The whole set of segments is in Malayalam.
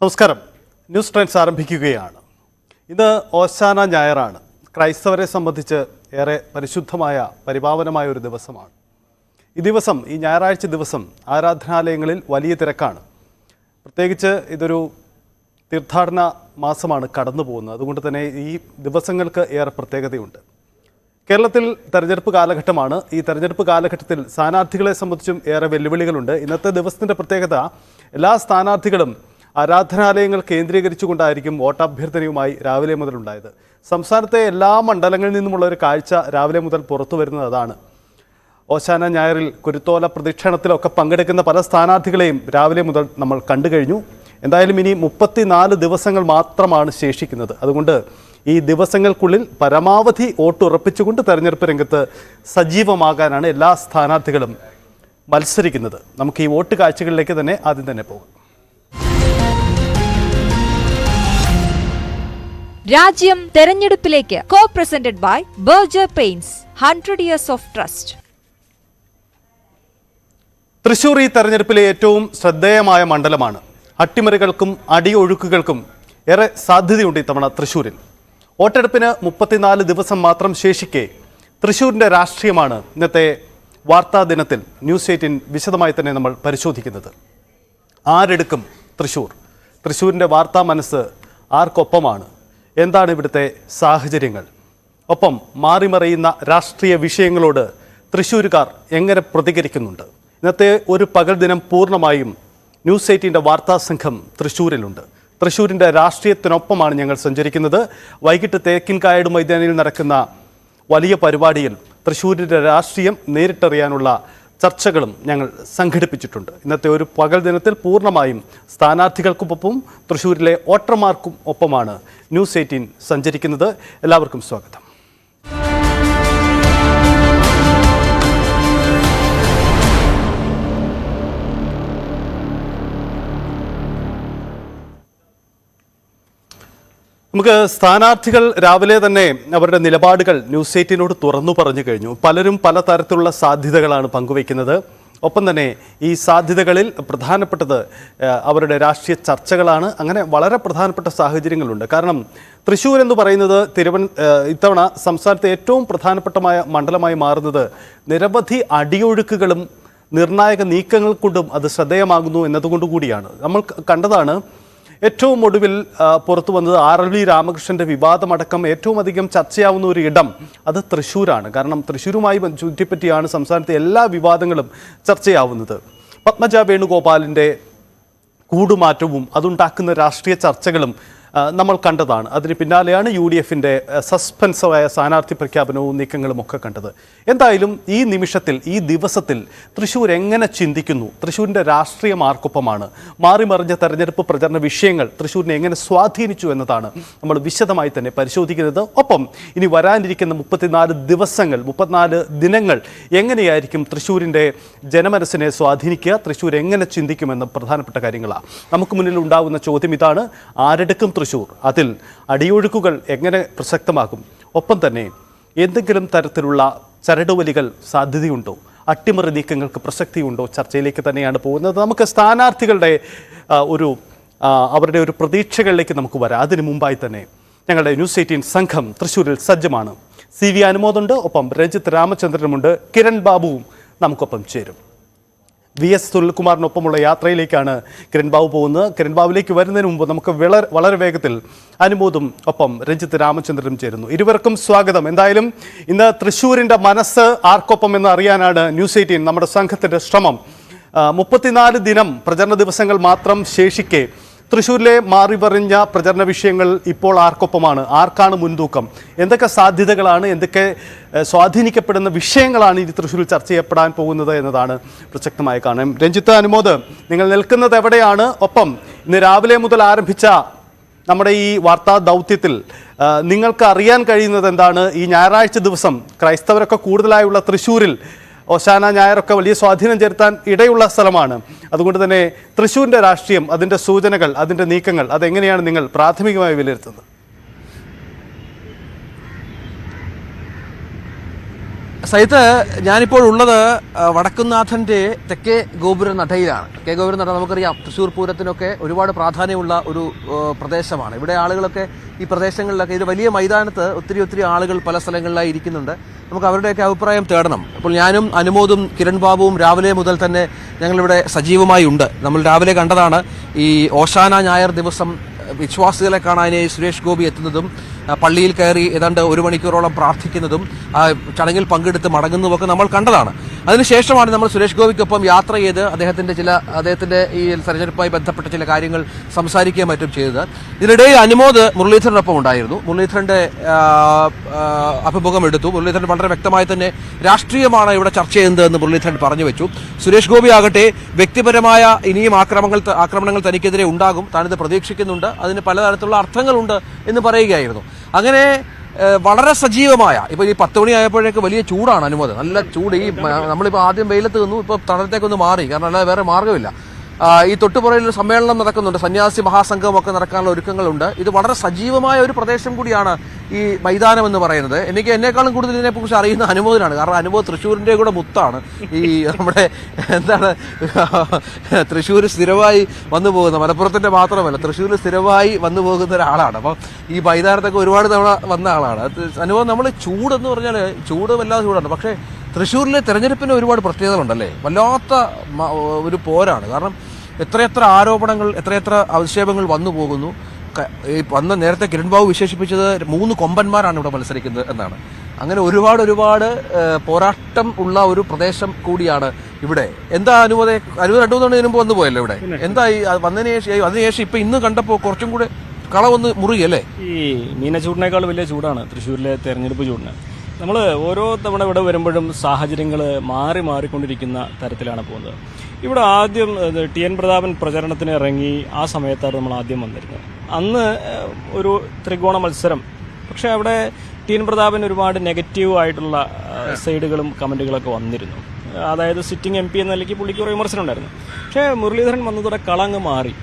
നമസ്കാരം. ന്യൂസ് ട്രെൻഡ്സ് ആരംഭിക്കുകയാണ്. ഇന്ന് ഓശാന ഞായറാണ്. ക്രൈസ്തവരെ സംബന്ധിച്ച് ഏറെ പരിശുദ്ധമായ പരിപാവനമായ ഒരു ദിവസമാണ്. ഈ ദിവസം, ഈ ഞായറാഴ്ച ദിവസം ആരാധനാലയങ്ങളിൽ വലിയ തിരക്കാണ്. പ്രത്യേകിച്ച് ഇതൊരു തീർത്ഥാടന മാസമാണ് കടന്നു പോകുന്നത്. അതുകൊണ്ട് തന്നെ ഈ ദിവസങ്ങൾക്ക് ഏറെ പ്രത്യേകതയുണ്ട്. കേരളത്തിൽ തെരഞ്ഞെടുപ്പ് കാലഘട്ടമാണ്. ഈ തെരഞ്ഞെടുപ്പ് കാലഘട്ടത്തിൽ സ്ഥാനാർത്ഥികളെ സംബന്ധിച്ചും ഏറെ വെല്ലുവിളികളുണ്ട്. ഇന്നത്തെ ദിവസത്തിൻ്റെ പ്രത്യേകത, എല്ലാ സ്ഥാനാർത്ഥികളും ആരാധനാലയങ്ങൾ കേന്ദ്രീകരിച്ചുകൊണ്ടായിരിക്കും വോട്ടഭ്യർത്ഥനയുമായി രാവിലെ മുതലുണ്ടായത്. സംസ്ഥാനത്തെ എല്ലാ മണ്ഡലങ്ങളിൽ നിന്നുമുള്ള ഒരു കാഴ്ച രാവിലെ മുതൽ പുറത്തു വരുന്നത് അതാണ്. ഓശാന ഞായറിൽ കുരുത്തോല പ്രദക്ഷിണത്തിലൊക്കെ പങ്കെടുക്കുന്ന പല സ്ഥാനാർത്ഥികളെയും രാവിലെ മുതൽ നമ്മൾ കണ്ടു കഴിഞ്ഞു. എന്തായാലും ഇനി 34 ദിവസങ്ങൾ മാത്രമാണ് ശേഷിക്കുന്നത്. അതുകൊണ്ട് ഈ ദിവസങ്ങൾക്കുള്ളിൽ പരമാവധി വോട്ട് ഉറപ്പിച്ചുകൊണ്ട് തെരഞ്ഞെടുപ്പ് രംഗത്ത് സജീവമാകാനാണ് എല്ലാ സ്ഥാനാർത്ഥികളും മത്സരിക്കുന്നത്. നമുക്ക് ഈ വോട്ട് കാഴ്ചകളിലേക്ക് തന്നെ ആദ്യം തന്നെ പോകാം. രാജ്യം തെരഞ്ഞെടുപ്പിലേക്ക്. Co presented by Berger paints, 100 years of trust. Thrissur ഈ തെരഞ്ഞെടുപ്പിലെ ഏറ്റവും ശ്രദ്ധേയമായ മണ്ഡലമാണ്. അട്ടിമറികൾക്കും അടിയൊഴുക്കുകൾക്കും ഏറെ സാധ്യതയുണ്ട് ഇത്തവണ തൃശൂരിൽ. വോട്ടെടുപ്പിന് 34 ദിവസം മാത്രം ശേഷിക്കെ തൃശൂരിൻ്റെ രാഷ്ട്രീയമാണ് ഇന്നത്തെ വാർത്താ ദിനത്തിൽ ന്യൂസ് 18 വിശദമായി തന്നെ നമ്മൾ പരിശോധിക്കുന്നത്. ആരെടുക്കും തൃശൂർ? തൃശൂരിൻ്റെ വാർത്താ മനസ്സ് ആർക്കൊപ്പമാണ്? എന്താണ് ഇവിടുത്തെ സാഹചര്യങ്ങൾ? ഒപ്പം മാറിമറിയുന്ന രാഷ്ട്രീയ വിഷയങ്ങളോട് തൃശ്ശൂരുകാർ എങ്ങനെ പ്രതികരിക്കുന്നുണ്ട്? ഇന്നത്തെ ഒരു പകൽ ദിനം പൂർണ്ണമായും ന്യൂസ് 18 വാർത്താ സംഘം തൃശ്ശൂരിലുണ്ട്. തൃശ്ശൂരിൻ്റെ രാഷ്ട്രീയത്തിനൊപ്പമാണ് ഞങ്ങൾ സഞ്ചരിക്കുന്നത്. വൈകിട്ട് തേക്കിൻകായട് മൈതാനിയിൽ നടക്കുന്ന വലിയ പരിപാടിയിൽ തൃശ്ശൂരിൻ്റെ രാഷ്ട്രീയം നേരിട്ടറിയാനുള്ള ചർച്ചകളും ഞങ്ങൾ സംഘടിപ്പിച്ചിട്ടുണ്ട്. ഇന്നത്തെ ഒരു പകൽ ദിനത്തിൽ പൂർണ്ണമായും സ്ഥാനാർത്ഥികൾക്കൊപ്പം തൃശ്ശൂരിലെ വോട്ടർമാർക്കും ഒപ്പമാണ് ന്യൂസ് 18 സഞ്ചരിക്കുന്നത്. എല്ലാവർക്കും സ്വാഗതം. നമുക്ക് സ്ഥാനാർത്ഥികൾ രാവിലെ തന്നെ അവരുടെ നിലപാടുകൾ ന്യൂസ് 18 തുറന്നു പറഞ്ഞു കഴിഞ്ഞു. പലരും പലതരത്തിലുള്ള സാധ്യതകളാണ് പങ്കുവയ്ക്കുന്നത്. ഒപ്പം തന്നെ ഈ സാധ്യതകളിൽ പ്രധാനപ്പെട്ടത് അവരുടെ രാഷ്ട്രീയ ചർച്ചകളാണ്. അങ്ങനെ വളരെ പ്രധാനപ്പെട്ട സാഹചര്യങ്ങളുണ്ട്. കാരണം തൃശ്ശൂർ എന്ന് പറയുന്നത് ഇത്തവണ സംസ്ഥാനത്തെ ഏറ്റവും പ്രധാനപ്പെട്ട മണ്ഡലമായി മാറുന്നത് നിരവധി അടിയൊഴുക്കുകളും നിർണായക നീക്കങ്ങൾ കൊണ്ടും അത് ശ്രദ്ധേയമാകുന്നു എന്നതുകൊണ്ടുകൂടിയാണ്. നമ്മൾ കണ്ടതാണ്. ഏറ്റവും ഒടുവിൽ പുറത്തു വന്നത് RLV രാമകൃഷ്ണൻ്റെ വിവാദമടക്കം ഏറ്റവും അധികം ചർച്ചയാവുന്ന ഒരു ഇടം അത് തൃശ്ശൂരാണ്. കാരണം തൃശ്ശൂരുമായി ചുറ്റിപ്പറ്റിയാണ് സംസ്ഥാനത്തെ എല്ലാ വിവാദങ്ങളും ചർച്ചയാവുന്നത്. പത്മജ വേണുഗോപാലിൻ്റെ കൂടുമാറ്റവും അതുണ്ടാക്കുന്ന രാഷ്ട്രീയ ചർച്ചകളും നമ്മൾ കണ്ടതാണ്. അതിന് പിന്നാലെയാണ് UDFൻ്റെ സസ്പെൻസറായ സ്ഥാനാർത്ഥി പ്രഖ്യാപനവും നീക്കങ്ങളും ഒക്കെ കണ്ടത്. എന്തായാലും ഈ നിമിഷത്തിൽ, ഈ ദിവസത്തിൽ തൃശ്ശൂർ എങ്ങനെ ചിന്തിക്കുന്നു? തൃശ്ശൂരിൻ്റെ രാഷ്ട്രീയം ആർക്കൊപ്പമാണ്? മാറിമറിഞ്ഞ തെരഞ്ഞെടുപ്പ് പ്രചരണ വിഷയങ്ങൾ തൃശ്ശൂരിനെ എങ്ങനെ സ്വാധീനിച്ചു എന്നതാണ് നമ്മൾ വിശദമായി തന്നെ പരിശോധിക്കുന്നത്. ഒപ്പം ഇനി വരാനിരിക്കുന്ന 34 ദിവസങ്ങൾ, 34 ദിനങ്ങൾ എങ്ങനെയായിരിക്കും തൃശ്ശൂരിൻ്റെ ജനമനസ്സിനെ സ്വാധീനിക്കുക? തൃശ്ശൂർ എങ്ങനെ ചിന്തിക്കുമെന്ന പ്രധാനപ്പെട്ട കാര്യങ്ങളാണ്. നമുക്ക് മുന്നിൽ ഉണ്ടാകുന്ന ചോദ്യം ഇതാണ്: ആരെടുക്കും തൃശ്ശൂർ? അതിൽ അടിയൊഴുക്കുകൾ എങ്ങനെ പ്രസക്തമാകും? ഒപ്പം തന്നെ എന്തെങ്കിലും തരത്തിലുള്ള ചരടുവലികൾ സാധ്യതയുണ്ടോ? അട്ടിമറി നീക്കങ്ങൾക്ക് പ്രസക്തിയുണ്ടോ? ചർച്ചയിലേക്ക് തന്നെയാണ് പോകുന്നത്. നമുക്ക് സ്ഥാനാർത്ഥികളുടെ അവരുടെ ഒരു പ്രതീക്ഷകളിലേക്ക് നമുക്ക് വരാം. അതിനു മുമ്പായി തന്നെ ഞങ്ങളുടെ ന്യൂസ് 18 സംഘം തൃശ്ശൂരിൽ സജ്ജമാണ്. CV അനുമോദുണ്ട്, ഒപ്പം രഞ്ജിത്ത് രാമചന്ദ്രനുമുണ്ട്, കിരൺ ബാബുവും നമുക്കൊപ്പം ചേരും. VS സുനിൽകുമാറിനൊപ്പമുള്ള യാത്രയിലേക്കാണ് കിരൺ ബാബു പോകുന്നത്. കിരൺ ബാബുവിലേക്ക് വരുന്നതിന് മുമ്പ് നമുക്ക് വളരെ വേഗത്തിൽ അനുമോദും ഒപ്പം രഞ്ജിത്ത് രാമചന്ദ്രനും ചേരുന്നു. ഇരുവർക്കും സ്വാഗതം. എന്തായാലും ഇന്ന് തൃശ്ശൂരിൻ്റെ മനസ്സ് ആർക്കൊപ്പം എന്ന് അറിയാനാണ് ന്യൂസ് 18 നമ്മുടെ സംഘത്തിൻ്റെ ശ്രമം. 34 ദിനം പ്രചരണ ദിവസങ്ങൾ മാത്രം ശേഷിക്കെ തൃശ്ശൂരിലെ മാറിമറിഞ്ഞ പ്രചരണ വിഷയങ്ങൾ ഇപ്പോൾ ആർക്കൊപ്പമാണ്? ആർക്കാണ് മുൻതൂക്കം? എന്തൊക്കെ സാധ്യതകളാണ്, എന്തൊക്കെ സ്വാധീനിക്കപ്പെടുന്ന വിഷയങ്ങളാണ് ഇനി തൃശ്ശൂരിൽ ചർച്ച ചെയ്യപ്പെടാൻ പോകുന്നത് എന്നതാണ് പ്രസക്തമായി കാണാം. രഞ്ജിത്ത്, അനുമോദ്, നിങ്ങൾ നിൽക്കുന്നത് എവിടെയാണ്? ഒപ്പം ഇന്ന് രാവിലെ മുതൽ ആരംഭിച്ച നമ്മുടെ ഈ വാർത്താ ദൗത്യത്തിൽ നിങ്ങൾക്ക് അറിയാൻ കഴിയുന്നത് എന്താണ്? ഈ ഞായറാഴ്ച ദിവസം ക്രൈസ്തവരൊക്കെ കൂടുതലായുള്ള തൃശ്ശൂരിൽ ഓശാന ഞായറൊക്കെ വലിയ സ്വാധീനം ചെലുത്താൻ ഇടയുള്ള സ്ഥലമാണ്. അതുകൊണ്ട് തന്നെ തൃശ്ശൂരിൻ്റെ രാഷ്ട്രീയം, അതിൻ്റെ സൂചനകൾ, അതിൻ്റെ നീക്കങ്ങൾ അതെങ്ങനെയാണ് നിങ്ങൾ പ്രാഥമികമായി വിലയിരുത്തുന്നത്? സൈത്ത്, ഞാനിപ്പോൾ ഉള്ളത് വടക്കുംനാഥന്റെ തെക്കേ ഗോപുര നടയിലാണ്. തെക്കേ ഗോപുര നട നമുക്കറിയാം തൃശ്ശൂർ പൂരത്തിനൊക്കെ ഒരുപാട് പ്രാധാന്യമുള്ള ഒരു പ്രദേശമാണ്. ഇവിടെ ആളുകളൊക്കെ ഈ പ്രദേശങ്ങളിലൊക്കെ ഇത് വലിയ മൈതാനത്ത് ഒത്തിരി ആളുകൾ പല സ്ഥലങ്ങളിലായി ഇരിക്കുന്നുണ്ട്. നമുക്ക് അവരുടെയൊക്കെ അഭിപ്രായം തേടണം. അപ്പോൾ ഞാനും അനുമോദും കിരൺ ബാബുവും രാവിലെ മുതൽ തന്നെ ഞങ്ങളിവിടെ സജീവമായി ഉണ്ട്. നമ്മൾ രാവിലെ കണ്ടതാണ് ഈ ഓശാന ഞായർ ദിവസം വിശ്വാസികളെ കാണാനായി സുരേഷ് ഗോപി എത്തുന്നതും പള്ളിയിൽ കയറി ഏതാണ്ട് 1 മണിക്കൂറോളം പ്രാർത്ഥിക്കുന്നതും ചടങ്ങിൽ പങ്കെടുത്ത് മടങ്ങുന്നതുമൊക്കെ നമ്മൾ കണ്ടതാണ്. അതിനുശേഷമാണ് നമ്മൾ സുരേഷ് ഗോപിക്കൊപ്പം യാത്ര ചെയ്ത് അദ്ദേഹത്തിന്റെ ഈ തെരഞ്ഞെടുപ്പുമായി ബന്ധപ്പെട്ട ചില കാര്യങ്ങൾ സംസാരിക്കുകയും മറ്റും ചെയ്തത്. ഇതിനിടയിൽ അനുമോദ് മുരളീധരനൊപ്പം ഉണ്ടായിരുന്നു. മുരളീധരന്റെ അഭിമുഖം എടുത്തു. മുരളീധരൻ വളരെ വ്യക്തമായി തന്നെ രാഷ്ട്രീയമാണ് ഇവിടെ ചർച്ച ചെയ്യുന്നതെന്ന് മുരളീധരൻ പറഞ്ഞു വെച്ചു. സുരേഷ് ഗോപി ആകട്ടെ വ്യക്തിപരമായ ഇനിയും ആക്രമണങ്ങൾ തനിക്കെതിരെ ഉണ്ടാകും, താനിത് പ്രതീക്ഷിക്കുന്നുണ്ട്, അതിന് പലതരത്തിലുള്ള അർത്ഥങ്ങളുണ്ട് എന്ന് പറയുകയായിരുന്നു. അങ്ങനെ വളരെ സജീവമായ ഇപ്പൊ ഈ 10 മണി ആയപ്പോഴേക്ക് വലിയ ചൂടാണ് അനുമോദ്, നല്ല ചൂട്. ഈ നമ്മളിപ്പോൾ ആദ്യം വെയിലത്ത് നിന്നു, ഇപ്പൊ തണലത്തേക്കൊന്ന് മാറി, കാരണം അല്ലാതെ വേറെ മാർഗ്ഗമില്ല. ഈ തൊട്ടുപുറയിൽ സമ്മേളനം നടക്കുന്നുണ്ട്, സന്യാസി മഹാസംഘമൊക്കെ നടക്കാനുള്ള ഒരുക്കങ്ങളുണ്ട്. ഇത് വളരെ സജീവമായ ഒരു പ്രദേശം കൂടിയാണ് ഈ മൈതാനം എന്ന് പറയുന്നത്. എന്നെക്കാളും കൂടുതൽ ഇതിനെക്കുറിച്ച് അറിയുന്ന അനുമോദനാണ്. കാരണം അനുമോദ് തൃശ്ശൂരിന്റെ കൂടെ മുത്താണ്. ഈ നമ്മുടെ തൃശ്ശൂർ സ്ഥിരമായി വന്നു പോകുന്ന, മലപ്പുറത്തിന്റെ മാത്രമല്ല തൃശ്ശൂർ സ്ഥിരമായി വന്നു പോകുന്ന ഒരാളാണ്. അപ്പം ഈ മൈതാനത്തൊക്കെ ഒരുപാട് തവണ വന്ന ആളാണ് അനുമോദ്. നമ്മൾ ചൂടെന്ന് പറഞ്ഞാൽ ചൂട് വല്ലാതെ ചൂടാണ്. പക്ഷേ തൃശ്ശൂരിലെ തെരഞ്ഞെടുപ്പിന് ഒരുപാട് പ്രത്യേകതകളുണ്ടല്ലേ, വല്ലാത്ത ഒരു പോരാണ്. കാരണം എത്രയെത്ര ആരോപണങ്ങൾ, എത്രയെത്ര അധിക്ഷേപങ്ങൾ വന്നു പോകുന്നു. നേരത്തെ കിരൺ ബാബു വിശേഷിപ്പിച്ചത് 3 കൊമ്പന്മാരാണ് ഇവിടെ മത്സരിക്കുന്നത് എന്നാണ്. അങ്ങനെ ഒരുപാട് പോരാട്ടം ഉള്ള ഒരു പ്രദേശം കൂടിയാണ് ഇവിടെ. എന്താ അനുമോദ 2 തവണ ഇതിനുമ്പ് വന്നു പോയല്ലോ ഇവിടെ, എന്താ അതിനുശേഷം ഇപ്പൊ ഇന്ന് കണ്ടപ്പോ കുറച്ചും കൂടെ കളവൊന്ന് മുറുകിയല്ലേ? ഈ മീനച്ചൂടിനേക്കാൾ വലിയ ചൂടാണ് തൃശ്ശൂരിലെ തെരഞ്ഞെടുപ്പ് ചൂടിന്. നമ്മൾ ഓരോ തവണ ഇവിടെ വരുമ്പോഴും സാഹചര്യങ്ങൾ മാറിക്കൊണ്ടിരിക്കുന്ന തരത്തിലാണ് പോകുന്നത്. ഇവിടെ ആദ്യം TN പ്രതാപൻ പ്രചരണത്തിന് ഇറങ്ങി ആ സമയത്താണ് നമ്മൾ ആദ്യം വന്നിരുന്നത്. അന്ന് ഒരു ത്രികോണ മത്സരം, പക്ഷേ അവിടെ TN പ്രതാപൻ ഒരുപാട് നെഗറ്റീവ് ആയിട്ടുള്ള സൈഡുകളും കമൻറ്റുകളൊക്കെ വന്നിരുന്നു. അതായത് സിറ്റിംഗ് MP എന്ന നിലയ്ക്ക് പുള്ളിക്ക് ഒരു വിമർശനം ഉണ്ടായിരുന്നു. പക്ഷേ മുരളീധരൻ വന്നതോടെ കളങ്ങ് മാറി.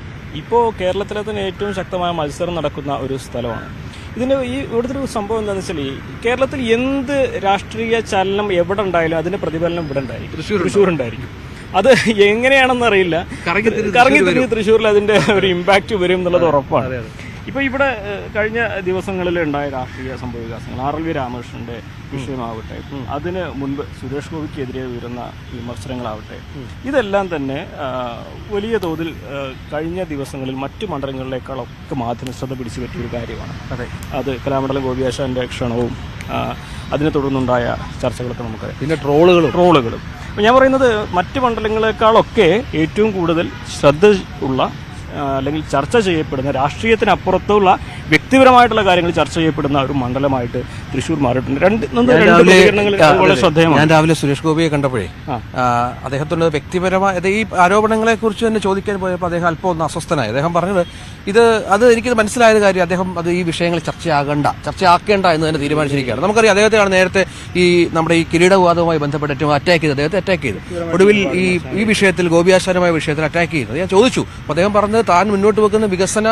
ഇപ്പോൾ കേരളത്തിലെ തന്നെ ഏറ്റവും ശക്തമായ മത്സരം നടക്കുന്ന ഒരു സ്ഥലമാണ്. ഇവിടുത്തെ ഒരു സംഭവം എന്താണെന്ന് വെച്ചാൽ, കേരളത്തിൽ എന്ത് രാഷ്ട്രീയ ചലനം എവിടെ ഉണ്ടായാലും അതിന്റെ പ്രതിഫലനം ഇവിടെ ഉണ്ടായിരിക്കും, തൃശ്ശൂർ ഉണ്ടായിരിക്കും. അത് എങ്ങനെയാണെന്ന് അറിയില്ല, കറങ്ങി തിരിഞ്ഞ് തൃശ്ശൂരിൽ അതിന്റെ ഒരു ഇമ്പാക്റ്റ് വരും എന്നുള്ളത് ഉറപ്പാണ്. ഇപ്പൊ ഇവിടെ കഴിഞ്ഞ ദിവസങ്ങളിൽ ഉണ്ടായ രാഷ്ട്രീയ സംഭവവികാസങ്ങൾ, RLV രാമകൃഷ്ണന്റെ വിഷയമാവട്ടെ, അതിന് മുൻപ് സുരേഷ് ഗോപിക്കെതിരെ ഉയരുന്ന വിമർശനങ്ങളാവട്ടെ, ഇതെല്ലാം തന്നെ വലിയ തോതിൽ കഴിഞ്ഞ ദിവസങ്ങളിൽ മറ്റു മണ്ഡലങ്ങളിലേക്കാളൊക്കെ മാധ്യമ ശ്രദ്ധ പിടിച്ചു പറ്റിയൊരു കാര്യമാണ്. അത് കലാമണ്ഡലം ഗോപിയാശാന്റെ ക്ഷണവും അതിനെ തുടർന്നുണ്ടായ ചർച്ചകളൊക്കെ നമുക്കറിയാം. പിന്നെ ട്രോളുകളും അപ്പോൾ ഞാൻ പറയുന്നത് മറ്റ് മണ്ഡലങ്ങളെക്കാളൊക്കെ ഏറ്റവും കൂടുതൽ ശ്രദ്ധ ഉള്ള അല്ലെങ്കിൽ ചർച്ച ചെയ്യപ്പെടുന്ന, രാഷ്ട്രീയത്തിനപ്പുറത്തുള്ള വ്യക്തിപരമായിട്ടുള്ള കാര്യങ്ങൾ ചർച്ച ചെയ്യപ്പെടുന്ന ഒരു മണ്ഡലമായിട്ട് തൃശ്ശൂർ മാറിയിട്ടുണ്ട്. ഞാൻ രാവിലെ സുരേഷ് ഗോപിയെ കണ്ടപ്പോഴേ അദ്ദേഹത്തിന്റെ വ്യക്തിപരമായ ഈ ആരോപണങ്ങളെ കുറിച്ച് തന്നെ ചോദിക്കാൻ പോയപ്പോൾ അദ്ദേഹം അല്പം ഒന്ന് അസ്വസ്ഥനായി. അദ്ദേഹം പറഞ്ഞത് അത് എനിക്ക് മനസ്സിലായത് കാര്യം, അദ്ദേഹം അത് ഈ വിഷയങ്ങൾ ചർച്ചയാക്കേണ്ട എന്ന് തന്നെ തീരുമാനിച്ചിരിക്കുകയാണ്. നമുക്കറിയാം അദ്ദേഹത്തെയാണ് നേരത്തെ ഈ നമ്മുടെ ഈ കിരീട വിവാദവുമായി ബന്ധപ്പെട്ട് ഏറ്റവും അറ്റാക്ക് ചെയ്ത് ഒടുവിൽ ഈ വിഷയത്തിൽ ഗോപിയാശാനുമായ വിഷയത്തിൽ അറ്റാക്ക് ചെയ്തത് ഞാൻ ചോദിച്ചു. അപ്പോൾ അദ്ദേഹം പറഞ്ഞത് താൻ മുന്നോട്ട് വെക്കുന്ന വികസന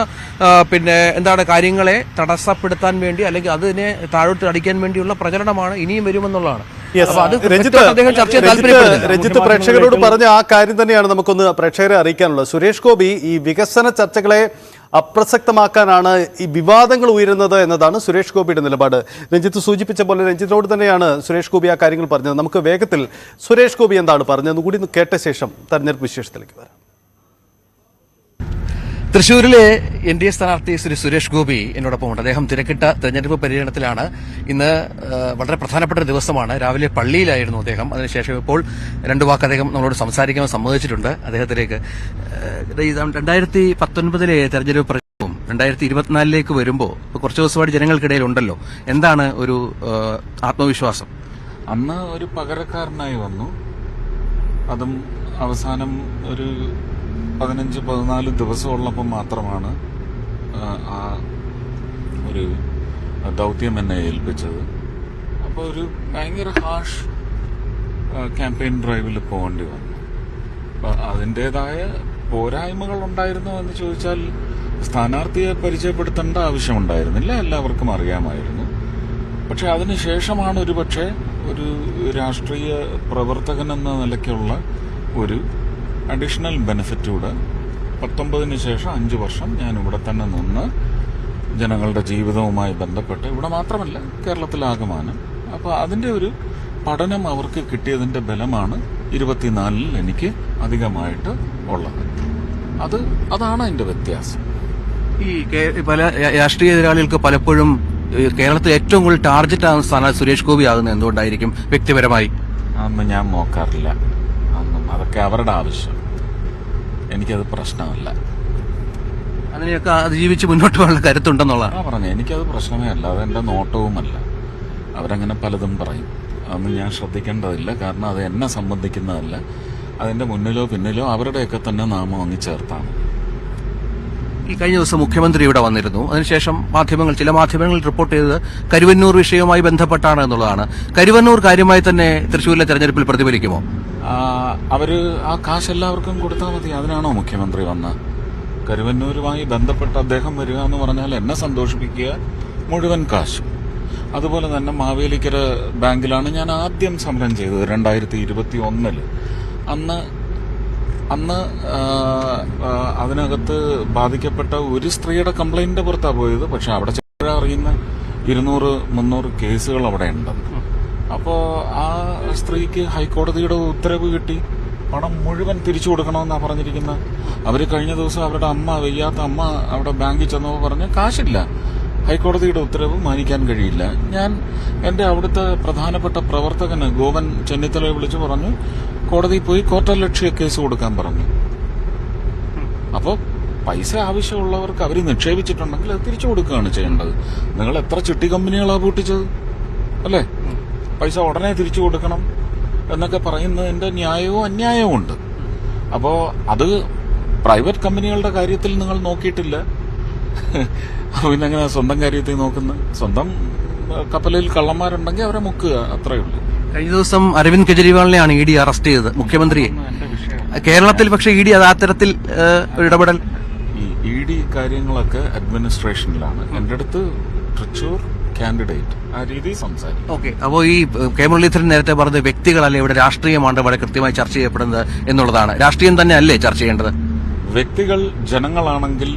കാര്യങ്ങളെ തടസ്സപ്പെടുത്താൻ വേണ്ടി അല്ലെങ്കിൽ അതിനെ താഴോട്ട് അടിക്കാൻ വേണ്ടിയുള്ള പ്രചരണമാണ് ഇനിയും വരുമെന്നുള്ളതാണ്. രഞ്ജിത്ത് പ്രേക്ഷകരോട് പറഞ്ഞ ആ കാര്യം തന്നെയാണ് നമുക്കൊന്ന് പ്രേക്ഷകരെ അറിയിക്കാനുള്ളത്. സുരേഷ് ഗോപി ഈ വികസന ചർച്ചകളെ അപ്രസക്തമാക്കാനാണ് ഈ വിവാദങ്ങൾ ഉയരുന്നത് എന്നതാണ് സുരേഷ് ഗോപിയുടെ നിലപാട്. രഞ്ജിത്ത് സൂചിപ്പിച്ച പോലെ രഞ്ജിത്തിനോട് തന്നെയാണ് സുരേഷ് ഗോപി ആ കാര്യങ്ങൾ പറഞ്ഞത്. നമുക്ക് വേഗത്തിൽ സുരേഷ് ഗോപി എന്താണ് പറഞ്ഞതെന്ന് കൂടി കേട്ട ശേഷം തെരഞ്ഞെടുപ്പ് വിശേഷത്തിലേക്ക് വരാം. തൃശ്ശൂരിലെ NDA സ്ഥാനാർത്ഥി ശ്രീ സുരേഷ് ഗോപി എന്നോടൊപ്പമുണ്ട്. അദ്ദേഹം തിരക്കിട്ട തെരഞ്ഞെടുപ്പ് പര്യടനത്തിലാണ്. ഇന്ന് വളരെ പ്രധാനപ്പെട്ട ഒരു ദിവസമാണ്. രാവിലെ പള്ളിയിലായിരുന്നു അദ്ദേഹം. അതിനുശേഷം ഇപ്പോൾ 2 വാക്ക് അദ്ദേഹം നമ്മളോട് സംസാരിക്കാൻ സമ്മതിച്ചിട്ടുണ്ട്. അദ്ദേഹത്തിലേക്ക് 2019 തെരഞ്ഞെടുപ്പ് പ്രചരണവും 2024 വരുമ്പോൾ കുറച്ച് ദിവസമായിട്ട് ജനങ്ങൾക്കിടയിൽ ഉണ്ടല്ലോ, എന്താണ് ഒരു ആത്മവിശ്വാസം? അന്ന് ഒരു പകരക്കാരനായി വന്നു, അതും അവസാനം ഒരു 15-14 ദിവസമുള്ളപ്പോൾ മാത്രമാണ് ആ ഒരു ദൗത്യം എന്നെ ഏൽപ്പിച്ചത്. അപ്പോൾ ഒരു ഭയങ്കര ഹാഷ് ക്യാമ്പയിൻ ഡ്രൈവിൽ പോകേണ്ടി വന്നു. അതിൻ്റെതായ പോരായ്മകൾ ഉണ്ടായിരുന്നോ എന്ന് ചോദിച്ചാൽ സ്ഥാനാർത്ഥിയെ പരിചയപ്പെടുത്തേണ്ട ആവശ്യമുണ്ടായിരുന്നില്ല, എല്ലാവർക്കും അറിയാമായിരുന്നു. പക്ഷെ അതിനുശേഷമാണ് ഒരുപക്ഷെ ഒരു രാഷ്ട്രീയ പ്രവർത്തകൻ എന്ന നിലയ്ക്കുള്ള ഒരു അഡീഷണൽ ബെനിഫിറ്റൂടെ 19 ശേഷം 5 വർഷം ഞാൻ ഇവിടെ തന്നെ നിന്ന് ജനങ്ങളുടെ ജീവിതവുമായി ബന്ധപ്പെട്ട് ഇവിടെ മാത്രമല്ല കേരളത്തിലാകമാനം. അപ്പോൾ അതിൻ്റെ ഒരു പഠനം അവർക്ക് കിട്ടിയതിൻ്റെ ബലമാണ് 24-ൽ എനിക്ക് അധികമായിട്ട് ഉള്ളത്. അതാണ് അതിൻ്റെ വ്യത്യാസം. ഈ പല രാഷ്ട്രീയ എതിരാളികൾക്ക് പലപ്പോഴും കേരളത്തിൽ ഏറ്റവും കൂടുതൽ ടാർഗറ്റ് ആകുന്ന സ്ഥാനം സുരേഷ് ഗോപി ആകുന്നത് എന്തുകൊണ്ടായിരിക്കും? വ്യക്തിപരമായി അതൊന്നും ഞാൻ നോക്കാറില്ല. അതൊക്കെ അവരുടെ ആവശ്യം, എനിക്കത് പ്രശ്നമല്ല. അതിനെയൊക്കെ അതിജീവിച്ച് മുന്നോട്ട് പോകാനുള്ള കരുത്തുണ്ടെന്നുള്ളതാണ് പറഞ്ഞു. എനിക്കത് പ്രശ്നമേ അല്ല, അതെന്റെ നോട്ടവുമല്ല. അവരങ്ങനെ പലതും പറയും, അതൊന്നും ഞാൻ ശ്രദ്ധിക്കേണ്ടതില്ല. കാരണം അത് എന്നെ സംബന്ധിക്കുന്നതല്ല. അതിന്റെ മുന്നിലോ പിന്നിലോ അവരുടെയൊക്കെ തന്നെ നാമം അങ്ങ് ചേർത്താണ്. ഈ കഴിഞ്ഞ ദിവസം മുഖ്യമന്ത്രി ഇവിടെ വന്നിരുന്നു. അതിനുശേഷം ചില മാധ്യമങ്ങൾ റിപ്പോർട്ട് ചെയ്തത് കരുവന്നൂർ വിഷയവുമായി ബന്ധപ്പെട്ടാണ് എന്നുള്ളതാണ്. കരുവന്നൂർ കാര്യമായി തന്നെ തൃശ്ശൂരിലെ തെരഞ്ഞെടുപ്പിൽ പ്രതിഫലിക്കുമോ? അവര് ആ കാശ് എല്ലാവർക്കും കൊടുത്താൽ മതി. അതിനാണോ മുഖ്യമന്ത്രി വന്നത്? കരുവന്നൂരുമായി ബന്ധപ്പെട്ട് അദ്ദേഹം വരിക എന്ന് പറഞ്ഞാൽ എന്നെ സന്തോഷിപ്പിക്കുക മുഴുവൻ കാശും. അതുപോലെ തന്നെ മാവേലിക്കര ബാങ്കിലാണ് ഞാൻ ആദ്യം സമരം ചെയ്തത് 2021. അന്ന് അതിനകത്ത് ബാധിക്കപ്പെട്ട ഒരു സ്ത്രീയുടെ കംപ്ലൈന്റിന്റെ പുറത്താണ് പോയത്. പക്ഷെ അവിടെ അറിയുന്ന 200-300 കേസുകൾ അവിടെ ഉണ്ടെന്ന്. അപ്പോ ആ സ്ത്രീക്ക് ഹൈക്കോടതിയുടെ ഉത്തരവ് കിട്ടി, പണം മുഴുവൻ തിരിച്ചു കൊടുക്കണമെന്നാണ് പറഞ്ഞിരിക്കുന്നത്. അവര് കഴിഞ്ഞ ദിവസം അവരുടെ വയ്യാത്ത അമ്മ അവിടെ ബാങ്കിൽ ചെന്നപ്പോൾ പറഞ്ഞ് കാശില്ല, ഹൈക്കോടതിയുടെ ഉത്തരവ് മാനിക്കാൻ കഴിയില്ല. ഞാൻ എന്റെ അവിടുത്തെ പ്രധാനപ്പെട്ട പ്രവർത്തകന് ഗോവൻ ചെന്നിത്തലയെ വിളിച്ചു പറഞ്ഞു, കോടതിയിൽ പോയി ക്വാർട്ടർലക്ഷ്യ കേസ് കൊടുക്കാൻ പറഞ്ഞു. അപ്പോൾ പൈസ ആവശ്യമുള്ളവർക്ക് അവർ നിക്ഷേപിച്ചിട്ടുണ്ടെങ്കിൽ അത് തിരിച്ചു കൊടുക്കുകയാണ് ചെയ്യേണ്ടത്. നിങ്ങൾ എത്ര ചിട്ടി കമ്പനികളാണ് പൂട്ടിച്ചത് അല്ലേ? പൈസ ഉടനെ തിരിച്ചു കൊടുക്കണം എന്നൊക്കെ പറയുന്നതിന്റെ ന്യായവും അന്യായവും ഉണ്ട്. അപ്പോൾ അത് പ്രൈവറ്റ് കമ്പനികളുടെ കാര്യത്തിൽ നിങ്ങൾ നോക്കിയിട്ടില്ല, പിന്നെ അങ്ങനെ സ്വന്തം കാര്യത്തിൽ നോക്കുന്നത്. സ്വന്തം കപ്പലിൽ കള്ളന്മാരുണ്ടെങ്കിൽ അവരെ മുക്കുക, അത്രയേ ഉള്ളൂ. കഴിഞ്ഞ ദിവസം അരവിന്ദ് കെജ്രിവാളിനെയാണ് ഇ ഡി അറസ്റ്റ് ചെയ്തത്, മുഖ്യമന്ത്രിയെ. കേരളത്തിൽ പക്ഷേ ഇ ഡി അത്തരത്തിൽ ഇടപെടൽ, ഈ ഇ ഡി കാര്യങ്ങളൊക്കെ അഡ്മിനിസ്ട്രേഷനിലാണ്. എന്റെ അടുത്ത് തൃശ്ശൂർ കാൻഡിഡേറ്റ് ആ രീതിയിൽ സംസാരിക്കും. ഓക്കെ. അപ്പോൾ ഈ കെ മുരളീധരൻ നേരത്തെ പറഞ്ഞ വ്യക്തികളല്ലേ ഇവിടെ രാഷ്ട്രീയമാണ് ഇവിടെ കൃത്യമായി ചർച്ച ചെയ്യപ്പെടുന്നത് എന്നുള്ളതാണ്. രാഷ്ട്രീയം തന്നെ അല്ലേ ചർച്ച ചെയ്യേണ്ടത്? വ്യക്തികൾ ജനങ്ങളാണെങ്കിൽ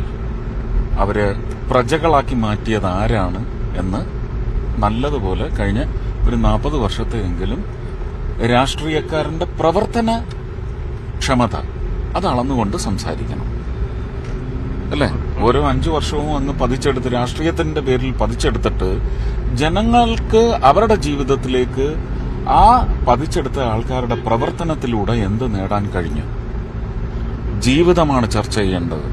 അവരെ പ്രജകളാക്കി മാറ്റിയത് ആരാണ് എന്ന് നല്ലതുപോലെ കഴിഞ്ഞ ഒരു 40 വർഷത്തെയെങ്കിലും രാഷ്ട്രീയക്കാരന്റെ പ്രവർത്തന ക്ഷമത അത് അളന്നുകൊണ്ട് സംസാരിക്കണം അല്ലേ? ഓരോ 5 വർഷവും അങ്ങ് പതിച്ചെടുത്ത് രാഷ്ട്രീയത്തിന്റെ പേരിൽ പതിച്ചെടുത്തിട്ട് ജനങ്ങൾക്ക് അവരുടെ ജീവിതത്തിലേക്ക് ആ പതിച്ചെടുത്ത ആൾക്കാരുടെ പ്രവർത്തനത്തിലൂടെ എന്ത് നേടാൻ കഴിഞ്ഞു? ജീവിതമാണ് ചർച്ച ചെയ്യേണ്ടത്.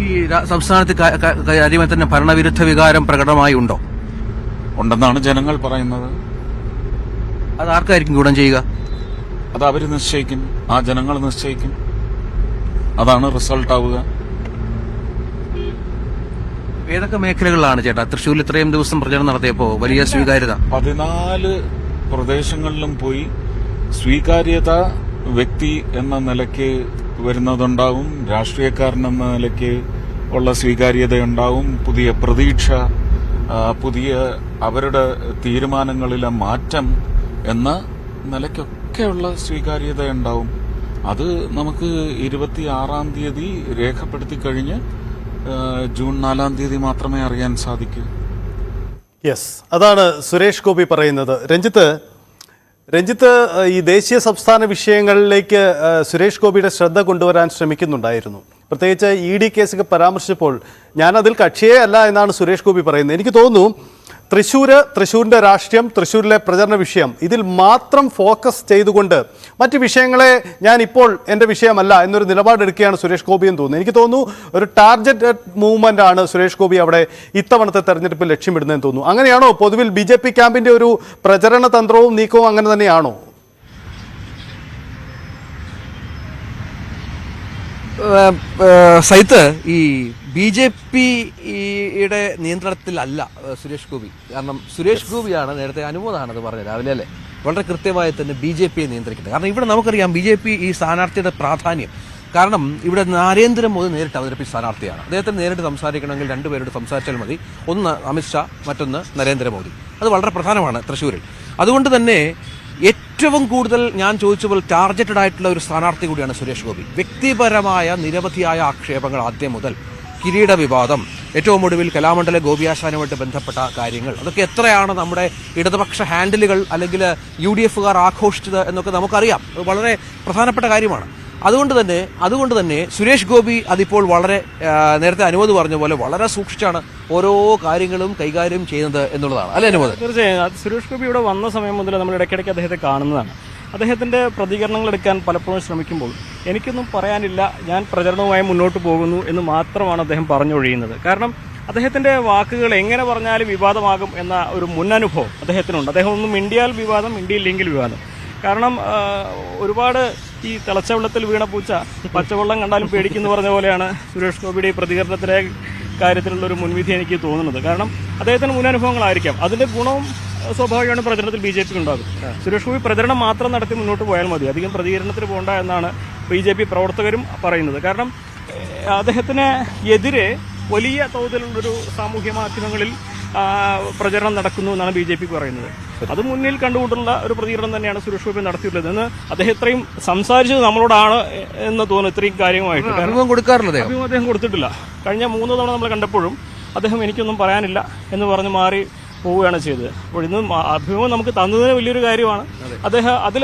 ഈ സംസ്ഥാനത്ത് കാര്യമായി തന്നെ ഭരണവിരുദ്ധ വികാരം പ്രകടമായി ഉണ്ടോ? ഉണ്ടെന്നാണ് ജനങ്ങൾ പറയുന്നത്. അത് ആർക്കായിരിക്കും ഗുണം ചെയ്യുക? അത് അവര് നിശ്ചയിക്കും, ആ ജനങ്ങൾ നിശ്ചയിക്കും. അതാണ് റിസൾട്ട് ആവുക. ഏതൊക്കെ മേഖലകളിലാണ് ചേട്ടാ തൃശ്ശൂരിൽ ഇത്രയും ദിവസം പ്രചരണം നടത്തിയപ്പോ വലിയ സ്വീകാര്യത? 14 പ്രദേശങ്ങളിലും പോയി സ്വീകാര്യത വ്യക്തി എന്ന നിലയ്ക്ക് വരുന്നതുണ്ടാവും, രാഷ്ട്രീയക്കാരൻ എന്ന നിലയ്ക്ക് ഉള്ള സ്വീകാര്യതയുണ്ടാവും, പുതിയ പ്രതീക്ഷ, പുതിയ അവരുടെ തീരുമാനങ്ങളിലെ മാറ്റം എന്ന നിലയ്ക്കൊക്കെയുള്ള സ്വീകാര്യതയുണ്ടാവും. അത് നമുക്ക് 26-ാം തീയതി രേഖപ്പെടുത്തി കഴിഞ്ഞ് ജൂൺ 4-ാം തീയതി മാത്രമേ അറിയാൻ സാധിക്കൂ. യെസ്, അതാണ് സുരേഷ് ഗോപി പറയുന്നത്. രഞ്ജിത്ത് ഈ ദേശീയ സംസ്ഥാന വിഷയങ്ങളിലേക്ക് സുരേഷ് ഗോപിയുടെ ശ്രദ്ധ കൊണ്ടുവരാൻ ശ്രമിക്കുന്നുണ്ടായിരുന്നു. പ്രത്യേകിച്ച് ഇ ഡി കേസൊക്കെ പരാമർശിച്ചപ്പോൾ ഞാനതിൽ കക്ഷിയേ അല്ല എന്നാണ് സുരേഷ് ഗോപി പറയുന്നത്. എനിക്ക് തോന്നുന്നു തൃശ്ശൂരിൻ്റെ രാഷ്ട്രീയം, തൃശ്ശൂരിലെ പ്രചരണ വിഷയം ഇതിൽ മാത്രം ഫോക്കസ് ചെയ്തുകൊണ്ട് മറ്റ് വിഷയങ്ങളെ ഞാൻ ഇപ്പോൾ എൻ്റെ വിഷയമല്ല എന്നൊരു നിലപാടെടുക്കുകയാണ് സുരേഷ് ഗോപി എന്ന് തോന്നുന്നു. എനിക്ക് തോന്നുന്നു ഒരു ടാർഗറ്റ് മൂവ്മെൻ്റ് ആണ് സുരേഷ് ഗോപി അവിടെ ഇത്തവണത്തെ തെരഞ്ഞെടുപ്പിൽ ലക്ഷ്യമിടുന്നതെന്ന് തോന്നുന്നു. അങ്ങനെയാണോ പൊതുവിൽ BJP ക്യാമ്പിൻ്റെ ഒരു പ്രചരണ തന്ത്രവും നീക്കവും അങ്ങനെ തന്നെയാണോ? സൈത്ത്, ഈ BJPയുടെ നിയന്ത്രണത്തിലല്ല സുരേഷ് ഗോപി. കാരണം സുരേഷ് ഗോപിയാണ് നേരത്തെ അനുമോദാണത് പറഞ്ഞത് രാവിലെ അല്ലേ, വളരെ കൃത്യമായി തന്നെ BJPയെ നിയന്ത്രിക്കുന്നത്. കാരണം ഇവിടെ നമുക്കറിയാം BJP ഈ സ്ഥാനാർത്ഥിയുടെ പ്രാധാന്യം കാരണം ഇവിടെ നരേന്ദ്രമോദി നേരിട്ട് അവതരിപ്പിച്ച സ്ഥാനാർത്ഥിയാണ്. അദ്ദേഹത്തിന് നേരിട്ട് സംസാരിക്കണമെങ്കിൽ രണ്ടുപേരോട് സംസാരിച്ചാൽ മതി. ഒന്ന് അമിത്ഷാ, മറ്റൊന്ന് നരേന്ദ്രമോദി. അത് വളരെ പ്രധാനമാണ് തൃശ്ശൂരിൽ. അതുകൊണ്ട് തന്നെ ഏറ്റവും കൂടുതൽ ഞാൻ ചോദിച്ചപ്പോൾ ടാർഗറ്റഡ് ആയിട്ടുള്ള ഒരു സ്ഥാനാർത്ഥി കൂടിയാണ് സുരേഷ് ഗോപി. വ്യക്തിപരമായ നിരവധിയായ ആക്ഷേപങ്ങൾ ആദ്യം മുതൽ, കിരീട വിവാദം, ഏറ്റവും ഒടുവിൽ കലാമണ്ഡല ഗോപിയാശാനുമായിട്ട് ബന്ധപ്പെട്ട കാര്യങ്ങൾ, അതൊക്കെ എത്രയാണ് നമ്മുടെ ഇടതുപക്ഷ ഹാൻഡിലുകൾ അല്ലെങ്കിൽ UDF-കാർ ആഘോഷിച്ചത് എന്നൊക്കെ നമുക്കറിയാം. അത് വളരെ പ്രധാനപ്പെട്ട കാര്യമാണ്. അതുകൊണ്ട് തന്നെ സുരേഷ് ഗോപി അതിപ്പോൾ വളരെ നേരത്തെ അനുമതി പറഞ്ഞ പോലെ വളരെ സൂക്ഷിച്ചാണ് ഓരോ കാര്യങ്ങളും കൈകാര്യം ചെയ്യുന്നത് എന്നുള്ളതാണ്. അല്ലേ അനുമതി? തീർച്ചയായും സുരേഷ് ഗോപി ഇവിടെ വന്ന സമയം മുതൽ നമ്മൾ ഇടയ്ക്കിടയ്ക്ക് അദ്ദേഹത്തെ കാണുന്നതാണ്. അദ്ദേഹത്തിൻ്റെ പ്രതികരണങ്ങൾ എടുക്കാൻ പലപ്പോഴും ശ്രമിക്കുമ്പോൾ എനിക്കൊന്നും പറയാനില്ല, ഞാൻ പ്രചരണവുമായി മുന്നോട്ട് പോകുന്നു എന്ന് മാത്രമാണ് അദ്ദേഹം പറഞ്ഞൊഴിയുന്നത്. കാരണം അദ്ദേഹത്തിൻ്റെ വാക്കുകൾ എങ്ങനെ പറഞ്ഞാലും വിവാദമാകും എന്ന ഒരു മുന്നനുഭവം അദ്ദേഹത്തിനുണ്ട്. അദ്ദേഹം ഒന്നും മിണ്ടിയാൽ വിവാദം, മിണ്ടിയില്ലെങ്കിൽ വിവാദം. കാരണം ഒരുപാട് ഈ തിളച്ച വെള്ളത്തിൽ വീണ പൂച്ച പച്ചവെള്ളം കണ്ടാലും പേടിക്കുന്നു പറഞ്ഞ പോലെയാണ് സുരേഷ് ഗോപിയുടെ ഈ പ്രതികരണത്തിലെ കാര്യത്തിലുള്ളൊരു മുൻവിധി എനിക്ക് തോന്നുന്നത്. കാരണം അദ്ദേഹത്തിന് മുന്നനുഭവങ്ങളായിരിക്കാം, അതിൻ്റെ ഗുണവും സ്വാഭാവികമാണ് പ്രചരണത്തിൽ BJP ഉണ്ടാകും. സുരേഷ് ഗോപി പ്രചരണം മാത്രം നടത്തി മുന്നോട്ട് പോയാൽ മതി, അധികം പ്രതികരണത്തിന് പോകണ്ട എന്നാണ് BJP പ്രവർത്തകരും പറയുന്നത്. കാരണം അദ്ദേഹത്തിന് എതിരെ വലിയ തോതിലുള്ളൊരു സാമൂഹ്യ മാധ്യമങ്ങളിൽ പ്രചരണം നടക്കുന്നു എന്നാണ് BJP പറയുന്നത്. അത് മുന്നിൽ കണ്ടുകൊണ്ടുള്ള ഒരു പ്രതികരണം തന്നെയാണ് സുരേഷ് ഗോപി നടത്തിയിട്ടുള്ളത്. എന്ന് അദ്ദേഹം ഇത്രയും സംസാരിച്ചത് നമ്മളോടാണ് എന്ന് തോന്നുന്നു, ഇത്രയും കാര്യമായിട്ട്. അഭിമുഖം കൊടുക്കാറില്ല, അഭിമുഖം അദ്ദേഹം കൊടുത്തിട്ടില്ല. കഴിഞ്ഞ 3 തവണ നമ്മൾ കണ്ടപ്പോഴും അദ്ദേഹം എനിക്കൊന്നും പറയാനില്ല എന്ന് പറഞ്ഞ് മാറി പോവുകയാണ് ചെയ്തത്. അപ്പോൾ ഇന്ന് അഭിമുഖം നമുക്ക് തന്നതിന് വലിയൊരു കാര്യമാണ്.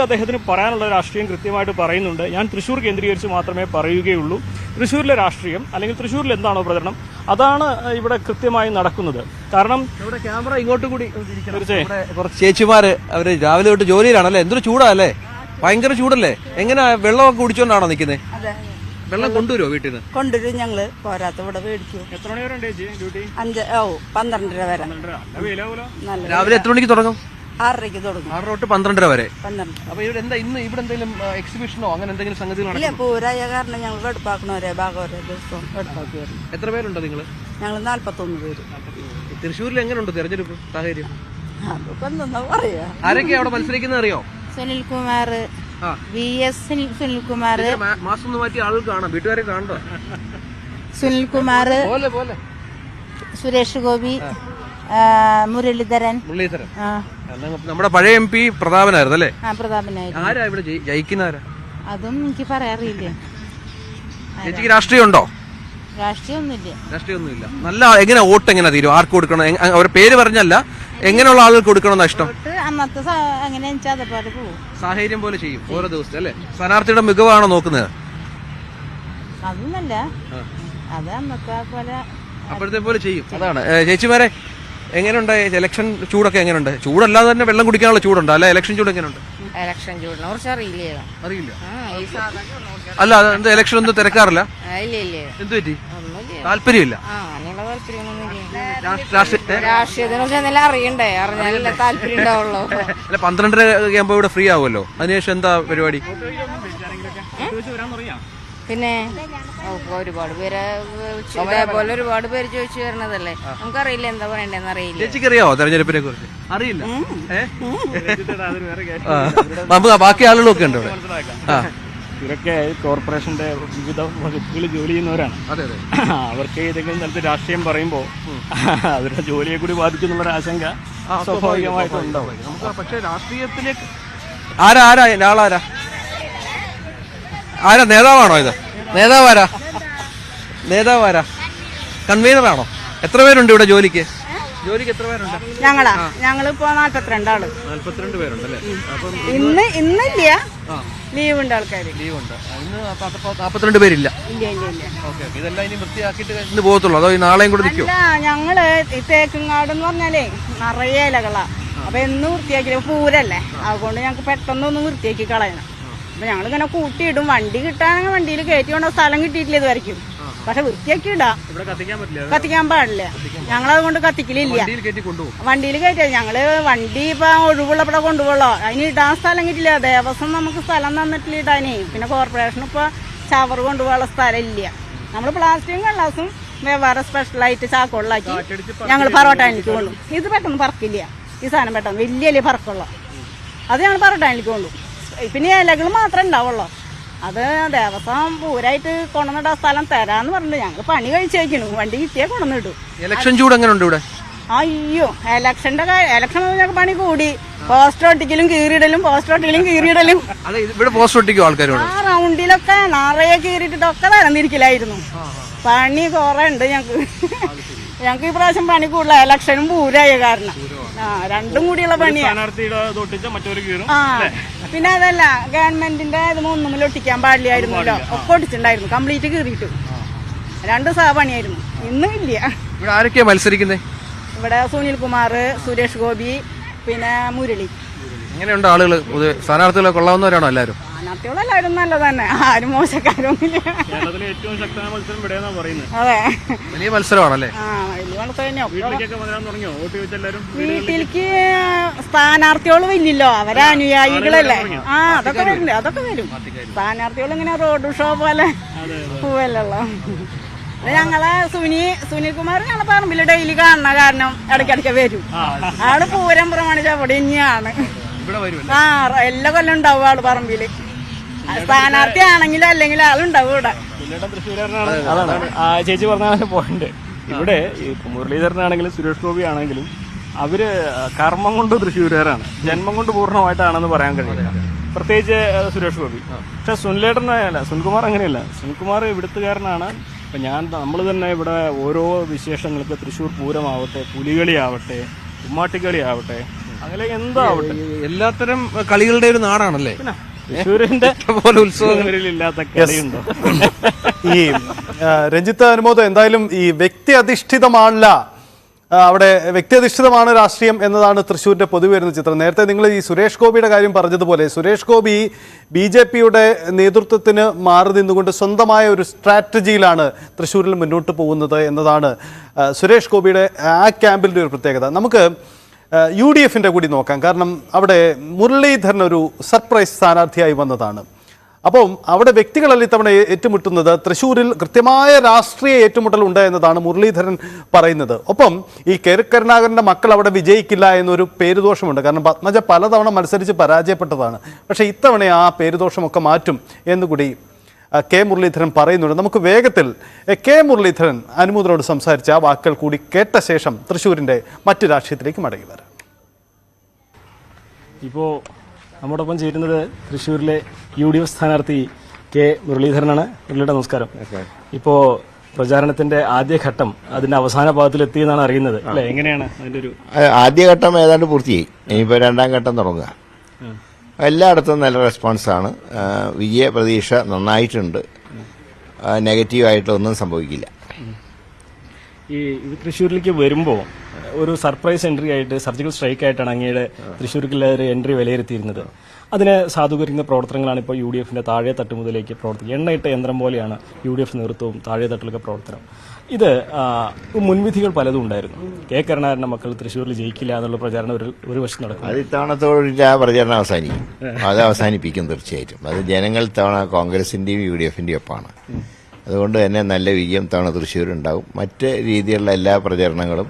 അദ്ദേഹത്തിന് പറയാനുള്ള രാഷ്ട്രീയം കൃത്യമായിട്ട് പറയുന്നുണ്ട്. ഞാൻ തൃശ്ശൂർ കേന്ദ്രീകരിച്ച് മാത്രമേ പറയുകയുള്ളൂ. തൃശ്ശൂരിലെ രാഷ്ട്രീയം അല്ലെങ്കിൽ തൃശ്ശൂരിൽ എന്താണോ പ്രചരണം അതാണ് ഇവിടെ കൃത്യമായി നടക്കുന്നത്. കാരണം ഇവിടെ ക്യാമറ ഇങ്ങോട്ട് കൂടി തീർച്ചയായും കുറച്ച് ചേച്ചിമാര് അവര് രാവിലെ തൊട്ട് ജോലിയിലാണല്ലേ? എന്തൊരു ചൂടല്ലേ, ഭയങ്കര ചൂടല്ലേ? എങ്ങനെ വെള്ളമൊക്കെ കുടിച്ചോണ്ടാണോ നിൽക്കുന്നത്? വെള്ളം കൊണ്ടുവരുമോ വീട്ടിൽ നിന്ന്? കൊണ്ടുവരും, ഞങ്ങള് പോരാത്ത ഇവിടെ മേടിക്കും. എത്ര മണി വരെ ഡ്യൂട്ടി? 12:30 വരെ. നല്ല രാവിലെ എത്ര മണിക്ക് തുടങ്ങും? 6:30 തുടങ്ങും. 6 തൊട്ട് 12:30 വരെ. 12. അപ്പൊ ഇവിടെ എന്തെങ്കിലും എക്സിബിഷനോ അങ്ങനെ എന്തെങ്കിലും സംഗതികളാണ്? ഇല്ല, പൂരായ കാരണം ഞങ്ങൾ വെടുപ്പാക്കണവരെ ഭാഗവരെ ദിവസവും വെടുപ്പാക്കി വരും. എത്ര പേരുണ്ടോ നിങ്ങള്? ഞങ്ങൾ 41 പേര്. തൃശ്ശൂരിൽ എങ്ങനെയുണ്ട് തെരഞ്ഞെടുപ്പ് സാഹചര്യം? അതൊക്കെ എന്താ പറയാ. ആരൊക്കെയാ അവിടെ മത്സരിക്കുന്നത് അറിയോ? സുനിൽകുമാർ, VS സുനിൽകുമാർ, മാസം ഒന്ന് മാറ്റി ആളുകൾ കാണാം, വീട്ടുകാരെ കാണണ്ടോ? സുനിൽകുമാർ, പോലെ സുരേഷ് ഗോപി, മുരളീധരൻ. നമ്മുടെ പഴയ MP പ്രതാപനായിരുന്നു അല്ലേ? പ്രതാപനായിരുന്നു. ആരാ ഇവിടെ ജയിക്കുന്നവരാ? അതും എനിക്ക് പറയാറില്ല. ചേച്ചിക്ക് രാഷ്ട്രീയം ഉണ്ടോ? രാഷ്ട്രീയമൊന്നുമില്ല. നല്ല എങ്ങനെ വോട്ട് എങ്ങനെ തീരും? ആർക്ക് കൊടുക്കണം? അവരുടെ പേര് പറഞ്ഞല്ല, എങ്ങനെയുള്ള ആളുകൾക്ക് കൊടുക്കണമെന്നാ ഇഷ്ടം? അന്നത്തെ അങ്ങനെ അതേപോലെ പോകും, സാഹചര്യം പോലെ ചെയ്യും ഓരോ ദിവസത്തെ അല്ലേ? സ്ഥാനാർത്ഥിയുടെ മികവാണോ നോക്കുന്നത്? അതൊന്നല്ല, അത് അന്നത്തെ പോലെ അപ്പോഴത്തെ പോലെ ചെയ്യും. അതാണ്. ചേച്ചിമാരെ എങ്ങനെയുണ്ട് ഇലക്ഷൻ ചൂടൊക്കെ? എങ്ങനെയുണ്ട്? ചൂടല്ലാതെ തന്നെ വെള്ളം കുടിക്കാനുള്ള ചൂടുണ്ട് അല്ലെ? ഇലക്ഷൻ ചൂട് എങ്ങനെയുണ്ട്? ഇലക്ഷൻ ചൂടിനെ കുറിച്ച് അറിയില്ല. അല്ല, അത് ഇലക്ഷൻ ഒന്നും തിരക്കാറില്ല? എന്ത് പറ്റി? താല്പര്യമില്ല. രാഷ്ട്രീയത്തിനെ കുറിച്ച് എന്തെല്ലാം അറിയണ്ടേ? അറിഞ്ഞാലല്ലേ താല്പര്യം ഉണ്ടാവുള്ളൂ. അല്ല, 12:30 ആകുമ്പോ ഇവിടെ ഫ്രീ ആവുമല്ലോ, അതിനുശേഷം എന്താ പരിപാടി? പിന്നെ ഒരുപാട് പേര് ഇതേപോലെ ഒരുപാട് പേര് ചോദിച്ചു വരണതല്ലേ, നമുക്കറിയില്ല എന്താ പറയണ്ടെന്ന് അറിയില്ല. ചേച്ചിക്ക് അറിയാവോ തെരഞ്ഞെടുപ്പിനെ കുറിച്ച്? അറിയില്ല. നമുക്ക് ബാക്കി ആളുകളൊക്കെ ഉണ്ട് ഇവിടെ. ഇവരൊക്കെ കോർപ്പറേഷന്റെ വിവിധ വകുപ്പുകളിൽ ജോലി ചെയ്യുന്നവരാണ്. അവർക്ക് ഏതെങ്കിലും തരത്തിൽ രാഷ്ട്രീയം പറയുമ്പോൾ അവരുടെ ജോലിയെ കൂടി ബാധിക്കുന്നുള്ളൊരു ആശങ്ക സ്വാഭാവികമായിട്ടും ഉണ്ടാവും. പക്ഷെ രാഷ്ട്രീയത്തിലേക്ക് ആരാ നേതാവാണോ ഇത്? നേതാവാരാ? കൺവീനറാണോ? എത്ര പേരുണ്ട് ഇവിടെ ജോലിക്ക്? എത്ര പേരുണ്ട്? ഞങ്ങളിപ്പോ 42 ആള്. 42 പേരുണ്ടല്ലേ? ഇന്നില്ല, ലീവുണ്ട്. ആൾക്കാര് ലീവുണ്ട്. ഇന്ന് 42 പേരില്ല. ഇതെല്ലാം ഇനി വൃത്തിയാക്കിയിട്ട് ഇന്ന് പോകത്തുള്ളൂ, അതോ നാളെയും കൂടെ നിൽക്കും? ഞങ്ങള് ഈ തേക്കുംകാട് എന്ന് പറഞ്ഞാലേ നിറയെ ഇലകളാ. അപ്പൊ എന്ന് വൃത്തിയാക്കി പൂരല്ലേ, അതുകൊണ്ട് ഞങ്ങക്ക് പെട്ടെന്നൊന്ന് വൃത്തിയാക്കി കളയണം. അപ്പൊ ഞങ്ങളിങ്ങനെ കൂട്ടിയിടും. വണ്ടി കിട്ടാണെങ്കിൽ വണ്ടിയിൽ കയറ്റി കൊണ്ട സ്ഥലം കിട്ടിയിട്ടില്ല ഇത് വരയ്ക്കും. പക്ഷെ വൃത്തിയാക്കി ഇടാം, കത്തിക്കാൻ പാടില്ല. ഞങ്ങളതുകൊണ്ട് കത്തിക്കലില്ല. വണ്ടിയിൽ കയറ്റിയ ഞങ്ങള് വണ്ടി ഇപ്പൊ ഒഴിവുള്ളപ്പോഴെ കൊണ്ടുപോകല്ലോ, അതിന് ഇടാൻ സ്ഥലം കിട്ടില്ല. ദേവസ്വം നമുക്ക് സ്ഥലം തന്നിട്ടില്ല ഇടാനേ. പിന്നെ കോർപ്പറേഷൻ ഇപ്പൊ ചവർ കൊണ്ടുപോകാനുള്ള സ്ഥലം ഇല്ല. നമ്മൾ പ്ലാസ്റ്റിക്കും കള്ളാസും വേറെ സ്പെഷ്യലായിട്ട് ചാക്കുകളിലാക്കി ഞങ്ങൾ പറവട്ടാനിലേക്ക് കൊണ്ടു. ഇത് പെട്ടെന്ന് പറക്കില്ല, ഈ സാധനം പെട്ടെന്ന് വലിയ പറക്കുള്ള അത് ഞങ്ങൾ പറവട്ടാനിലേക്ക് കൊണ്ടു. പിന്നെ ഇലകൾ മാത്രമേ ഉണ്ടാവുള്ളൂ. അത് ദേവസ്വം പൂരായിട്ട് കൊണ്ടുവന്നിട്ട സ്ഥലം തരാന്ന് പറഞ്ഞിട്ട് ഞങ്ങൾ പണി കഴിച്ചേക്കണു. വണ്ടി കിട്ടിയാൽ കൊണ്ടുവന്നിട്ടു. ഇലക്ഷൻ ചൂട് എങ്ങനെ ഉണ്ട് ഇവിടെ? അയ്യോ, ഇലക്ഷൻ ഞങ്ങൾക്ക് പണി കൂടി. പോസ്റ്റർ ഒട്ടിക്കലും കീറിയിടലും, പോസ്റ്റർ ഒട്ടിക്കലും കീറിയിടലും. അതെ, ഇവിടെ പോസ്റ്റ് ഒട്ടിക്കും ആൾക്കാരോട്. ആ റൗണ്ടിലൊക്കെ നിറയെ കീറിയിട്ടൊക്കെ തരംതിരിക്കലായിരുന്നു. പണി കുറെ ഉണ്ട് ഞങ്ങൾക്ക് ഈ പ്രാവശ്യം പണി കൂടുതല. ഇലക്ഷനും പൂരായ കാരണം രണ്ടും കൂടിയുള്ള പണിയാണ്. ആ പിന്നെ അതല്ല, ഗവൺമെന്റിന്റെ ഇത് ഒന്നുമില്ല ഒട്ടിക്കാൻ പാടില്ലായിരുന്നല്ലോ, ഒക്കെ ഒട്ടിച്ചിട്ടുണ്ടായിരുന്നു. കംപ്ലീറ്റ് കീറിയിട്ടു. 2 പണിയായിരുന്നു. ഇന്നും ഇല്ല. ഇവിടെ ആരൊക്കെയാ മത്സരിക്കുന്നത്? ഇവിടെ സുനിൽ കുമാർ, സുരേഷ് ഗോപി, പിന്നെ മുരളി. എങ്ങനെയുണ്ട് ആളുകൾ? സ്ഥാനാർത്ഥികളെ കൊള്ളാവുന്നവരാണോ എല്ലാവരും? സ്ഥാനാർത്ഥികളെല്ലാവരും നല്ലത് തന്നെ, ആരും മോശക്കാരൊന്നുമില്ല. അതെ, വലിയ മത്സരമാണല്ലേ? ആ വലിയ മത്സരം. വീട്ടിലേക്ക് സ്ഥാനാർത്ഥികൾ ഇല്ലല്ലോ, അവരെ അനുയായികളല്ലേ. ആ അതൊക്കെ വരില്ല, അതൊക്കെ വരും. സ്ഥാനാർത്ഥികൾ ഇങ്ങനെ റോഡ് ഷോ പോലെ പോവല്ലോ. ഞങ്ങളെ സുനിൽകുമാർ ഞങ്ങളെ പറമ്പിൽ ഡെയിലി കാണുന്ന കാരണം ഇടയ്ക്കിടയ്ക്ക് വരും. ആള് പൂരം പ്രമാണിച്ച അവിടെ തന്നെയാണ്. ആ എല്ലാ കൊല്ലം ഉണ്ടാവും ആള് പറമ്പില്. സ്ഥാനാർത്ഥി ആണെങ്കിലും അല്ലെങ്കിൽ ആളുണ്ടാവും ഇവിടെ. അതാണ് ചേച്ചി പറഞ്ഞ പോയിന്റ്. ഇവിടെ മുരളീധരനാണെങ്കിലും സുരേഷ് ഗോപി ആണെങ്കിലും അവര് കർമ്മം കൊണ്ട് തൃശ്ശൂരുകാരാണ്, ജന്മം കൊണ്ട് പൂർണ്ണമായിട്ടാണെന്ന് പറയാൻ കഴിയില്ല. പ്രത്യേകിച്ച് സുരേഷ് ഗോപി. പക്ഷെ സുനിൽകുമാർ അങ്ങനെയല്ല. സുനിൽകുമാർ ഇവിടുത്തുകാരനാണ്. നമ്മൾ തന്നെ ഇവിടെ ഓരോ വിശേഷങ്ങൾക്ക് തൃശ്ശൂർ പൂരമാവട്ടെ, പുലികളി ആവട്ടെ, കുമ്മാട്ടിക്കളി ആവട്ടെ, അങ്ങനെ എന്താവട്ടെ, എല്ലാത്തരം കളികളുടെ ഒരു നാടാണല്ലേ തൃശ്ശൂരിന്റെ പോലെ ഉത്സവങ്ങളിലില്ലാത്ത കളിയുണ്ടോ? ഈ രഞ്ജിത്ത്, അനുമോദം, എന്തായാലും ഈ വ്യക്തി അധിഷ്ഠിതമാണല്ല അവിടെ, വ്യക്തി അധിഷ്ഠിതമാണ് രാഷ്ട്രീയം എന്നതാണ് തൃശ്ശൂരിന്റെ പൊതുവെ വരുന്ന ചിത്രം. നേരത്തെ നിങ്ങൾ ഈ സുരേഷ് ഗോപിയുടെ കാര്യം പറഞ്ഞതുപോലെ സുരേഷ് ഗോപി BJPയുടെ നേതൃത്വത്തിന് മാറി നിന്നുകൊണ്ട് സ്വന്തമായ ഒരു സ്ട്രാറ്റജിയിലാണ് തൃശ്ശൂരിൽ മുന്നോട്ട് പോകുന്നത് എന്നതാണ് സുരേഷ് ഗോപിയുടെ ആ ക്യാമ്പിൻ്റെ ഒരു പ്രത്യേകത. നമുക്ക് UDFന്റെ കൂടി നോക്കാം. കാരണം അവിടെ മുരളീധരൻ ഒരു സർപ്രൈസ് സ്ഥാനാർത്ഥിയായി വന്നതാണ്. അപ്പം അവിടെ വ്യക്തികളല്ല ഇത്തവണ ഏറ്റുമുട്ടുന്നത്. തൃശ്ശൂരിൽ കൃത്യമായ രാഷ്ട്രീയ ഏറ്റുമുട്ടൽ ഉണ്ട് എന്നതാണ് മുരളീധരൻ പറയുന്നത്. ഒപ്പം ഈ കരുണാകരൻ്റെ മക്കൾ അവിടെ വിജയിക്കില്ല എന്നൊരു പേരുദോഷമുണ്ട്. കാരണം പത്മജ പലതവണ മത്സരിച്ച് പരാജയപ്പെട്ടതാണ്. പക്ഷേ ഇത്തവണ ആ പേരുദോഷമൊക്കെ മാറ്റും എന്നുകൂടി കെ മുരളീധരൻ പറയുന്നുണ്ട്. നമുക്ക് വേഗത്തിൽ കെ മുരളീധരൻ അനുമോദനോട് സംസാരിച്ച ആ വാക്കുകൾ കൂടി കേട്ട ശേഷം തൃശ്ശൂരിൻ്റെ മറ്റു രാഷ്ട്രീയത്തിലേക്ക് മടങ്ങി വരാം. ഇപ്പോൾ നമ്മോടൊപ്പം ചേരുന്നത് തൃശ്ശൂരിലെ UDF സ്ഥാനാർത്ഥി കെ മുരളീധരനാണ്. മുരളിയുടെ നമസ്കാരം. ഇപ്പോൾ പ്രചാരണത്തിന്റെ ആദ്യഘട്ടം അതിന്റെ അവസാന ഭാഗത്തിലെത്തിയെന്നാണ് അറിയുന്നത് അല്ലേ? എങ്ങനെയാണ് അതിന്റെ ഒരു ആദ്യഘട്ടം ഏതാണ്ട് പൂർത്തിയായി. ഇനിയിപ്പോൾ 2ാം ഘട്ടം തുടങ്ങുക. എല്ലായിടത്തും നല്ല റെസ്പോൺസാണ്. വിജയ പ്രതീക്ഷ നന്നായിട്ടുണ്ട്. നെഗറ്റീവായിട്ടൊന്നും സംഭവിക്കില്ല. ഈ തൃശ്ശൂരിലേക്ക് വരുമ്പോൾ ഒരു സർപ്രൈസ് എൻട്രി ആയിട്ട്, സർജിക്കൽ സ്ട്രൈക്ക് ആയിട്ടാണ് അങ്ങയുടെ തൃശ്ശൂരിലെ ഒരു എൻട്രി വിലയിരുത്തിയിരുന്നത്. അതിനെ സാധൂകരിക്കുന്ന പ്രവർത്തനങ്ങളാണ് ഇപ്പോൾ UDFന്റെ താഴെ തട്ട് മുതലേക്ക് പ്രവർത്തിക്കുക. എണ്ണയിട്ട യന്ത്രം പോലെയാണ് UDF നേതൃത്വവും താഴെ തട്ടിലൊക്കെ പ്രവർത്തനം. ഇത് മുൻവിധികൾ പലതും ഉണ്ടായിരുന്നു. കെ കരുണാകരന്റെ മക്കൾ തൃശ്ശൂരിൽ ജയിക്കില്ല എന്നുള്ള പ്രചാരണം ഒരു വശം നടക്കും. അത് ഇത്തവണത്തോടെ ആ പ്രചരണം അവസാനിക്കും. അത് അവസാനിപ്പിക്കും തീർച്ചയായിട്ടും. അത് ജനങ്ങൾ തവണ കോൺഗ്രസിന്റെയും UDFന്റെയും ഒപ്പമാണ്. അതുകൊണ്ട് തന്നെ നല്ല വിജയം തവണ തൃശ്ശൂരുണ്ടാവും. മറ്റ് രീതിയിലുള്ള എല്ലാ പ്രചരണങ്ങളും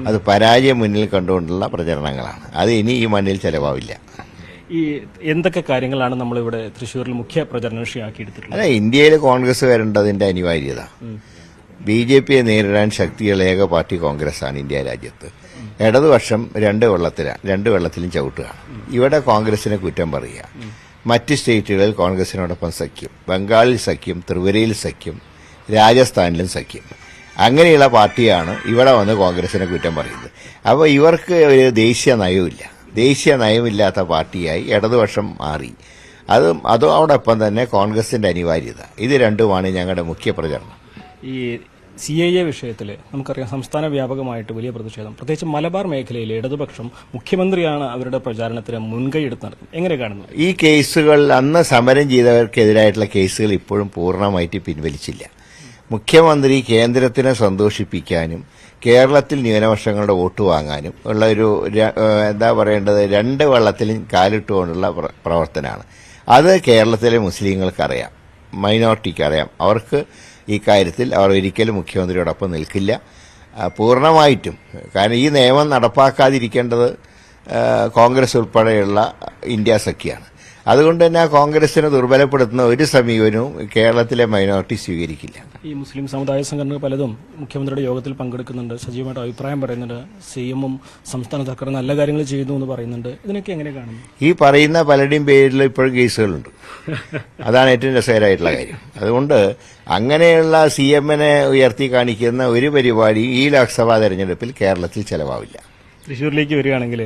അത് പരാജയം മുന്നിൽ കണ്ടുകൊണ്ടുള്ള പ്രചരണങ്ങളാണ്. അത് ഇനി ഈ മണ്ണിൽ ചെലവാവില്ല. ഈ എന്തൊക്കെ കാര്യങ്ങളാണ് നമ്മളിവിടെ തൃശ്ശൂരിൽ മുഖ്യ പ്രചരണ വിഷയമാക്കിയെടുത്തിട്ടുള്ളത്? അല്ല, ഇന്ത്യയിൽ കോൺഗ്രസ് വരേണ്ടതിന്റെ അനിവാര്യത. BJPയെ നേരിടാൻ ശക്തിയുള്ള ഏക പാർട്ടി കോൺഗ്രസ്സാണ് ഇന്ത്യ രാജ്യത്ത്. ഇടതുപക്ഷം 2 വെള്ളത്തിലും ചവിട്ടുകയാണ്. ഇവിടെ കോൺഗ്രസിനെ കുറ്റം പറയുക. മറ്റ് സ്റ്റേറ്റുകളിൽ കോൺഗ്രസിനോടൊപ്പം സഖ്യം, ബംഗാളിൽ സഖ്യം, ത്രിപുരയിൽ സഖ്യം, രാജസ്ഥാനിലും സഖ്യം. അങ്ങനെയുള്ള പാർട്ടിയാണ് ഇവിടെ വന്ന് കോൺഗ്രസിനെ കുറ്റം പറയുന്നത്. അപ്പോൾ ഇവർക്ക് ഒരു ദേശീയ നയമില്ല. ദേശീയ നയമില്ലാത്ത പാർട്ടിയായി ഇടതുപക്ഷം മാറി. അതോടൊപ്പം തന്നെ കോൺഗ്രസിന്റെ അനിവാര്യത. ഇത് രണ്ടുമാണ് ഞങ്ങളുടെ മുഖ്യ പ്രചരണം. ഈ CAA വിഷയത്തിൽ നമുക്കറിയാം സംസ്ഥാന വ്യാപകമായിട്ട് വലിയ പ്രതിഷേധം, പ്രത്യേകിച്ച് മലബാർ മേഖലയിൽ ഇടതുപക്ഷം മുഖ്യമന്ത്രിയാണ് അവരുടെ പ്രചാരണത്തിന് മുൻകൈ എടുത്ത് നടത്തുന്നത്. എങ്ങനെ കാണുന്നു ഈ കേസുകൾ? അന്ന് സമരം ചെയ്തവർക്കെതിരായിട്ടുള്ള കേസുകൾ ഇപ്പോഴും പൂർണ്ണമായിട്ട് പിൻവലിച്ചില്ല. മുഖ്യമന്ത്രി കേന്ദ്രത്തിനെ സന്തോഷിപ്പിക്കാനും കേരളത്തിൽ ന്യൂനപക്ഷങ്ങളുടെ വോട്ട് വാങ്ങാനും ഉള്ള ഒരു 2 വെള്ളത്തിലും കാലിട്ടുകൊണ്ടുള്ള പ്രവർത്തനമാണ്. അത് കേരളത്തിലെ മുസ്ലിങ്ങൾക്കറിയാം, മൈനോറിറ്റിക്കറിയാം. അവർക്ക് ഈ കാര്യത്തിൽ അവർ ഒരിക്കലും മുഖ്യമന്ത്രിയോടൊപ്പം നിൽക്കില്ല പൂർണ്ണമായിട്ടും. കാരണം ഈ നിയമം നടപ്പാക്കാതിരിക്കേണ്ടത് കോൺഗ്രസ് ഉൾപ്പെടെയുള്ള ഇന്ത്യ സഖ്യമാണ്. അതുകൊണ്ട് തന്നെ ആ കോൺഗ്രസിനെ ദുർബലപ്പെടുത്തുന്ന ഒരു സമീപനവും കേരളത്തിലെ മൈനോറിറ്റി സ്വീകരിക്കില്ല. ഈ മുസ്ലിം സമുദായ സംഘടനകൾ പലതും മുഖ്യമന്ത്രിയുടെ യോഗത്തിൽ പങ്കെടുക്കുന്നുണ്ട്, സജീവമായിട്ട് അഭിപ്രായം പറയുന്നുണ്ട്, CM-ഉം സംസ്ഥാന സർക്കാർ നല്ല കാര്യങ്ങൾ ചെയ്യുന്നു എന്ന് പറയുന്നുണ്ട്. ഇതിനൊക്കെ എങ്ങനെ കാണുന്നു? ഈ പറയുന്ന പലരുടെയും പേരിൽ ഇപ്പോഴും കേസുകളുണ്ട്. അതാണ് ഏറ്റവും രസകരമായിട്ടുള്ള കാര്യം. അതുകൊണ്ട് അങ്ങനെയുള്ള CM-നെ ഉയർത്തി കാണിക്കുന്ന ഒരു പരിപാടി ഈ ലോക്സഭാ തെരഞ്ഞെടുപ്പിൽ കേരളത്തിൽ ചെലവാവില്ല. തൃശ്ശൂരിലേക്ക് വരികയാണെങ്കിൽ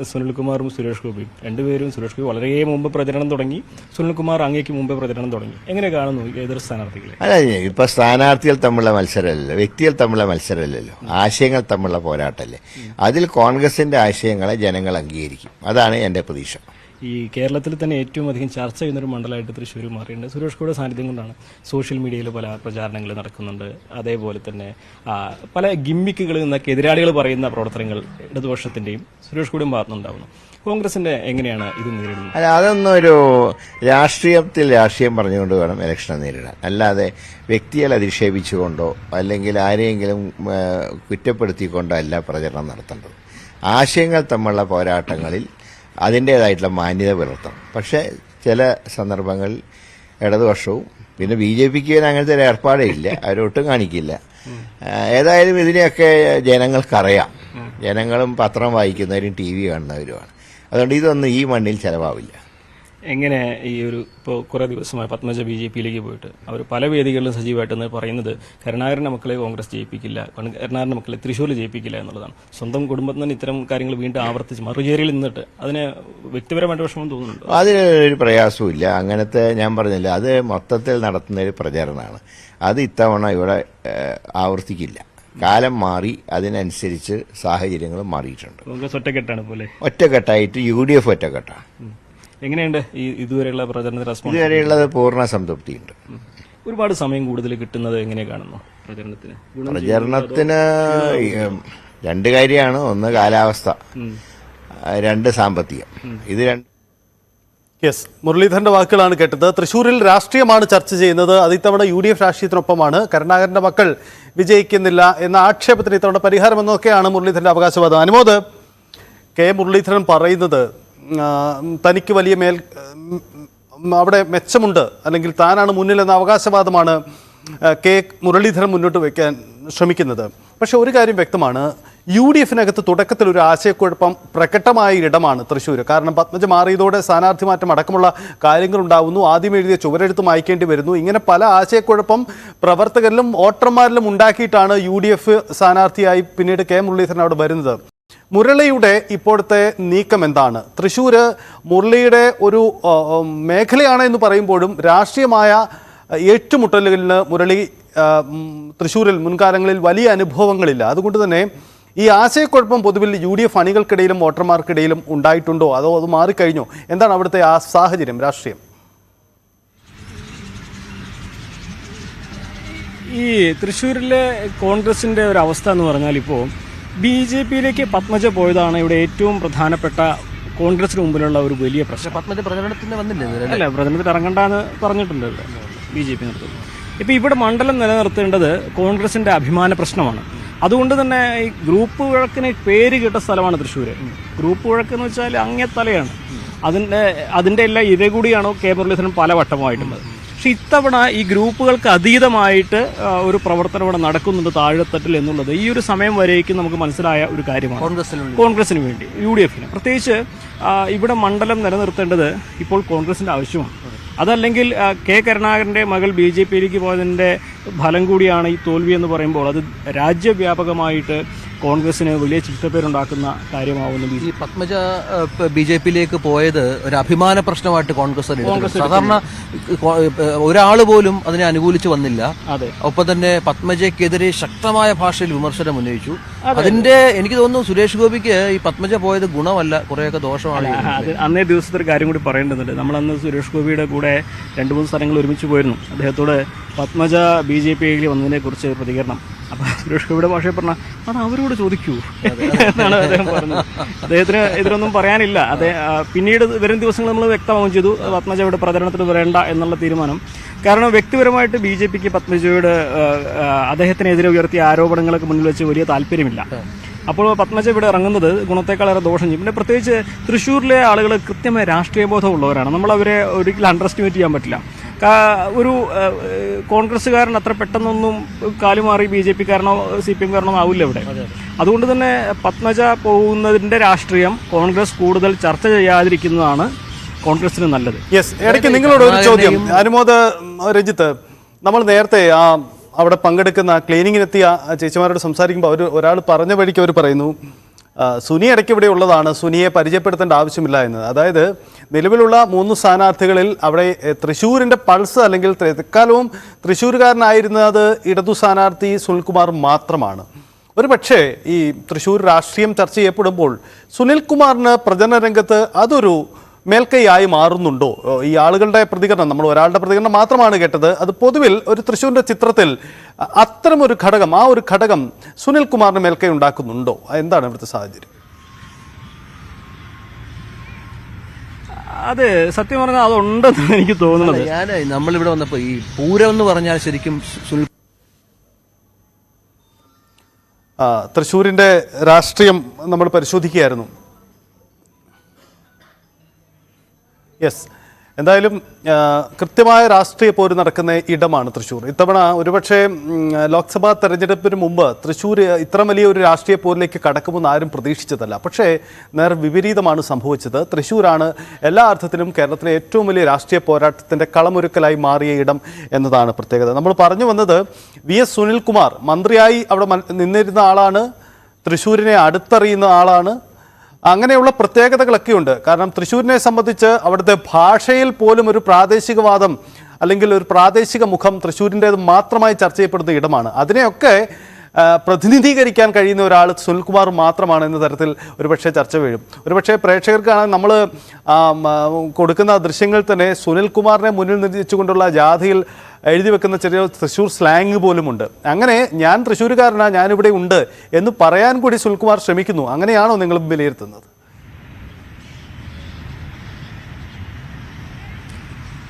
സുനിൽകുമാറും സുരേഷ് ഗോപിയും രണ്ടുപേരും, സുരേഷ് ഗോപി വളരെ മുമ്പ് പ്രചരണം തുടങ്ങി, സുനിൽകുമാർ അങ്ങേക്ക് മുമ്പ് പ്രചരണം തുടങ്ങി. എങ്ങനെ കാണുന്നു എതിർ സ്ഥാനാർത്ഥികളെ? അല്ല, ഇപ്പൊ സ്ഥാനാർത്ഥികൾ തമ്മിലുള്ള മത്സരമല്ലല്ലോ, വ്യക്തികൾ തമ്മിലുള്ള മത്സരമല്ലല്ലോ, ആശയങ്ങൾ തമ്മിലുള്ള പോരാട്ടല്ലേ. അതിൽ കോൺഗ്രസിന്റെ ആശയങ്ങളെ ജനങ്ങൾ അംഗീകരിക്കും. അതാണ് എന്റെ പ്രതീക്ഷ. ഈ കേരളത്തിൽ തന്നെ ഏറ്റവും അധികം ചർച്ച ചെയ്യുന്നൊരു മണ്ഡലമായിട്ട് തൃശ്ശൂർ മാറിയിട്ടുണ്ട്. സുരേഷ് ഗോപിയുടെ സാന്നിധ്യം കൊണ്ടാണ്. സോഷ്യൽ മീഡിയയിൽ പല പ്രചാരണങ്ങൾ നടക്കുന്നുണ്ട്. അതേപോലെ തന്നെ പല ഗിമ്മിക്കുകളിൽ നിന്നൊക്കെ എതിരാളികൾ പറയുന്ന പ്രവർത്തനങ്ങൾ ഇടതുപക്ഷത്തിന്റെയും സുരേഷ് ഗോപിയും ഭാഗത്തുനിന്നുണ്ടാവുന്നു. കോൺഗ്രസിന്റെ എങ്ങനെയാണ് ഇത് നേരിടുന്നത്? അല്ല, അതൊന്നും ഒരു രാഷ്ട്രീയം പറഞ്ഞുകൊണ്ട് വേണം ഇലക്ഷനെ നേരിടാൻ. അല്ലാതെ വ്യക്തികളെ അധിക്ഷേപിച്ചുകൊണ്ടോ അല്ലെങ്കിൽ ആരെയെങ്കിലും കുറ്റപ്പെടുത്തിക്കൊണ്ടോ അല്ല പ്രചരണം നടത്തേണ്ടത്. ആശയങ്ങൾ തമ്മിലുള്ള പോരാട്ടങ്ങളിൽ അതിൻ്റേതായിട്ടുള്ള മാന്യത പുലർത്തണം. പക്ഷേ ചില സന്ദർഭങ്ങളിൽ ഇടതുപക്ഷവും പിന്നെ BJPക്ക് അങ്ങനത്തെ ഒരു ഏർപ്പാടേ ഇല്ല, അവരൊട്ടും കാണിക്കില്ല. ഏതായാലും ഇതിനെയൊക്കെ ജനങ്ങൾക്കറിയാം. ജനങ്ങളും പത്രം വായിക്കുന്നവരും TV കാണുന്നവരുമാണ്. അതുകൊണ്ട് ഇതൊന്നും ഈ മണ്ണിൽ ചെലവാവില്ല. എങ്ങനെ ഈ ഇപ്പോൾ കുറേ ദിവസമായി പത്മജ BJPയിലേക്ക് പോയിട്ട് അവർ പല വേദികളിലും സജീവമായിട്ടെന്ന് പറയുന്നത് കരുണാകരൻ്റെ മക്കളെ കോൺഗ്രസ് ജയിപ്പിക്കില്ല, കരുണാകരൻ്റെ മക്കളെ തൃശ്ശൂരിൽ ജയിപ്പിക്കില്ല എന്നുള്ളതാണ്. സ്വന്തം കുടുംബത്തിൽ നിന്ന് ഇത്തരം കാര്യങ്ങൾ വീണ്ടും ആവർത്തിച്ച് മറുചേരിയിൽ നിന്നിട്ട് അതിന് വ്യക്തിപരമായിട്ട് വിഷമം തോന്നുന്നുണ്ട്? അതിനൊരു പ്രയാസമില്ല. അങ്ങനത്തെ ഞാൻ പറഞ്ഞില്ല, അത് മൊത്തത്തിൽ നടത്തുന്ന ഒരു പ്രചാരണമാണ്. അത് ഇത്തവണ ഇവിടെ ആവർത്തിക്കില്ല. കാലം മാറി, അതിനനുസരിച്ച് സാഹചര്യങ്ങളും മാറിയിട്ടുണ്ട്. കോൺഗ്രസ് ഒറ്റക്കെട്ടാണ് പോലെ, ഒറ്റക്കെട്ടായിട്ട് UDF ഒറ്റക്കെട്ടാണ്. എങ്ങനെയുണ്ട് ഈ ഇതുവരെയുള്ള പ്രചരണ റെസ്പോൺസ്? ഇതുവരെയുള്ളത് പൂർണ്ണ സംതൃപ്തിയുണ്ട്. ഒരുപാട് സമയം കൂടുതൽ കിട്ടുന്നത് എങ്ങനെ കാണുന്നു പ്രചരണത്തിന്? രണ്ട് കാര്യമാണ്. ഒന്ന് കാലാവസ്ഥ, രണ്ട് സാമ്പത്തികം. ഇത് രണ്ട്. യെസ്, മുരളീധരന്റെ വാക്കുകളാണ് കേട്ടത്. തൃശ്ശൂരിൽ രാഷ്ട്രീയമാണ് ചർച്ച ചെയ്യുന്നത്. അത് ഇത്തവണ UDF രാഷ്ട്രീയത്തിനൊപ്പമാണ്. കരുണാകരന്റെ മക്കൾ വിജയിക്കുന്നില്ല എന്ന ആക്ഷേപത്തിന് ഇത്തവണ പരിഹാരമെന്നൊക്കെയാണ് മുരളീധരന്റെ അവകാശവാദം. അനുമോദ്, മുരളീധരൻ പറയുന്നത് തനിക്ക് വലിയ അവിടെ മെച്ചമുണ്ട്, അല്ലെങ്കിൽ താനാണ് മുന്നിലെന്ന അവകാശവാദമാണ് മുരളീധരൻ മുന്നോട്ട് വയ്ക്കാൻ ശ്രമിക്കുന്നത്. പക്ഷെ ഒരു കാര്യം വ്യക്തമാണ്, UDFനകത്ത് തുടക്കത്തിൽ ഒരു ആശയക്കുഴപ്പം പ്രകടമായ ഇടമാണ് തൃശ്ശൂർ. കാരണം പത്മജ മാറിയതോടെ സ്ഥാനാർത്ഥി മാറ്റം അടക്കമുള്ള കാര്യങ്ങളുണ്ടാവുന്നു. ആദ്യം എഴുതിയ ചുവരെഴുത്ത് മായ്ക്കേണ്ടി വരുന്നു. ഇങ്ങനെ പല ആശയക്കുഴപ്പം പ്രവർത്തകരിലും വോട്ടർമാരിലും ഉണ്ടാക്കിയിട്ടാണ് UDF സ്ഥാനാർത്ഥിയായി പിന്നീട് മുരളീധരൻ അവിടെ വരുന്നത്. മുരളിയുടെ ഇപ്പോഴത്തെ നീക്കം എന്താണ്? തൃശ്ശൂര് മുരളിയുടെ ഒരു മേഖലയാണ് എന്ന് പറയുമ്പോഴും രാഷ്ട്രീയമായ ഏറ്റുമുട്ടലുകളിന് മുരളി തൃശ്ശൂരിൽ മുൻകാലങ്ങളിൽ വലിയ അനുഭവങ്ങളില്ല. അതുകൊണ്ട് തന്നെ ഈ ആശയക്കുഴപ്പം പൊതുവിൽ UDF അണികൾക്കിടയിലും വോട്ടർമാർക്കിടയിലും ഉണ്ടായിട്ടുണ്ടോ, അതോ അത് മാറിക്കഴിഞ്ഞോ? എന്താണ് അവിടുത്തെ ആ സാഹചര്യം, രാഷ്ട്രീയം? ഈ തൃശ്ശൂരിലെ കോൺഗ്രസിന്റെ ഒരു അവസ്ഥ എന്ന് പറഞ്ഞാൽ ഇപ്പോൾ BJPയിലേക്ക് പത്മജ പോയതാണ് ഇവിടെ ഏറ്റവും പ്രധാനപ്പെട്ട കോൺഗ്രസിന് മുമ്പിലുള്ള ഒരു വലിയ പ്രശ്നം. പത്മജ പ്രചരണത്തിന് വന്നില്ലേ? അല്ല, പ്രചരണത്തിൽ ഇറങ്ങണ്ടെന്ന് പറഞ്ഞിട്ടുണ്ട് BJP നടത്തുന്നത്. ഇപ്പം ഇവിടെ മണ്ഡലം നിലനിർത്തേണ്ടത് കോൺഗ്രസിന്റെ അഭിമാന പ്രശ്നമാണ്. അതുകൊണ്ട് തന്നെ ഈ ഗ്രൂപ്പ് വഴക്കിന് പേര് കേട്ട സ്ഥലമാണ് തൃശ്ശൂർ. ഗ്രൂപ്പ് വഴക്ക് എന്ന് വെച്ചാൽ അങ്ങേ തലയാണ്. അതിന്റെ എല്ലാം ഇര കൂടിയാണോ മുരളീധരൻ പല വട്ടമായിട്ടുള്ളത്. പക്ഷെ ഇത്തവണ ഈ ഗ്രൂപ്പുകൾക്ക് അതീതമായിട്ട് ഒരു പ്രവർത്തനം ഇവിടെ നടക്കുന്നുണ്ട് താഴെത്തട്ടിൽ എന്നുള്ളത് ഈ ഒരു സമയം വരേക്കും നമുക്ക് മനസ്സിലായ ഒരു കാര്യമാണ്. കോൺഗ്രസിന് വേണ്ടി, UDFന് പ്രത്യേകിച്ച് ഇവിടെ മണ്ഡലം നിലനിർത്തേണ്ടത് ഇപ്പോൾ കോൺഗ്രസിന്റെ ആവശ്യമാണ്. അതല്ലെങ്കിൽ കരുണാകരന്റെ മകൾ BJPയിലേക്ക് പോയതിന്റെ ഫലം കൂടിയാണ് ഈ തോൽവി എന്ന് പറയുമ്പോൾ അത് രാജ്യവ്യാപകമായിട്ട് കോൺഗ്രസിന് വലിയ ചിട്ടപ്പേരുണ്ടാക്കുന്ന കാര്യമാവുന്നു. ഈ പത്മജ BJPയിലേക്ക് പോയത് ഒരു അഭിമാന പ്രശ്നമായിട്ട് കോൺഗ്രസ് സാധാരണ ഒരാൾ പോലും അതിനെ അനുകൂലിച്ച് വന്നില്ല. ഒപ്പം തന്നെ പത്മജയ്ക്കെതിരെ ശക്തമായ ഭാഷയിൽ വിമർശനം ഉന്നയിച്ചു. അതിന്റെ എനിക്ക് തോന്നുന്നു സുരേഷ് ഗോപിക്ക് ഈ പത്മജ പോയത് ഗുണമല്ല, കുറെയൊക്കെ ദോഷമാണ്. അന്നേ ദിവസത്തെ ഒരു കാര്യം കൂടി പറയേണ്ടതുണ്ട്. നമ്മളന്ന് സുരേഷ് ഗോപിയുടെ കൂടെ 2-3 സ്ഥലങ്ങൾ ഒരുമിച്ച് പോയിരുന്നു. അദ്ദേഹത്തോട് പത്മജ BJPയിൽ വന്നതിനെ കുറിച്ച് പ്രതികരണം. അപ്പൊ സുരേഷ് ഗോപിയുടെ ഭാഷയിൽ പറഞ്ഞ അത് അവരോട് ചോദിക്കൂ എന്നാണ് അദ്ദേഹം പറഞ്ഞത്. അദ്ദേഹത്തിന് ഇതിലൊന്നും പറയാനില്ല. പിന്നീട് വരും ദിവസങ്ങൾ നമ്മൾ വ്യക്തമാവുകയും ചെയ്തു പത്മജ ഇവിടെ പ്രചരണത്തിന് വരേണ്ട എന്നുള്ള തീരുമാനം. കാരണം വ്യക്തിപരമായിട്ട് BJPക്ക് പത്മജയോട് അദ്ദേഹത്തിനെതിരെ ഉയർത്തിയ ആരോപണങ്ങളൊക്കെ മുന്നിൽ വെച്ച് വലിയ താല്പര്യമില്ല. അപ്പോൾ പത്മജ ഇവിടെ ഇറങ്ങുന്നത് ഗുണത്തേക്കാളേറെ ദോഷം ചെയ്യും. പിന്നെ പ്രത്യേകിച്ച് തൃശ്ശൂരിലെ ആളുകൾ കൃത്യമായ രാഷ്ട്രീയ ബോധമുള്ളവരാണ്. നമ്മളവരെ ഒരിക്കലും അണ്ടർ എസ്റ്റിമേറ്റ് ചെയ്യാൻ പറ്റില്ല. ഒരു കോൺഗ്രസ്സുകാരൻ അത്ര പെട്ടെന്നൊന്നും കാലുമാറി BJP കാരനോ CPM കാരനോ ആവില്ല ഇവിടെ. അതുകൊണ്ട് തന്നെ പത്മജ പോകുന്നതിൻ്റെ രാഷ്ട്രീയം കോൺഗ്രസ് കൂടുതൽ ചർച്ച ചെയ്യാതിരിക്കുന്നതാണ് കോൺഗ്രസിന് നല്ലത്. യെസ്, ഇടയ്ക്ക് നിങ്ങളോട് ഒരു ചോദ്യം. അനുമോദ്, രഞ്ജിത്ത്, നമ്മൾ നേരത്തെ അവിടെ പങ്കെടുക്കുന്ന ക്ലീനിങ്ങിനെത്തിയ ചേച്ചിമാരോട് സംസാരിക്കുമ്പോൾ ഒരാൾ പറഞ്ഞ വഴിക്ക് അവർ പറയുന്നു സുനി ഇടയ്ക്ക് ഇവിടെ ഉള്ളതാണ്, സുനിയെ പരിചയപ്പെടുത്തേണ്ട ആവശ്യമില്ല എന്ന്. അതായത് നിലവിലുള്ള 3 സ്ഥാനാർത്ഥികളിൽ അവിടെ തൃശ്ശൂരിൻ്റെ പൾസ് അല്ലെങ്കിൽ എക്കാലവും തൃശ്ശൂരുകാരനായിരുന്നത് ഇടതു സ്ഥാനാർത്ഥി സുനിൽകുമാർ മാത്രമാണ്. ഒരു പക്ഷേ ഈ തൃശ്ശൂർ രാഷ്ട്രീയം ചർച്ച ചെയ്യപ്പെടുമ്പോൾ സുനിൽകുമാറിന് പ്രചരണ രംഗത്ത് അതൊരു മേൽക്കൈയായി മാറുന്നുണ്ടോ? ഈ ആളുകളുടെ പ്രതികരണം, നമ്മൾ ഒരാളുടെ പ്രതികരണം മാത്രമാണ് കേട്ടത്. അത് പൊതുവിൽ ഒരു തൃശ്ശൂരിൻ്റെ ചിത്രത്തിൽ അത്തരമൊരു ഘടകം, ആ ഒരു ഘടകം സുനിൽകുമാറിന് മേൽക്കൈ ഉണ്ടാക്കുന്നുണ്ടോ? എന്താണ് ഇവിടുത്തെ സാഹചര്യം? അത് സത്യം പറഞ്ഞാൽ അതുണ്ടെന്നാണ് എനിക്ക് തോന്നുന്നത്. നമ്മളിവിടെ വന്നപ്പോ ഈ പൂരം എന്ന് പറഞ്ഞാൽ ശരിക്കും തൃശ്ശൂരിൻ്റെ രാഷ്ട്രീയം നമ്മൾ പരിശോധിക്കുകയായിരുന്നു. യെസ്, എന്തായാലും കൃത്യമായ രാഷ്ട്രീയ പോര് നടക്കുന്ന ഇടമാണ് തൃശ്ശൂർ. ഇത്തവണ ഒരുപക്ഷെ ലോക്സഭാ തെരഞ്ഞെടുപ്പിന് മുമ്പ് തൃശ്ശൂർ ഇത്ര വലിയ ഒരു രാഷ്ട്രീയ പോരിലേക്ക് കടക്കുമെന്ന് ആരും പ്രതീക്ഷിച്ചതല്ല. പക്ഷേ നേരെ വിപരീതമാണ് സംഭവിച്ചത്. തൃശ്ശൂരാണ് എല്ലാ അർത്ഥത്തിലും കേരളത്തിലെ ഏറ്റവും വലിയ രാഷ്ട്രീയ പോരാട്ടത്തിൻ്റെ കളമൊരുക്കലായി മാറിയ ഇടം എന്നതാണ് പ്രത്യേകത. നമ്മൾ പറഞ്ഞു വന്നത് VS സുനിൽകുമാർ മന്ത്രിയായി അവിടെ നിന്നിരുന്ന ആളാണ്, തൃശ്ശൂരിനെ അടുത്തറിയുന്ന ആളാണ്. അങ്ങനെയുള്ള പ്രത്യേകതകളൊക്കെ ഉണ്ട്. കാരണം തൃശ്ശൂരിനെ സംബന്ധിച്ച് അവിടുത്തെ ഭാഷയിൽ പോലും ഒരു പ്രാദേശികവാദം അല്ലെങ്കിൽ ഒരു പ്രാദേശിക മുഖം തൃശ്ശൂരിൻ്റേത് മാത്രമായി ചർച്ച ചെയ്യപ്പെടുന്ന ഇടമാണ്. അതിനെയൊക്കെ പ്രതിനിധീകരിക്കാൻ കഴിയുന്ന ഒരാൾ സുനിൽകുമാർ മാത്രമാണ് എന്ന തരത്തിൽ ഒരുപക്ഷെ ചർച്ച വീഴും. ഒരുപക്ഷെ പ്രേക്ഷകർക്കാണ് നമ്മൾ കൊടുക്കുന്ന ദൃശ്യങ്ങൾ തന്നെ സുനിൽകുമാറിനെ മുന്നിൽ നിർത്തിച്ചുകൊണ്ടുള്ള ജാഥയിൽ എഴുതി വെക്കുന്ന ചെറിയ തൃശ്ശൂർ സ്ലാങ് പോലുമുണ്ട്. അങ്ങനെ ഞാൻ തൃശ്ശൂരുകാരനാണ്, ഞാനിവിടെ ഉണ്ട് എന്ന് പറയാൻ കൂടി സുനിൽകുമാർ ശ്രമിക്കുന്നു. അങ്ങനെയാണോ നിങ്ങൾ വിലയിരുത്തുന്നത്?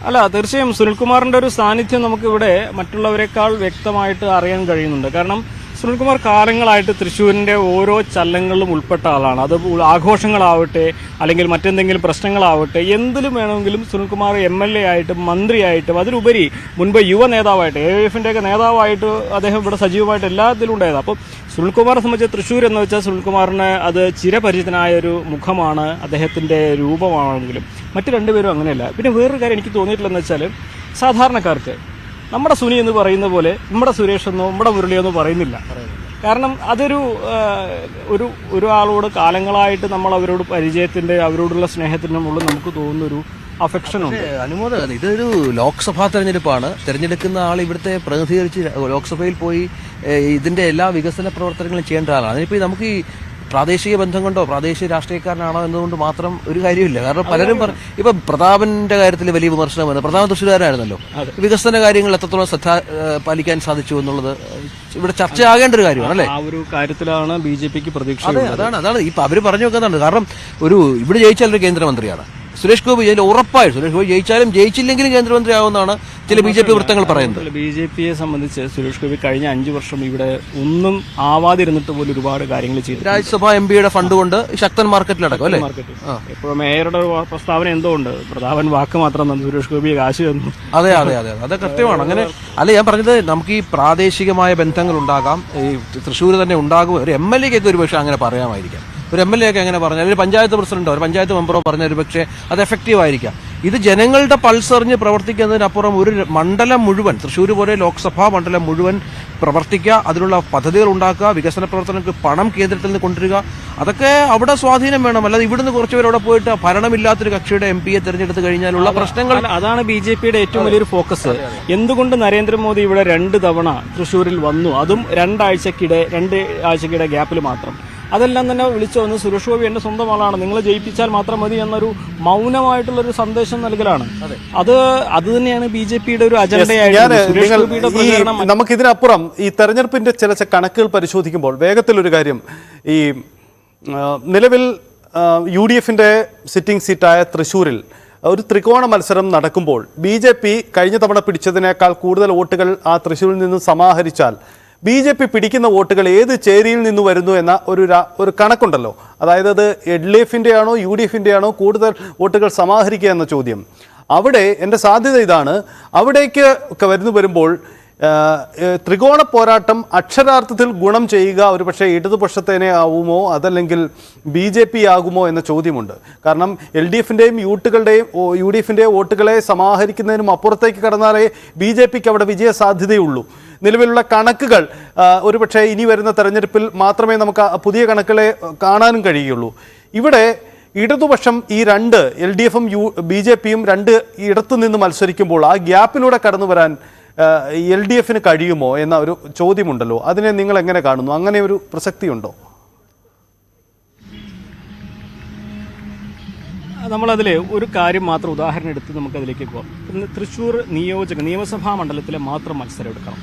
അല്ല, തീർച്ചയായും സുനിൽകുമാറിൻ്റെ ഒരു സാന്നിധ്യം നമുക്കിവിടെ മറ്റുള്ളവരെക്കാൾ വ്യക്തമായിട്ട് അറിയാൻ കഴിയുന്നുണ്ട്. കാരണം സുനിൽകുമാർ കാലങ്ങളായിട്ട് തൃശ്ശൂരിൻ്റെ ഓരോ ചലനങ്ങളിലും ഉൾപ്പെട്ട ആളാണ്. അത് ആഘോഷങ്ങളാവട്ടെ അല്ലെങ്കിൽ മറ്റെന്തെങ്കിലും പ്രശ്നങ്ങളാവട്ടെ, എന്തിലും വേണമെങ്കിലും സുനിൽകുമാർ MLA ആയിട്ടും മന്ത്രിയായിട്ടും അതിലുപരി മുൻപ് യുവ നേതാവായിട്ട് AIF-ൻ്റെയൊക്കെ നേതാവായിട്ട് അദ്ദേഹം ഇവിടെ സജീവമായിട്ട് എല്ലാത്തിലും ഉണ്ടായത്. അപ്പോൾ സുനിൽകുമാറിനെ സംബന്ധിച്ച് തൃശ്ശൂർ എന്ന് വെച്ചാൽ സുനിൽകുമാറിന് അത് ചിരപരിചിതനായൊരു മുഖമാണ്, അദ്ദേഹത്തിൻ്റെ രൂപമാണെങ്കിലും മറ്റു രണ്ടുപേരും അങ്ങനെയല്ല. പിന്നെ വേറൊരു കാര്യം എനിക്ക് തോന്നിയിട്ടില്ലെന്ന് വെച്ചാൽ സാധാരണക്കാർക്ക് നമ്മുടെ സുനി എന്ന് പറയുന്ന പോലെ നമ്മുടെ സുരേഷ് എന്നോ നമ്മുടെ മുരളിയെന്നോ പറയുന്നില്ല. കാരണം അതൊരു ഒരാളോട് കാലങ്ങളായിട്ട് നമ്മൾ അവരോട് പരിചയത്തിൻ്റെ അവരോടുള്ള സ്നേഹത്തിൻ്റെ മുകളിൽ നമുക്ക് തോന്നുന്നൊരു അഫെക്ഷനുണ്ട്. അനുമോദം, ഇതൊരു ലോക്സഭാ തെരഞ്ഞെടുപ്പാണ്. തെരഞ്ഞെടുക്കുന്ന ആൾ ഇവിടുത്തെ പ്രതിനിധീകരിച്ച് ലോക്സഭയിൽ പോയി ഇതിന്റെ എല്ലാ വികസന പ്രവർത്തനങ്ങളും ചെയ്യേണ്ട ആളാണ്. അതിനിപ്പോൾ നമുക്ക് ഈ പ്രാദേശിക ബന്ധം കൊണ്ടോ പ്രാദേശിക രാഷ്ട്രീയക്കാരനാണോ എന്നതുകൊണ്ട് മാത്രം ഒരു കാര്യമില്ല. കാരണം പലരും ഇപ്പൊ പ്രതാപന്റെ കാര്യത്തിൽ വലിയ വിമർശനം വന്നു. പ്രതാപൻ തൃശ്ശൂരുകാരനായിരുന്നല്ലോ. വികസന കാര്യങ്ങൾ എത്രത്തോളം ശ്രദ്ധ പാലിക്കാൻ സാധിച്ചു എന്നുള്ളത് ഇവിടെ ചർച്ചയാകേണ്ട ഒരു കാര്യമാണ് അല്ലേ? ആ ഒരു കാര്യത്തിലാണ് BJPക്ക് പ്രതീക്ഷ. അതാണ് ഇപ്പൊ അവര് പറഞ്ഞു വെക്കുന്നുണ്ട്. കാരണം ഇവിടെ ജയിച്ചാൽ ഒരു കേന്ദ്രമന്ത്രിയാണ് സുരേഷ് ഗോപി. അതിൽ ഉറപ്പായിട്ട് സുരേഷ് ഗോപി ജയിച്ചാലും ജയിച്ചില്ലെങ്കിലും കേന്ദ്രമന്ത്രിയാവുമെന്നാണ് ചില BJP വൃത്തങ്ങൾ പറയുന്നത്. BJPയെ സംബന്ധിച്ച് സുരേഷ് ഗോപി കഴിഞ്ഞ 5 വർഷം ഇവിടെ ഒന്നും ആവാതിരുന്നിട്ട് പോലും ഒരുപാട് കാര്യങ്ങൾ ചെയ്തു. രാജ്യസഭാ MP-യുടെ ഫണ്ട് കൊണ്ട് ശക്തൻ മാർക്കറ്റിലടക്കം അല്ലേ? ഇപ്പോൾ മേയറുടെ പ്രസ്താവന എന്തോ ഉണ്ട്, പ്രതാപൻ വാക്ക് മാത്രം തന്നു, സുരേഷ് ഗോപിയെ കാശ് തന്നു. അതെ അത് കൃത്യമാണ്. അങ്ങനെ അല്ല, ഞാൻ പറഞ്ഞത് നമുക്ക് ഈ പ്രാദേശികമായ ബന്ധങ്ങൾ ഉണ്ടാകാം. ഈ തൃശ്ശൂർ തന്നെ ഉണ്ടാകും. ഒരു MLA-ക്കൊക്കെ ഒരു പക്ഷേ അങ്ങനെ പറയാമായിരിക്കാം. ഒരു MLA ഒക്കെ അങ്ങനെ പറഞ്ഞാൽ ഒരു പഞ്ചായത്ത് പ്രസിഡന്റോ ഒരു പഞ്ചായത്ത് മെമ്പറോ പറഞ്ഞ ഒരു പക്ഷേ അത് എഫക്റ്റീവ് ആയിരിക്കാം. ഇത് ജനങ്ങളുടെ പൾസ് അറിഞ്ഞ് പ്രവർത്തിക്കുന്നതിനപ്പുറം ഒരു മണ്ഡലം മുഴുവൻ, തൃശ്ശൂർ പോലെ ലോക്സഭാ മണ്ഡലം മുഴുവൻ പ്രവർത്തിക്കുക, അതിനുള്ള പദ്ധതികൾ ഉണ്ടാക്കുക, വികസന പ്രവർത്തനങ്ങൾക്ക് പണം കേന്ദ്രത്തിൽ നിന്ന് കൊണ്ടുവരിക, അതൊക്കെ അവിടെ സ്വാധീനം വേണം. അല്ലാതെ ഇവിടുന്ന് കുറച്ചുപേർ അവിടെ പോയിട്ട് ഭരണമില്ലാത്തൊരു കക്ഷിയുടെ MP-യെ തെരഞ്ഞെടുത്ത് കഴിഞ്ഞാലുള്ള പ്രശ്നങ്ങൾ, അതാണ് BJPയുടെ ഏറ്റവും വലിയൊരു ഫോക്കസ്. എന്തുകൊണ്ട് നരേന്ദ്രമോദി ഇവിടെ 2 തവണ തൃശ്ശൂരിൽ വന്നു, അതും 2 ആഴ്ചക്കിടെ ഗ്യാപ്പിൽ മാത്രം. അതെല്ലാം തന്നെ വിളിച്ചു വന്ന് സുരേഷ് ഗോപി എന്റെ സ്വന്തം ആളാണ്, നിങ്ങൾ ജയിപ്പിച്ചാൽ മാത്രം മതി എന്നൊരു മൗനമായിട്ടുള്ളൊരു സന്ദേശം നൽകലാണ്. അത് തന്നെയാണ് BJPയുടെ ഒരു അജണ്ടയായിട്ട്. നമുക്കിതിനപ്പുറം ഈ തെരഞ്ഞെടുപ്പിന്റെ ചില കണക്കുകൾ പരിശോധിക്കുമ്പോൾ വേഗത്തിലൊരു കാര്യം, ഈ നിലവിൽ UDF-ന്റെ സിറ്റിംഗ് സീറ്റായ തൃശ്ശൂരിൽ ഒരു ത്രികോണ മത്സരം നടക്കുമ്പോൾ BJP കഴിഞ്ഞ തവണ പിടിച്ചതിനേക്കാൾ കൂടുതൽ വോട്ടുകൾ ആ തൃശ്ശൂരിൽ നിന്ന് സമാഹരിച്ചാൽ BJP പിടിക്കുന്ന വോട്ടുകൾ ഏത് ചേരിയിൽ നിന്ന് വരുന്നു എന്ന ഒരു കണക്കുണ്ടല്ലോ. അതായത് അത് LDFിൻ്റെ ആണോ UDFിൻ്റെ ആണോ കൂടുതൽ വോട്ടുകൾ സമാഹരിക്കുക എന്ന ചോദ്യം. അവിടെ എൻ്റെ സാധ്യത ഇതാണ്, അവിടേക്ക് ഒക്കെ വരുമ്പോൾ ത്രികോണ പോരാട്ടം അക്ഷരാർത്ഥത്തിൽ ഗുണം ചെയ്യുക ഒരുപക്ഷെ ഇടതുപക്ഷത്തേനെ ആവുമോ അതല്ലെങ്കിൽ BJP ആകുമോ എന്ന ചോദ്യമുണ്ട്. കാരണം LDFിൻ്റെയും UDFിൻ്റെയും വോട്ടുകളെ സമാഹരിക്കുന്നതിനും അപ്പുറത്തേക്ക് കടന്നാലേ BJPക്ക് അവിടെ വിജയ സാധ്യതയുള്ളൂ. നിലവിലുള്ള കണക്കുകൾ ഒരുപക്ഷെ ഇനി വരുന്ന തെരഞ്ഞെടുപ്പിൽ മാത്രമേ നമുക്ക് പുതിയ കണക്കുകളെ കാണാനും കഴിയുകയുള്ളൂ. ഇവിടെ ഇടതുപക്ഷം ഈ രണ്ട് LDFും BJPയും രണ്ട് ഇടത്തു നിന്ന് മത്സരിക്കുമ്പോൾ ആ ഗ്യാപ്പിലൂടെ കടന്നു വരാൻ LDFിന് കഴിയുമോ എന്ന ഒരു ചോദ്യമുണ്ടല്ലോ. അതിനെ നിങ്ങൾ എങ്ങനെ കാണുന്നു? അങ്ങനെ ഒരു പ്രസക്തിയുണ്ടോ? നമ്മളതിൽ ഒരു കാര്യം മാത്രം ഉദാഹരണം എടുത്ത് നമുക്കതിലേക്ക് പോകാം. ഇന്ന് തൃശ്ശൂർ നിയമസഭാ മണ്ഡലത്തിലെ മാത്രം മത്സരം എടുക്കണം.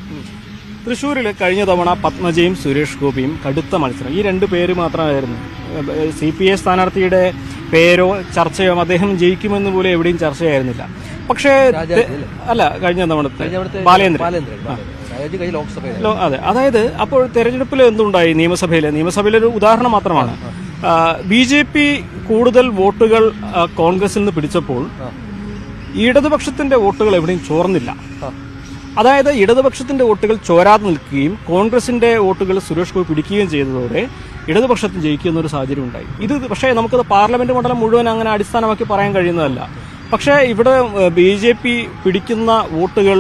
തൃശ്ശൂരിൽ കഴിഞ്ഞ തവണ പത്മജയും സുരേഷ് ഗോപിയും കടുത്ത മത്സരം. ഈ രണ്ട് പേര് മാത്രമായിരുന്നു. CPI സ്ഥാനാർത്ഥിയുടെ പേരോ ചർച്ചയോ അദ്ദേഹം ജയിക്കുമെന്ന് പോലും എവിടെയും ചർച്ചയായിരുന്നില്ല. പക്ഷേ അല്ല, കഴിഞ്ഞ തവണത്തെ ബാലേന്ദ്രൻ. അതെ, അതായത് അപ്പോൾ തെരഞ്ഞെടുപ്പിൽ എന്തുണ്ടായി? നിയമസഭയിലൊരു ഉദാഹരണം മാത്രമാണ്. BJP കൂടുതൽ വോട്ടുകൾ കോൺഗ്രസിൽ നിന്ന് പിടിച്ചപ്പോൾ ഇടതുപക്ഷത്തിന്റെ വോട്ടുകൾ എവിടെയും ചോർന്നില്ല. അതായത് ഇടതുപക്ഷത്തിന്റെ വോട്ടുകൾ ചോരാതെ നിൽക്കുകയും കോൺഗ്രസിന്റെ വോട്ടുകൾ സുരേഷ് ഗോപി പിടിക്കുകയും ചെയ്തതോടെ ഇടതുപക്ഷത്തിന് ജയിക്കുന്ന ഒരു സാഹചര്യം ഉണ്ടായി. ഇത് പക്ഷേ നമുക്കത് പാർലമെന്റ് മണ്ഡലം മുഴുവൻ അങ്ങനെ അടിസ്ഥാനമാക്കി പറയാൻ കഴിയുന്നതല്ല. പക്ഷേ ഇവിടെ BJP പിടിക്കുന്ന വോട്ടുകൾ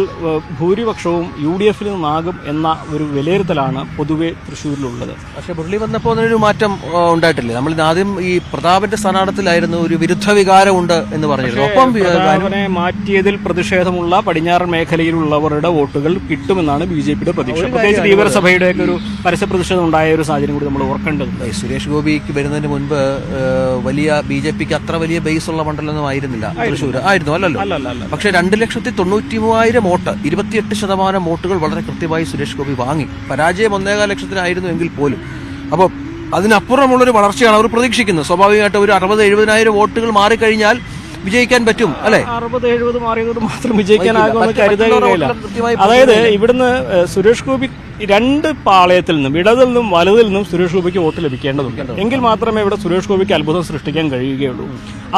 ഭൂരിപക്ഷവും UDFിൽ നിന്നാകും എന്ന ഒരു വിലയിരുത്തലാണ് പൊതുവെ തൃശ്ശൂരിലുള്ളത്. പക്ഷേ മുരളി വന്നപ്പോൾ അതിനൊരു മാറ്റം ഉണ്ടായിട്ടില്ലേ? നമ്മൾ ആദ്യം ഈ പ്രതാപന്റെ സ്ഥാനാർത്ഥിയിലായിരുന്നു ഒരു വിരുദ്ധ വികാരമുണ്ട് എന്ന് പറഞ്ഞിരുന്നു. ഒപ്പം പ്രതാപനെ മാറ്റിയതിൽ പ്രതിഷേധമുള്ള പടിഞ്ഞാറൻ മേഖലയിലുള്ളവരുടെ വോട്ടുകൾ കിട്ടുമെന്നാണ് BJPയുടെ പ്രതീക്ഷ. പ്രത്യേകിച്ച് ധീവരസഭയുടെയൊക്കെ ഒരു പരസ്യ പ്രതിഷേധം ഉണ്ടായ ഒരു സാഹചര്യം കൂടി നമ്മൾ ഓർക്കേണ്ടതുണ്ട്. സുരേഷ് ഗോപിക്ക് വരുന്നതിന് മുൻപ് വലിയ BJPക്ക് അത്ര വലിയ ബേസ് ഉള്ള മണ്ഡലമൊന്നും ആയിരുന്നില്ല. ആയിരുന്നു അല്ലല്ലോ. പക്ഷേ 2,93,000 വോട്ട്, 28% വോട്ടുകൾ വളരെ കൃത്യമായി സുരേഷ് ഗോപി വാങ്ങി. പരാജയം 1.25 ലക്ഷത്തിനായിരുന്നു എങ്കിൽ പോലും. അപ്പോൾ അതിനപ്പുറമുള്ളൊരു വളർച്ചയാണ് അവർ പ്രതീക്ഷിക്കുന്നത്. സ്വാഭാവികമായിട്ട് ഒരു 60,000-70,000 വോട്ടുകൾ മാറിക്കഴിഞ്ഞാൽ വിജയിക്കാൻ പറ്റും അല്ലെ? 60-70 മാറിയതുകൊണ്ട് മാത്രം വിജയിക്കാനാകുമെന്ന് കരുതുകയില്ല. അതായത് ഇവിടുന്ന് സുരേഷ് ഗോപി രണ്ട് പാളയത്തിൽ നിന്നും ഇടതിൽ നിന്നും വലതിൽ നിന്നും സുരേഷ് ഗോപിക്ക് വോട്ട് ലഭിക്കേണ്ടതുണ്ട്. എങ്കിൽ മാത്രമേ ഇവിടെ സുരേഷ് ഗോപിക്ക് അത്ഭുതം സൃഷ്ടിക്കാൻ കഴിയുകയുള്ളൂ.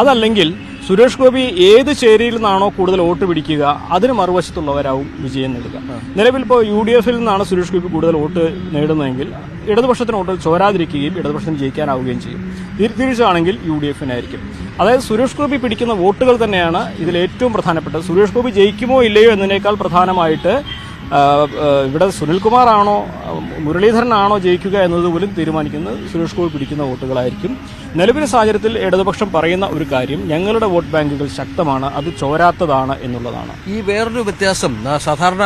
അതല്ലെങ്കിൽ സുരേഷ് ഗോപി ഏത് ചേരിയിൽ നിന്നാണോ കൂടുതൽ വോട്ട് പിടിക്കുക അതിന് മറുവശത്തുള്ളവരാവും വിജയം നേടുക. നിലവിൽ ഇപ്പോൾ UDFിൽ നിന്നാണ് സുരേഷ് ഗോപി കൂടുതൽ വോട്ട് നേടുന്നതെങ്കിൽ ഇടതുപക്ഷത്തിന് വോട്ട് ചോരാതിരിക്കുകയും ഇടതുപക്ഷത്തിന് ജയിക്കാനാവുകയും ചെയ്യും. തിരിച്ചാണെങ്കിൽ UDFിനായിരിക്കും. അതായത് സുരേഷ് ഗോപി പിടിക്കുന്ന വോട്ടുകൾ തന്നെയാണ് ഇതിൽ ഏറ്റവും പ്രധാനപ്പെട്ടത്. സുരേഷ് ഗോപി ജയിക്കുമോ ഇല്ലയോ എന്നതിനേക്കാൾ പ്രധാനമായിട്ട് ഇവിടെ സുനിൽകുമാറാണോ മുരളീധരനാണോ ജയിക്കുക എന്നതുപോലും തീരുമാനിക്കുന്നത് സുരേഷ് ഗോപി പിടിക്കുന്ന വോട്ടുകളായിരിക്കും. നിലവിലെ സാഹചര്യത്തിൽ ഇടതുപക്ഷം പറയുന്ന ഒരു കാര്യം ഞങ്ങളുടെ വോട്ട് ബാങ്കുകൾ ശക്തമാണ്, അത് ചോരാത്തതാണ് എന്നുള്ളതാണ്. ഈ വേറൊരു വ്യത്യാസം, സാധാരണ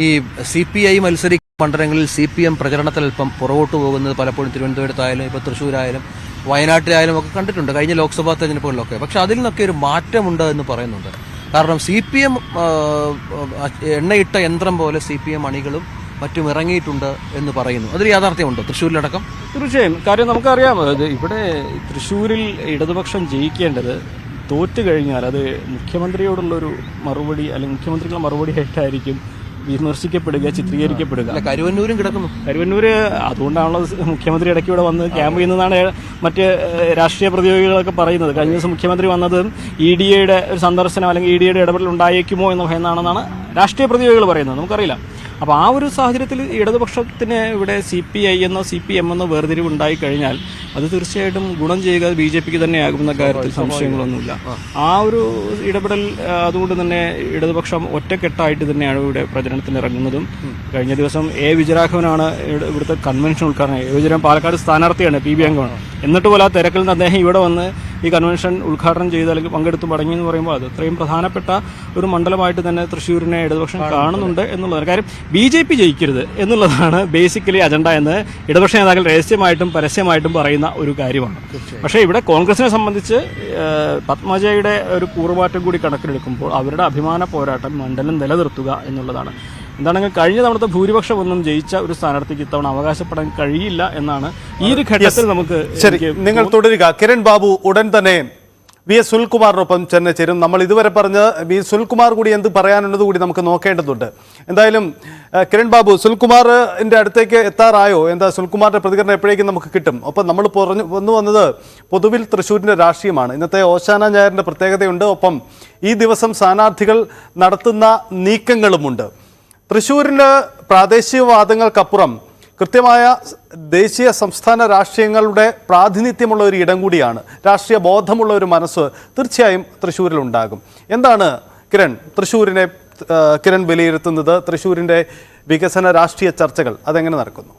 ഈ CPI മത്സരിക്കുന്ന മണ്ഡലങ്ങളിൽ CPM പ്രചരണത്തിൽ അല്പം പുറകോട്ട് പോകുന്നത് പലപ്പോഴും തിരുവനന്തപുരത്തായാലും ഇപ്പോൾ തൃശ്ശൂരായാലും വയനാട്ടിലായാലും ഒക്കെ കണ്ടിട്ടുണ്ട് കഴിഞ്ഞ ലോക്സഭാ തെരഞ്ഞെടുപ്പുകളിലൊക്കെ. പക്ഷെ അതിൽ നിന്നൊക്കെ ഒരു മാറ്റമുണ്ട് എന്ന് പറയുന്നുണ്ട്. കാരണം CPM എണ്ണയിട്ട യന്ത്രം പോലെ CPM അണികളും മറ്റും ഇറങ്ങിയിട്ടുണ്ട് എന്ന് പറയുന്നു. അതൊരു യാഥാർത്ഥ്യമുണ്ടോ തൃശ്ശൂരിലടക്കം? തീർച്ചയായും. കാര്യം നമുക്കറിയാം, ഇവിടെ തൃശ്ശൂരിൽ ഇടതുപക്ഷം ജയിക്കേണ്ടത് തോറ്റു കഴിഞ്ഞാൽ അത് മുഖ്യമന്ത്രിയോടുള്ളൊരു മറുപടി അല്ലെങ്കിൽ മുഖ്യമന്ത്രിക്കുള്ള മറുപടി ആയിട്ടായിരിക്കും വിമർശിക്കപ്പെടുക, ചിത്രീകരിക്കപ്പെടുക. കരുവന്നൂരും കിടക്കുന്നു. കരുവന്നൂര് അതുകൊണ്ടാണല്ലോ മുഖ്യമന്ത്രി ഇടയ്ക്ക് ഇവിടെ വന്ന് ക്യാമ്പ് ചെയ്യുന്നതാണ് മറ്റ് രാഷ്ട്രീയ പ്രതിയോഗികളൊക്കെ പറയുന്നത്. കഴിഞ്ഞ ദിവസം മുഖ്യമന്ത്രി വന്നത് EDയുടെ ഒരു സന്ദർശനം അല്ലെങ്കിൽ EDയുടെ ഇടപെടൽ ഉണ്ടായേക്കുമോ എന്ന് ഭയന്നാണെന്നാണ് രാഷ്ട്രീയ പ്രതിയോഗികൾ പറയുന്നത്. നമുക്കറിയില്ല. അപ്പോൾ ആ ഒരു സാഹചര്യത്തിൽ ഇടതുപക്ഷത്തിന് ഇവിടെ CPI എന്നോ CPM എന്നോ വേർതിരിവ് ഉണ്ടായിക്കഴിഞ്ഞാൽ അത് തീർച്ചയായിട്ടും ഗുണം ചെയ്യുക BJPക്ക് തന്നെയാകുമെന്ന കാര്യത്തിൽ സംശയങ്ങളൊന്നുമില്ല. ആ ഒരു ഇടപെടൽ അതുകൊണ്ട് തന്നെ ഇടതുപക്ഷം ഒറ്റക്കെട്ടായിട്ട് തന്നെയാണ് ഇവിടെ പ്രചരണത്തിന് ഇറങ്ങുന്നതും. കഴിഞ്ഞ ദിവസം വിജയരാഘവനാണ് ഇവിടുത്തെ കൺവെൻഷൻ ഉദ്ഘാടനം. വിജയരാഘവൻ പാലക്കാട് സ്ഥാനാർത്ഥിയാണ്, PB അംഗമാണ്. എന്നിട്ട് പോലും ആ തിരക്കിൽ നിന്ന് അദ്ദേഹം ഇവിടെ വന്ന് ഈ കൺവെൻഷൻ ഉദ്ഘാടനം ചെയ്ത് അല്ലെങ്കിൽ പങ്കെടുത്ത് മടങ്ങി എന്ന് പറയുമ്പോൾ അത് അത്രയും പ്രധാനപ്പെട്ട ഒരു മണ്ഡലമായിട്ട് തന്നെ തൃശ്ശൂരിനെ ഇടതുപക്ഷം കാണുന്നുണ്ട് എന്നുള്ളതാണ്. കാര്യം BJP ജയിക്കരുത് എന്നുള്ളതാണ് ബേസിക്കലി അജണ്ട എന്ന് ഇടതുപക്ഷ നേതാക്കൾ രഹസ്യമായിട്ടും പരസ്യമായിട്ടും പറയുന്ന ഒരു കാര്യമാണ്. പക്ഷേ ഇവിടെ കോൺഗ്രസിനെ സംബന്ധിച്ച് പത്മജയുടെ ഒരു കൂറുമാറ്റം കൂടി കണക്കിലെടുക്കുമ്പോൾ അവരുടെ അഭിമാന പോരാട്ടം മണ്ഡലം നിലനിർത്തുക എന്നുള്ളതാണ്. എന്താണെങ്കിൽ കഴിഞ്ഞ തവണത്തെ ഭൂരിപക്ഷം ഒന്നും ജയിച്ച ഒരു സ്ഥാനാർത്ഥിക്ക് ഇത്തവണ അവകാശപ്പെടാൻ കഴിയില്ല എന്നാണ് ഈ ഒരു ഘട്ടത്തിൽ നമുക്ക്. ശരി, നിങ്ങൾ തുടരുക. കിരൺ ബാബു, ഉടൻ തന്നെ വി എസ് സുനിൽകുമാറിനൊപ്പം ചെന്നൈ ചേരും. നമ്മൾ ഇതുവരെ പറഞ്ഞ് വി സുനിൽകുമാർ കൂടി എന്ത് പറയാനുള്ളത് കൂടി നമുക്ക് നോക്കേണ്ടതുണ്ട്. എന്തായാലും കിരൺ ബാബു, സുനിൽകുമാറിൻ്റെ അടുത്തേക്ക് എത്താറായോ? എന്താ സുനിൽകുമാറിൻ്റെ പ്രതികരണം എപ്പോഴേക്കും നമുക്ക് കിട്ടും? ഒപ്പം നമ്മൾ വന്നത് പൊതുവിൽ തൃശ്ശൂരിൻ്റെ രാഷ്ട്രീയമാണ്. ഇന്നത്തെ ഓശാന ഞായറിൻ്റെ പ്രത്യേകതയുണ്ട്. ഒപ്പം ഈ ദിവസം സ്ഥാനാർത്ഥികൾ നടത്തുന്ന നീക്കങ്ങളുമുണ്ട്. തൃശ്ശൂരിന് പ്രാദേശികവാദങ്ങൾക്കപ്പുറം കൃത്യമായ ദേശീയ സംസ്ഥാന രാഷ്ട്രീയങ്ങളുടെ പ്രാതിനിധ്യമുള്ള ഒരു ഇടം കൂടിയാണ്. രാഷ്ട്രീയ ബോധമുള്ള ഒരു മനസ്സ് തീർച്ചയായും തൃശ്ശൂരിലുണ്ടാകും. എന്താണ് കിരൺ വിലയിരുത്തുന്നത്? തൃശ്ശൂരിൻ്റെ വികസന രാഷ്ട്രീയ ചർച്ചകൾ അതെങ്ങനെ നടക്കുന്നു?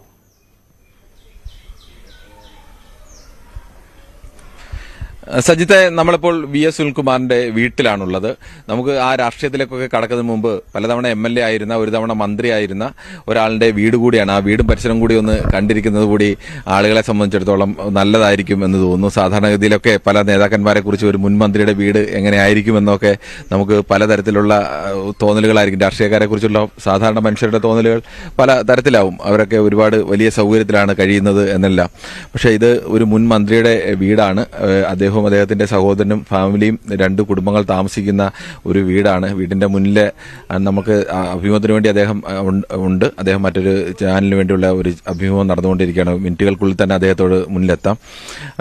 സജിത്തെ, നമ്മളിപ്പോൾ വി എസ് സുനിൽകുമാറിന്റെ വീട്ടിലാണുള്ളത്. നമുക്ക് ആ രാഷ്ട്രീയത്തിലേക്കൊക്കെ കടക്കുന്നതിന് മുമ്പ് പലതവണ MLA ആയിരുന്ന, ഒരു തവണ മന്ത്രിയായിരുന്ന ഒരാളുടെ വീട് കൂടിയാണ്. ആ വീടും പരിസരം കൂടി ഒന്ന് കണ്ടിരിക്കുന്നത് കൂടി ആളുകളെ സംബന്ധിച്ചിടത്തോളം നല്ലതായിരിക്കും എന്ന് തോന്നുന്നു. സാധാരണഗതിയിലൊക്കെ പല നേതാക്കന്മാരെ കുറിച്ച് ഒരു മുൻ മന്ത്രിയുടെ വീട് എങ്ങനെയായിരിക്കുമെന്നൊക്കെ നമുക്ക് പലതരത്തിലുള്ള തോന്നലുകളായിരിക്കും. രാഷ്ട്രീയക്കാരെ കുറിച്ചുള്ള സാധാരണ മനുഷ്യരുടെ തോന്നലുകൾ പല തരത്തിലാവും. അവരൊക്കെ ഒരുപാട് വലിയ സൗകര്യത്തിലാണ് കഴിയുന്നത് എന്നെല്ലാം. പക്ഷേ ഇത് ഒരു മുൻ മന്ത്രിയുടെ വീടാണ്. അദ്ദേഹത്തിന്റെ സഹോദരനും ഫാമിലിയും 2 കുടുംബങ്ങൾ താമസിക്കുന്ന ഒരു വീടാണ്. വീടിന്റെ മുന്നിലെ നമുക്ക് അഭിമുഖത്തിന് വേണ്ടി അദ്ദേഹം ഉണ്ട്. അദ്ദേഹം മറ്റൊരു ചാനലിന് വേണ്ടിയുള്ള ഒരു അഭിമുഖം നടന്നുകൊണ്ടിരിക്കുകയാണ്. മിനിറ്റുകൾക്കുള്ളിൽ തന്നെ അദ്ദേഹത്തോട് മുന്നിലെത്താം.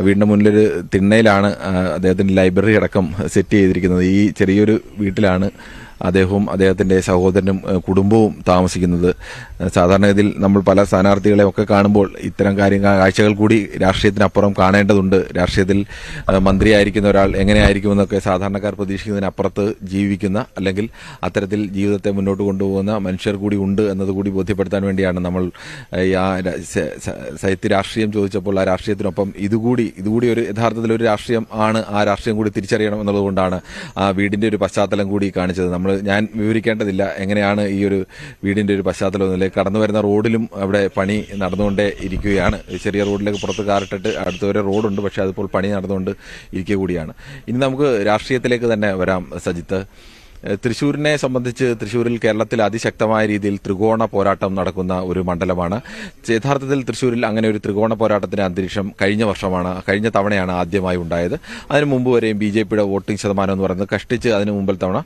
വീടിന്റെ മുന്നിലൊരു തിണ്ണയിലാണ് അദ്ദേഹത്തിന്റെ ലൈബ്രറി അടക്കം സെറ്റ് ചെയ്തിരിക്കുന്നത്. ഈ ചെറിയൊരു വീട്ടിലാണ് അദ്ദേഹവും അദ്ദേഹത്തിന്റെ സഹോദരനും കുടുംബവും താമസിക്കുന്നത്. സാധാരണഗതിയിൽ നമ്മൾ പല സ്ഥാനാർത്ഥികളെ ഒക്കെ കാണുമ്പോൾ ഇത്തരം കാഴ്ചകൾ കൂടി രാഷ്ട്രീയത്തിനപ്പുറം കാണേണ്ടതുണ്ട്. രാഷ്ട്രീയത്തിൽ മന്ത്രിയായിരിക്കുന്ന ഒരാൾ എങ്ങനെയായിരിക്കുമെന്നൊക്കെ സാധാരണക്കാർ പ്രതീക്ഷിക്കുന്നതിനപ്പുറത്ത് ജീവിക്കുന്ന, അല്ലെങ്കിൽ അത്തരത്തിൽ ജീവിതത്തെ മുന്നോട്ട് കൊണ്ടുപോകുന്ന മനുഷ്യർ കൂടി ഉണ്ട് എന്നതുകൂടി ബോധ്യപ്പെടുത്താൻ വേണ്ടിയാണ് നമ്മൾ ആ സാഹിത്യ രാഷ്ട്രീയം ചോദിച്ചപ്പോൾ ആ രാഷ്ട്രീയത്തിനൊപ്പം ഇതുകൂടി ഒരു യഥാർത്ഥത്തിൽ ഒരു രാഷ്ട്രീയം ആണ്, ആ രാഷ്ട്രീയം കൂടി തിരിച്ചറിയണം എന്നുള്ളതുകൊണ്ടാണ് ആ വീടിന്റെ ഒരു പശ്ചാത്തലം കൂടി കാണിച്ചത്. ഞാൻ വിവരിക്കേണ്ടതില്ല എങ്ങനെയാണ് ഈ ഒരു വീടിന്റെ ഒരു പശ്ചാത്തലം ഒന്നുമില്ല. കടന്നു വരുന്ന റോഡിലും അവിടെ പണി നടന്നുകൊണ്ടേ ഇരിക്കുകയാണ്. ചെറിയ റോഡിലേക്ക് പുറത്ത് കാറിട്ടിട്ട് അടുത്ത വരെ റോഡുണ്ട്, പക്ഷെ അതിപ്പോൾ പണി നടന്നുകൊണ്ട് ഇരിക്കുക കൂടിയാണ്. ഇനി നമുക്ക് രാഷ്ട്രീയത്തിലേക്ക് തന്നെ വരാം സജിത്ത്. തൃശ്ശൂരിനെ സംബന്ധിച്ച് തൃശ്ശൂരിൽ കേരളത്തിൽ അതിശക്തമായ രീതിയിൽ ത്രികോണ പോരാട്ടം നടക്കുന്ന ഒരു മണ്ഡലമാണ്. യഥാർത്ഥത്തിൽ തൃശ്ശൂരിൽ അങ്ങനെ ഒരു ത്രികോണ പോരാട്ടത്തിന്റെ അന്തരീക്ഷം കഴിഞ്ഞ തവണയാണ് ആദ്യമായി ഉണ്ടായത്. അതിനു മുമ്പ് വരെയും BJPയുടെ വോട്ടിംഗ് ശതമാനം എന്ന് പറയുന്നത് കഷ്ടിച്ച് അതിനു മുമ്പിൽ തവണ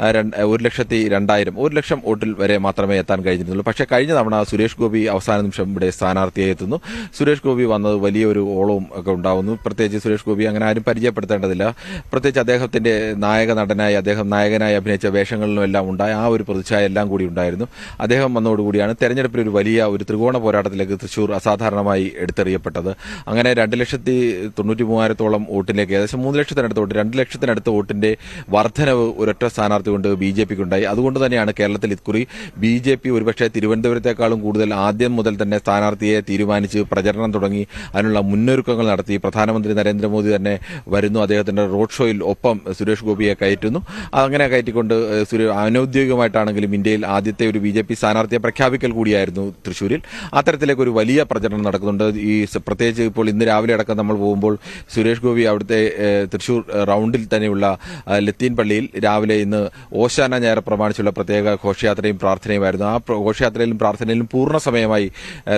1,02,000 1 ലക്ഷം വോട്ടിൽ വരെ മാത്രമേ എത്താൻ കഴിഞ്ഞിരുന്നുള്ളൂ. പക്ഷേ കഴിഞ്ഞ തവണ സുരേഷ് ഗോപി അവസാന നിമിഷം ഇവിടെ സ്ഥാനാർത്ഥിയായി എത്തുന്നു. സുരേഷ് ഗോപി വന്നത് വലിയൊരു ഓളവും ഒക്കെ ഉണ്ടാവുന്നു. പ്രത്യേകിച്ച് സുരേഷ് ഗോപി അങ്ങനെ ആരും പരിചയപ്പെടുത്തേണ്ടതില്ല. പ്രത്യേകിച്ച് അദ്ദേഹത്തിന്റെ നായകനായി അഭിനയിച്ച വേഷങ്ങളിലും എല്ലാം ഉണ്ടായ ആ ഒരു പ്രതിച്ഛായ എല്ലാം കൂടി ഉണ്ടായിരുന്നു. അദ്ദേഹം വന്നതോടുകൂടിയാണ് തെരഞ്ഞെടുപ്പിൽ ഒരു വലിയ ഒരു ത്രികോണ പോരാട്ടത്തിലേക്ക് തൃശ്ശൂർ അസാധാരണമായി എടുത്തെറിയപ്പെട്ടത്. അങ്ങനെ 2,93,000 വോട്ടിലേക്ക് ഏകദേശം 3 ലക്ഷത്തിനടുത്ത് വോട്ട് 2 ലക്ഷത്തിനടുത്ത് വോട്ടിന്റെ വർധനവ് ഒരൊറ്റ സ്ഥാനാർത്ഥി കൊണ്ട് BJPക്കുണ്ടായി. അതുകൊണ്ട് തന്നെയാണ് കേരളത്തിൽ ഇക്കുറി BJP ഒരുപക്ഷെ തിരുവനന്തപുരത്തെക്കാളും കൂടുതൽ ആദ്യം മുതൽ തന്നെ സ്ഥാനാർത്ഥിയെ തീരുമാനിച്ച് പ്രചരണം തുടങ്ങി അതിനുള്ള മുന്നൊരുക്കങ്ങൾ നടത്തി. പ്രധാനമന്ത്രി നരേന്ദ്രമോദി തന്നെ വരുന്നു. അദ്ദേഹത്തിന്റെ റോഡ് ഷോയിൽ ഒപ്പം സുരേഷ് ഗോപിയെ കയറ്റുന്നു. അങ്ങനെ കയറ്റിക്കൊണ്ട് അനൌദ്യോഗികമായിട്ടാണെങ്കിലും ഇന്ത്യയിൽ ആദ്യത്തെ ഒരു BJP സ്ഥാനാർത്ഥിയെ പ്രഖ്യാപിക്കൽ കൂടിയായിരുന്നു തൃശ്ശൂരിൽ. അത്തരത്തിലേക്ക് ഒരു വലിയ പ്രചരണം നടക്കുന്നുണ്ട്. പ്രത്യേകിച്ച് ഇപ്പോൾ ഇന്ന് രാവിലെ അടക്കം നമ്മൾ പോകുമ്പോൾ സുരേഷ് ഗോപി അവിടുത്തെ തൃശ്ശൂർ റൗണ്ടിൽ തന്നെയുള്ള ലത്തീൻ പള്ളിയിൽ രാവിലെ ഇന്ന് ഓശാന ഞായർ പ്രമാണിച്ചുള്ള പ്രത്യേക ഘോഷയാത്രയും പ്രാർത്ഥനയുമായിരുന്നു. ആ ഘോഷയാത്രയിലും പ്രാർത്ഥനയിലും പൂർണ്ണ സമയമായി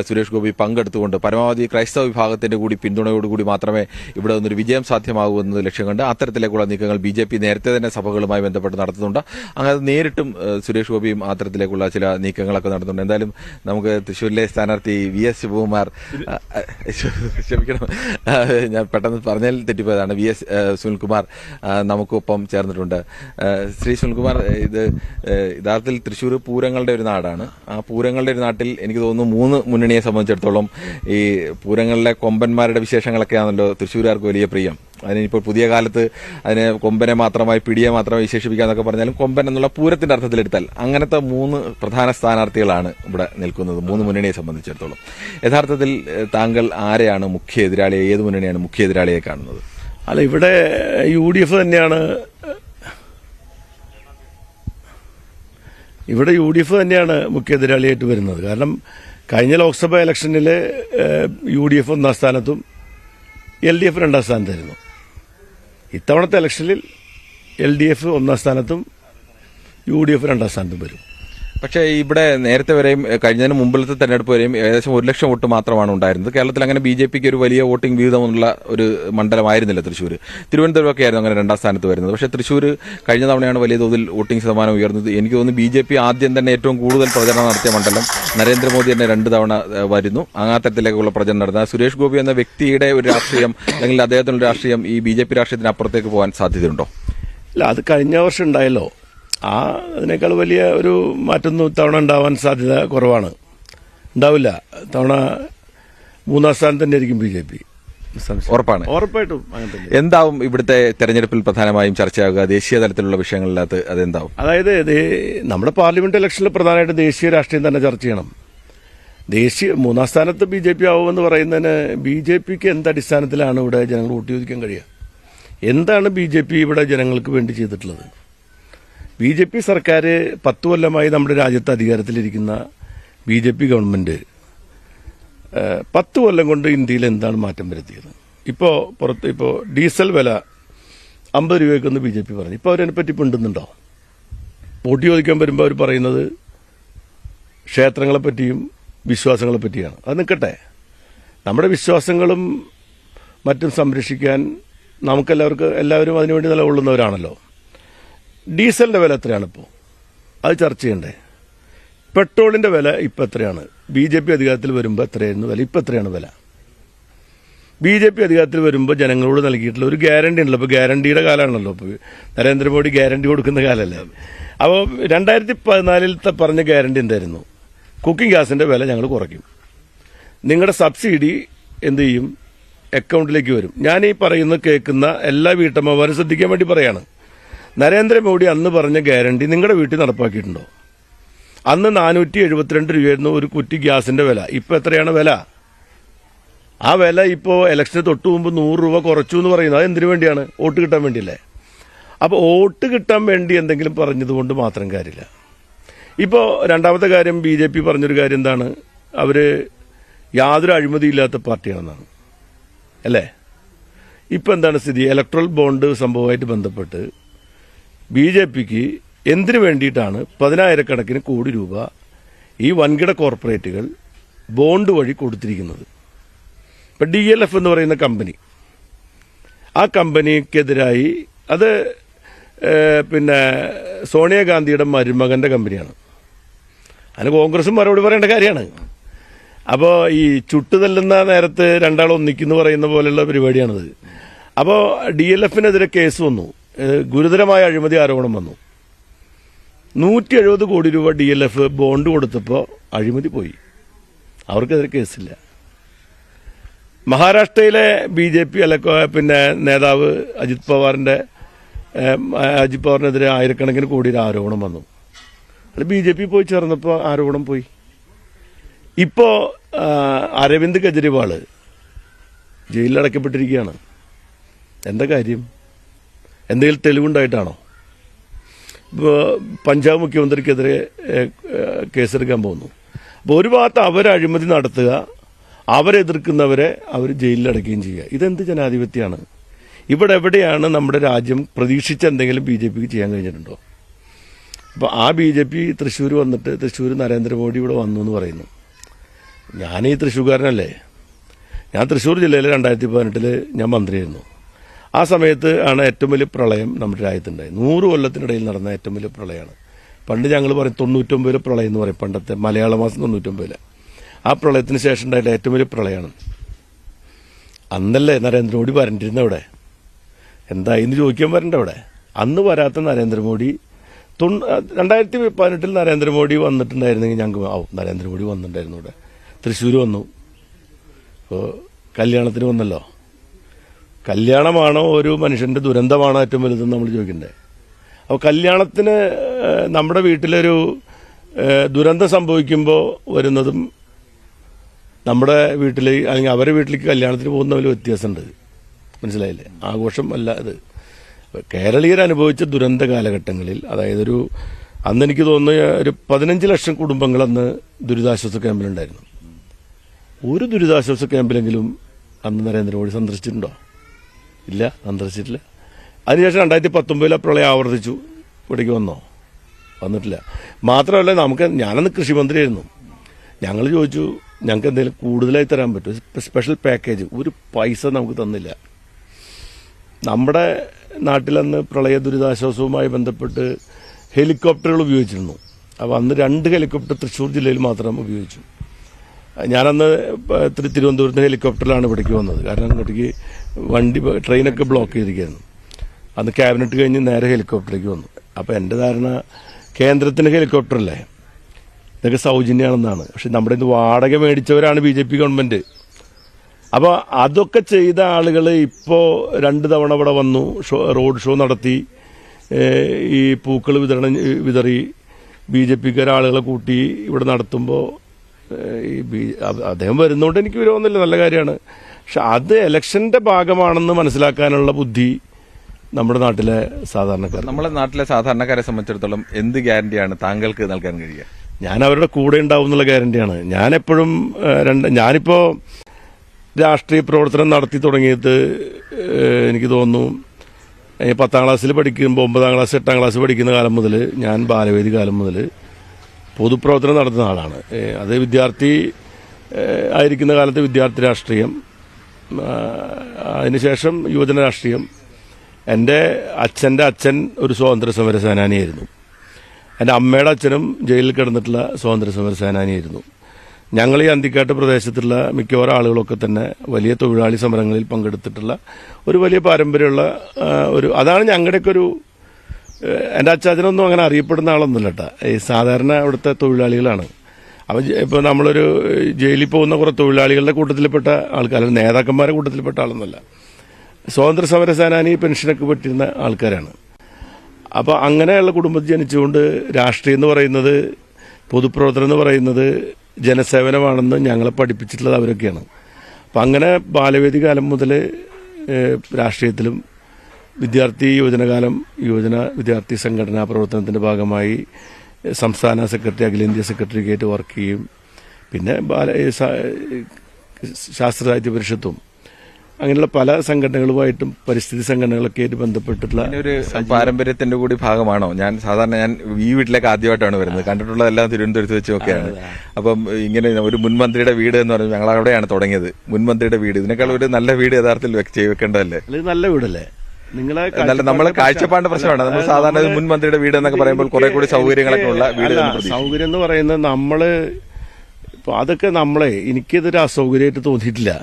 സുരേഷ് ഗോപി പങ്കെടുത്തുകൊണ്ട് പരമാവധി ക്രൈസ്തവ വിഭാഗത്തിന്റെ കൂടി പിന്തുണയോടുകൂടി മാത്രമേ ഇവിടെ നിന്നൊരു വിജയം സാധ്യമാകൂ എന്നത് ലക്ഷ്യം കണ്ട് അത്തരത്തിലേക്കുള്ള നീക്കങ്ങൾ BJP നേരത്തെ തന്നെ സഭകളുമായി ബന്ധപ്പെട്ട് നടത്തുന്നുണ്ട്. അങ്ങനെ നേരിട്ടും സുരേഷ് ഗോപിയും അത്തരത്തിലേക്കുള്ള ചില നീക്കങ്ങളൊക്കെ നടത്തുന്നുണ്ട്. എന്തായാലും നമുക്ക് തൃശ്ശൂരിലെ സ്ഥാനാർത്ഥി VS ശിവകുമാർ, ക്ഷമിക്കണം ഞാൻ പെട്ടെന്ന് പറഞ്ഞാൽ തെറ്റിപ്പോയതാണ്, VS സുനിൽകുമാർ നമുക്കൊപ്പം ചേർന്നിട്ടുണ്ട്. ശ്രീ സുനിൽകുമാർ, ഇത് യഥാർത്ഥത്തിൽ തൃശ്ശൂർ പൂരങ്ങളുടെ ഒരു നാടാണ്. ആ പൂരങ്ങളുടെ ഒരു നാട്ടിൽ എനിക്ക് തോന്നുന്നു 3 മുന്നണിയെ സംബന്ധിച്ചിടത്തോളം ഈ പൂരങ്ങളിലെ കൊമ്പന്മാരുടെ വിശേഷങ്ങളൊക്കെ ആണല്ലോ തൃശ്ശൂരുകാർക്ക് വലിയ പ്രിയം. അതിനിപ്പോൾ പുതിയ കാലത്ത് അതിനെ കൊമ്പനെ മാത്രമായി പിടിയെ മാത്രമായി വിശേഷിപ്പിക്കാന്നൊക്കെ പറഞ്ഞാലും കൊമ്പൻ എന്നുള്ള പൂരത്തിന്റെ അർത്ഥത്തിലെടുത്താൽ അങ്ങനത്തെ 3 പ്രധാന സ്ഥാനാർത്ഥികളാണ് ഇവിടെ നിൽക്കുന്നത് 3 മുന്നണിയെ സംബന്ധിച്ചിടത്തോളം. യഥാർത്ഥത്തിൽ താങ്കൾ ആരെയാണ് മുഖ്യ എതിരാളിയെ, ഏത് മുന്നണിയാണ് മുഖ്യ എതിരാളിയെ കാണുന്നത്? അല്ല, ഇവിടെ UDF തന്നെയാണ്. ഇവിടെ UDF തന്നെയാണ് മുഖ്യ എതിരാളിയായിട്ട് വരുന്നത്. കാരണം കഴിഞ്ഞ ലോക്സഭാ ഇലക്ഷനിൽ UDF 1ാം സ്ഥാനത്തും LDF 2ാം സ്ഥാനത്തായിരുന്നു. ഇത്തവണത്തെ ഇലക്ഷനിൽ LDF 1ാം സ്ഥാനത്തും UDF 2ാം സ്ഥാനത്തും വരും. പക്ഷേ ഇവിടെ നേരത്തെ വരെയും കഴിഞ്ഞതിന് മുമ്പിലത്തെ തെരഞ്ഞെടുപ്പ് വരെയും ഏകദേശം 1 ലക്ഷം വോട്ട് മാത്രമാണ് ഉണ്ടായിരുന്നത്. കേരളത്തിൽ അങ്ങനെ ബിജെപിക്ക് ഒരു വലിയ വോട്ടിംഗ് വീതമുള്ള ഒരു മണ്ഡലമായിരുന്നില്ല തൃശ്ശൂർ. തിരുവനന്തപുരമൊക്കെ ആയിരുന്നു അങ്ങനെ 2ാം സ്ഥാനത്ത് വരുന്നത്. പക്ഷേ തൃശ്ശൂർ കഴിഞ്ഞ തവണയാണ് വലിയ തോതിൽ വോട്ടിംഗ് ശതമാനം ഉയർന്നത്. എനിക്ക് തോന്നുന്നു ബിജെപി ആദ്യം തന്നെ ഏറ്റവും കൂടുതൽ പ്രചരണം നടത്തിയ മണ്ഡലം. നരേന്ദ്രമോദി തന്നെ 2 തവണ വരുന്നു. ആ തരത്തിലേക്കുള്ള പ്രചരണം നടത്തുന്നത്. സുരേഷ് ഗോപി എന്ന വ്യക്തിയുടെ ഒരു രാഷ്ട്രീയം അല്ലെങ്കിൽ അദ്ദേഹത്തിനുള്ള രാഷ്ട്രീയം ഈ ബിജെപി രാഷ്ട്രീയത്തിന് അപ്പുറത്തേക്ക് പോകാൻ സാധ്യതയുണ്ടോ? ഇല്ല, അത് കഴിഞ്ഞ വർഷം ഉണ്ടായല്ലോ. അതിനേക്കാൾ വലിയ ഒരു മാറ്റൊന്നും തവണ ഉണ്ടാവാൻ സാധ്യത കുറവാണ്. ഉണ്ടാവില്ല. തവണ 3ാം സ്ഥാനം തന്നെ ആയിരിക്കും ബിജെപി. ഉറപ്പാണ്. ഉറപ്പായിട്ടും അങ്ങനെ തന്നെ. എന്താവും ഇവിടുത്തെ തെരഞ്ഞെടുപ്പിൽ പ്രധാനമായും ചർച്ചയാകുക? ദേശീയ തലത്തിലുള്ള വിഷയങ്ങളിനകത്ത് അതെന്താവും? അതായത് നമ്മുടെ പാർലമെന്റ് ഇലക്ഷനിൽ പ്രധാനമായിട്ട് ദേശീയ രാഷ്ട്രീയം തന്നെ ചർച്ച ചെയ്യണം. 3ാം സ്ഥാനത്ത് ബിജെപി ആവുമെന്ന് പറയുന്നതിന് ബിജെപിക്ക് എന്തടിസ്ഥാനത്തിലാണ് ഇവിടെ ജനങ്ങൾ വോട്ട് ചോദിക്കാൻ കഴിയുക? എന്താണ് ബിജെപി ഇവിടെ ജനങ്ങൾക്ക് വേണ്ടി ചെയ്തിട്ടുള്ളത്? ബിജെപി സർക്കാർ 10 കൊല്ലമായി നമ്മുടെ രാജ്യത്ത് അധികാരത്തിലിരിക്കുന്ന ബിജെപി ഗവൺമെന്റ് 10 കൊല്ലം കൊണ്ട് ഇന്ത്യയിൽ എന്താണ് മാറ്റം വരുത്തിയത്? ഇപ്പോൾ ഡീസൽ വില 50 രൂപയ്ക്കൊന്ന് ബിജെപി പറഞ്ഞു. ഇപ്പോൾ അവരതിനെപ്പറ്റി പിണ്ടുന്നുണ്ടോ? വോട്ട് ചോദിക്കാൻ വരുമ്പോൾ അവർ പറയുന്നത് ക്ഷേത്രങ്ങളെപ്പറ്റിയും വിശ്വാസങ്ങളെ പറ്റിയാണ്. അത് നിൽക്കട്ടെ. നമ്മുടെ വിശ്വാസങ്ങളും മറ്റും സംരക്ഷിക്കാൻ എല്ലാവരും അതിനുവേണ്ടി നിലകൊള്ളുന്നവരാണല്ലോ. ഡീസലിന്റെ വില എത്രയാണിപ്പോൾ? അത് ചർച്ച ചെയ്യണ്ടേ? പെട്രോളിന്റെ വില ഇപ്പം എത്രയാണ്? ബിജെപി അധികാരത്തിൽ വരുമ്പോൾ എത്രയായിരുന്നു വില? ഇപ്പം എത്രയാണ് വില? ബിജെപി അധികാരത്തിൽ വരുമ്പോൾ ജനങ്ങളോട് നൽകിയിട്ടുള്ള ഒരു ഗ്യാരണ്ടി ഉണ്ടല്ലോ. ഇപ്പോൾ ഗ്യാരണ്ടിയുടെ കാലമാണല്ലോ. ഇപ്പോൾ നരേന്ദ്രമോദി ഗ്യാരണ്ടി കൊടുക്കുന്ന കാലമല്ലേ? അപ്പോൾ 2014 പറഞ്ഞ ഗ്യാരണ്ടി എന്തായിരുന്നു? കുക്കിംഗ് ഗ്യാസിന്റെ വില ഞങ്ങൾ കുറയ്ക്കും, നിങ്ങളുടെ സബ്സിഡി എന്ത് ചെയ്യും, അക്കൗണ്ടിലേക്ക് വരും. ഞാൻ ഈ പറയുന്നത് കേൾക്കുന്ന എല്ലാ വീട്ടമ്മമാരും ശ്രദ്ധിക്കാൻ വേണ്ടി പറയാണ്. നരേന്ദ്രമോദി അന്ന് പറഞ്ഞ ഗ്യാരണ്ടി നിങ്ങളുടെ വീട്ടിൽ നടപ്പാക്കിയിട്ടുണ്ടോ? അന്ന് 472 രൂപയായിരുന്നു ഒരു കുറ്റി ഗ്യാസിന്റെ വില. ഇപ്പം എത്രയാണ് വില? ആ വില ഇപ്പോൾ ഇലക്ഷന് തൊട്ട് മുമ്പ് 100 രൂപ കുറച്ചു എന്ന് പറയുന്നത് അത് എന്തിനു വേണ്ടിയാണ്? വോട്ട് കിട്ടാൻ വേണ്ടിയല്ലേ? അപ്പോൾ വോട്ട് കിട്ടാൻ വേണ്ടി എന്തെങ്കിലും പറഞ്ഞതുകൊണ്ട് മാത്രം കാര്യമില്ല. ഇപ്പോൾ രണ്ടാമത്തെ കാര്യം, ബിജെപി പറഞ്ഞൊരു കാര്യം എന്താണ്? അവർ യാതൊരു അഴിമതിയില്ലാത്ത പാർട്ടിയാണെന്നാണ് അല്ലേ? ഇപ്പം എന്താണ് സ്ഥിതി? ഇലക്ട്രൽ ബോണ്ട് സംഭവമായിട്ട് ബന്ധപ്പെട്ട് ബിജെപിക്ക് എന്തിനു വേണ്ടിയിട്ടാണ് 10,000 കോടി രൂപ ഈ വൻകിട കോർപ്പറേറ്റുകൾ ബോണ്ട് വഴി കൊടുത്തിരിക്കുന്നത്? ഇപ്പം DLF എന്ന് പറയുന്ന കമ്പനി, ആ കമ്പനിക്കെതിരായി അത് സോണിയാഗാന്ധിയുടെ മരുമകന്റെ കമ്പനിയാണ്. അതിന് കോൺഗ്രസും മറുപടി പറയേണ്ട കാര്യമാണ്. അപ്പോൾ ഈ ചുട്ടുതല്ലുന്ന നേരത്ത് രണ്ടാളും ഒന്നിക്കുന്നു പറയുന്ന പോലെയുള്ള പരിപാടിയാണിത്. അപ്പോൾ DLFനെതിരെ കേസ് വന്നു, ഗുരുതരമായ അഴിമതി ആരോപണം വന്നു. 170 കോടി രൂപ DLF ബോണ്ട് കൊടുത്തപ്പോൾ അഴിമതി പോയി, അവർക്കെതിരെ കേസില്ല. മഹാരാഷ്ട്രയിലെ BJP നേതാവ് അജിത് പവാറിനെതിരെ 1000 കോടിയുടെ ആരോപണം വന്നു. അത് BJP പോയി ചേർന്നപ്പോൾ ആരോപണം പോയി. ഇപ്പോ അരവിന്ദ് കെജ്രിവാൾ ജയിലിലടക്കപ്പെട്ടിരിക്കുകയാണ്. എന്താ കാര്യം? എന്തെങ്കിലും തെളിവുണ്ടായിട്ടാണോ? പഞ്ചാബ് മുഖ്യമന്ത്രിക്കെതിരെ കേസെടുക്കാൻ പോകുന്നു. അപ്പോൾ ഒരു ഭാഗത്ത് അവർ അഴിമതി നടത്തുക, അവരെതിർക്കുന്നവരെ അവർ ജയിലിലടക്കുകയും ചെയ്യുക. ഇതെന്ത് ജനാധിപത്യമാണ്? ഇവിടെ എവിടെയാണ് നമ്മുടെ രാജ്യം പ്രതീക്ഷിച്ച എന്തെങ്കിലും BJPക്ക് ചെയ്യാൻ കഴിഞ്ഞിട്ടുണ്ടോ? അപ്പോൾ ആ BJP തൃശ്ശൂർ വന്നിട്ട് തൃശ്ശൂർ നരേന്ദ്രമോദി ഇവിടെ വന്നു എന്ന് പറയുന്നു. ഞാൻ ഈ തൃശ്ശൂർക്കാരനല്ലേ. ഞാൻ തൃശ്ശൂർ ജില്ലയിൽ 2018 ഞാൻ മന്ത്രിയായിരുന്നു. ആ സമയത്ത് ആണ് ഏറ്റവും വലിയ പ്രളയം നമ്മുടെ രാജ്യത്തുണ്ടായി. 100 കൊല്ലത്തിനിടയിൽ നടന്ന ഏറ്റവും വലിയ പ്രളയമാണ്. പണ്ട് ഞങ്ങൾ പറയും 99 പ്രളയം എന്ന് പറയും, പണ്ടത്തെ മലയാള മാസം 99. ആ പ്രളയത്തിന് ശേഷം ഉണ്ടായിട്ട് ഏറ്റവും വലിയ പ്രളയമാണ്. അന്നല്ലേ നരേന്ദ്രമോദി വരണ്ടിരുന്ന അവിടെ? എന്തായിന്ന് ചോദിക്കാൻ വരണ്ട അവിടെ. അന്ന് വരാത്ത നരേന്ദ്രമോദി 2018 നരേന്ദ്രമോദി വന്നിട്ടുണ്ടായിരുന്നെങ്കിൽ ഞങ്ങൾക്ക് നരേന്ദ്രമോദി വന്നിട്ടുണ്ടായിരുന്നു ഇവിടെ. തൃശ്ശൂർ വന്നു, ഇപ്പോൾ കല്യാണത്തിന് വന്നല്ലോ. കല്യാണമാണോ ഒരു മനുഷ്യന്റെ ദുരന്തമാണോ ഏറ്റവും വലുതെന്ന് നമ്മൾ ചോദിക്കണ്ടേ? അപ്പോൾ കല്യാണത്തിന് നമ്മുടെ വീട്ടിലൊരു ദുരന്തം സംഭവിക്കുമ്പോൾ വരുന്നതും നമ്മുടെ വീട്ടിൽ അല്ലെങ്കിൽ അവരുടെ വീട്ടിലേക്ക് കല്യാണത്തിന് പോകുന്ന വലിയ വ്യത്യാസമുണ്ട്. മനസ്സിലായില്ലേ? ആഘോഷം അല്ല ഇത്. കേരളീയർ അനുഭവിച്ച ദുരന്ത കാലഘട്ടങ്ങളിൽ, അതായത് അന്ന് എനിക്ക് തോന്നുന്നു ഒരു 15 ലക്ഷം കുടുംബങ്ങൾ അന്ന് ദുരിതാശ്വാസ ക്യാമ്പിലുണ്ടായിരുന്നു. ഒരു ദുരിതാശ്വാസ ക്യാമ്പിലെങ്കിലും അന്ന് നരേന്ദ്രമോദി സന്ദർശിച്ചിട്ടുണ്ടോ? ഇല്ല, സന്ദർശിച്ചിട്ടില്ല. അതിനുശേഷം 2019 പ്രളയം ആവർത്തിച്ചു. ഇവിടേക്ക് വന്നിട്ടില്ല. മാത്രമല്ല ഞാനന്ന് കൃഷിമന്ത്രിയായിരുന്നു. ഞങ്ങൾ ചോദിച്ചു ഞങ്ങൾക്ക് എന്തെങ്കിലും കൂടുതലായി തരാൻ പറ്റും, സ്പെഷ്യൽ പാക്കേജ്. ഒരു പൈസ നമുക്ക് തന്നില്ല. നമ്മുടെ നാട്ടിലന്ന് പ്രളയ ദുരിതാശ്വാസവുമായി ബന്ധപ്പെട്ട് ഹെലികോപ്റ്ററുകൾ ഉപയോഗിച്ചിരുന്നു. അപ്പോൾ അന്ന് 2 ഹെലികോപ്റ്റർ തൃശ്ശൂർ ജില്ലയിൽ മാത്രം ഉപയോഗിച്ചു. ഞാനന്ന് തിരുവനന്തപുരത്ത് ഹെലികോപ്റ്ററിലാണ് ഇവിടേക്ക് വന്നത്. കാരണം ഇങ്ങോട്ടേക്ക് ട്രെയിനൊക്കെ ബ്ലോക്ക് ചെയ്തിരിക്കുകയായിരുന്നു. അന്ന് ക്യാബിനറ്റ് കഴിഞ്ഞ് നേരെ ഹെലികോപ്റ്ററിലേക്ക് വന്നു. അപ്പോൾ എൻ്റെ ധാരണ കേന്ദ്രത്തിൻ്റെ ഹെലികോപ്റ്ററല്ലേ, ഇതൊക്കെ സൗജന്യമാണെന്നാണ്. പക്ഷെ നമ്മുടെ ഇന്ന് വാടക മേടിച്ചവരാണ് BJP ഗവൺമെൻറ്. അപ്പോൾ അതൊക്കെ ചെയ്ത ആളുകൾ ഇപ്പോൾ 2 തവണ ഇവിടെ വന്നു, റോഡ് ഷോ നടത്തി, ഈ പൂക്കൾ വിതറി BJPക്കാർ ആളുകളെ കൂട്ടി ഇവിടെ നടത്തുമ്പോൾ അദ്ദേഹം വരുന്നതുകൊണ്ട് എനിക്ക് വിരോധമൊന്നുമില്ല, നല്ല കാര്യമാണ്. പക്ഷെ അത് ഇലക്ഷന്റെ ഭാഗമാണെന്ന് മനസ്സിലാക്കാനുള്ള ബുദ്ധി നമ്മുടെ നാട്ടിലെ സാധാരണക്കാർ. നമ്മുടെ നാട്ടിലെ സാധാരണക്കാരെ സംബന്ധിച്ചിടത്തോളം എന്ത് ഗ്യാരണ്ടിയാണ് താങ്കൾക്ക് നൽകാൻ കഴിയുക? ഞാൻ അവരുടെ കൂടെ ഉണ്ടാവും എന്നുള്ള ഗ്യാരണ്ടിയാണ്. ഞാനെപ്പോഴും ഞാനിപ്പോൾ രാഷ്ട്രീയ പ്രവർത്തനം നടത്തി തുടങ്ങിയിട്ട് എനിക്ക് തോന്നുന്നു 10ാം ക്ലാസ്സിൽ പഠിക്കുമ്പോൾ 9ാം ക്ലാസ് 8ാം ക്ലാസ് പഠിക്കുന്ന കാലം മുതൽ, ഞാൻ ബാലവേദി കാലം മുതൽ പൊതുപ്രവർത്തനം നടത്തുന്ന ആളാണ്. അത് വിദ്യാർത്ഥി ആയിരിക്കുന്ന കാലത്ത് വിദ്യാർത്ഥി രാഷ്ട്രീയം, അതിനുശേഷം യുവജന രാഷ്ട്രീയം. എൻ്റെ അച്ഛൻ്റെ അച്ഛൻ ഒരു സ്വാതന്ത്ര്യ സമര സേനാനിയായിരുന്നു. എൻ്റെ അമ്മയുടെ അച്ഛനും ജയിലിൽ കിടന്നിട്ടുള്ള സ്വാതന്ത്ര്യ സമര സേനാനിയായിരുന്നു. ഞങ്ങൾ ഈ അന്തിക്കാട്ട് പ്രദേശത്തുള്ള മിക്കവാറും ആളുകളൊക്കെ തന്നെ വലിയ തൊഴിലാളി സമരങ്ങളിൽ പങ്കെടുത്തിട്ടുള്ള ഒരു വലിയ പാരമ്പര്യമുള്ള അതാണ് ഞങ്ങളുടെയൊക്കെ ഒരു. എൻ്റെ അച്ചാച്ചനൊന്നും അങ്ങനെ അറിയപ്പെടുന്ന ആളൊന്നുമില്ല കേട്ടോ. ഈ സാധാരണ അവിടുത്തെ തൊഴിലാളികളാണ്. അപ്പോൾ ഇപ്പോൾ നമ്മളൊരു ജയിലിൽ പോകുന്ന കുറേ തൊഴിലാളികളുടെ കൂട്ടത്തിൽപ്പെട്ട ആൾക്കാർ, അല്ലെങ്കിൽ നേതാക്കന്മാരുടെ കൂട്ടത്തിൽപ്പെട്ട ആളൊന്നുമല്ല. സ്വാതന്ത്ര്യ സമര സേനാനി പെൻഷനൊക്കെ പറ്റിയിരുന്ന ആൾക്കാരാണ്. അപ്പോൾ അങ്ങനെയുള്ള കുടുംബത്തിൽ ജനിച്ചുകൊണ്ട് രാഷ്ട്രീയം എന്ന് പറയുന്നത്, പൊതുപ്രവർത്തനം എന്ന് പറയുന്നത് ജനസേവനമാണെന്ന് ഞങ്ങളെ പഠിപ്പിച്ചിട്ടുള്ളത് അവരൊക്കെയാണ്. അപ്പം അങ്ങനെ ബാലവേദി കാലം മുതൽ രാഷ്ട്രീയത്തിലും യുവജന വിദ്യാർത്ഥി സംഘടനാ പ്രവർത്തനത്തിൻ്റെ ഭാഗമായി സംസ്ഥാന സെക്രട്ടറി, അഖിലേന്ത്യാ സെക്രട്ടറിയായിട്ട് വർക്ക് ചെയ്യും. പിന്നെ ശാസ്ത്ര സാഹിത്യ പരിഷത്തും അങ്ങനെയുള്ള പല സംഘടനകളുമായിട്ടും പരിസ്ഥിതി സംഘടനകളൊക്കെ ആയിട്ട് ബന്ധപ്പെട്ടിട്ടുള്ള ഒരു പാരമ്പര്യത്തിന്റെ കൂടി ഭാഗമാണോ? ഞാൻ ഈ വീട്ടിലേക്ക് ആദ്യമായിട്ടാണ് വരുന്നത്. കണ്ടിട്ടുള്ളതെല്ലാം തിരുവനന്തപുരത്ത് വെച്ചൊക്കെയാണ്. അപ്പം ഇങ്ങനെ ഒരു മുൻമന്ത്രിയുടെ വീട് എന്ന് പറഞ്ഞാൽ ഞങ്ങൾ അവിടെയാണ് തുടങ്ങിയത്. മുൻമന്ത്രിയുടെ വീട്, ഇതിനേക്കാൾ ഒരു നല്ല വീട് യഥാർത്ഥത്തിൽ വെക്കേണ്ടതല്ലേ? നല്ല വീടല്ലേ? നമ്മളെ കാഴ്ചപ്പാടിന്റെ പ്രശ്നമാണ്. നമ്മൾ സാധാരണ മുൻമന്ത്രിയുടെ വീട് എന്നൊക്കെ പറയുമ്പോൾ കുറെ കൂടി സൗകര്യങ്ങളൊക്കെ ഉള്ള വീട്. സൗകര്യം എന്ന് പറയുന്നത് അതൊക്കെ എനിക്കിതൊരു അസൗകര്യമായിട്ട് തോന്നിയിട്ടില്ല.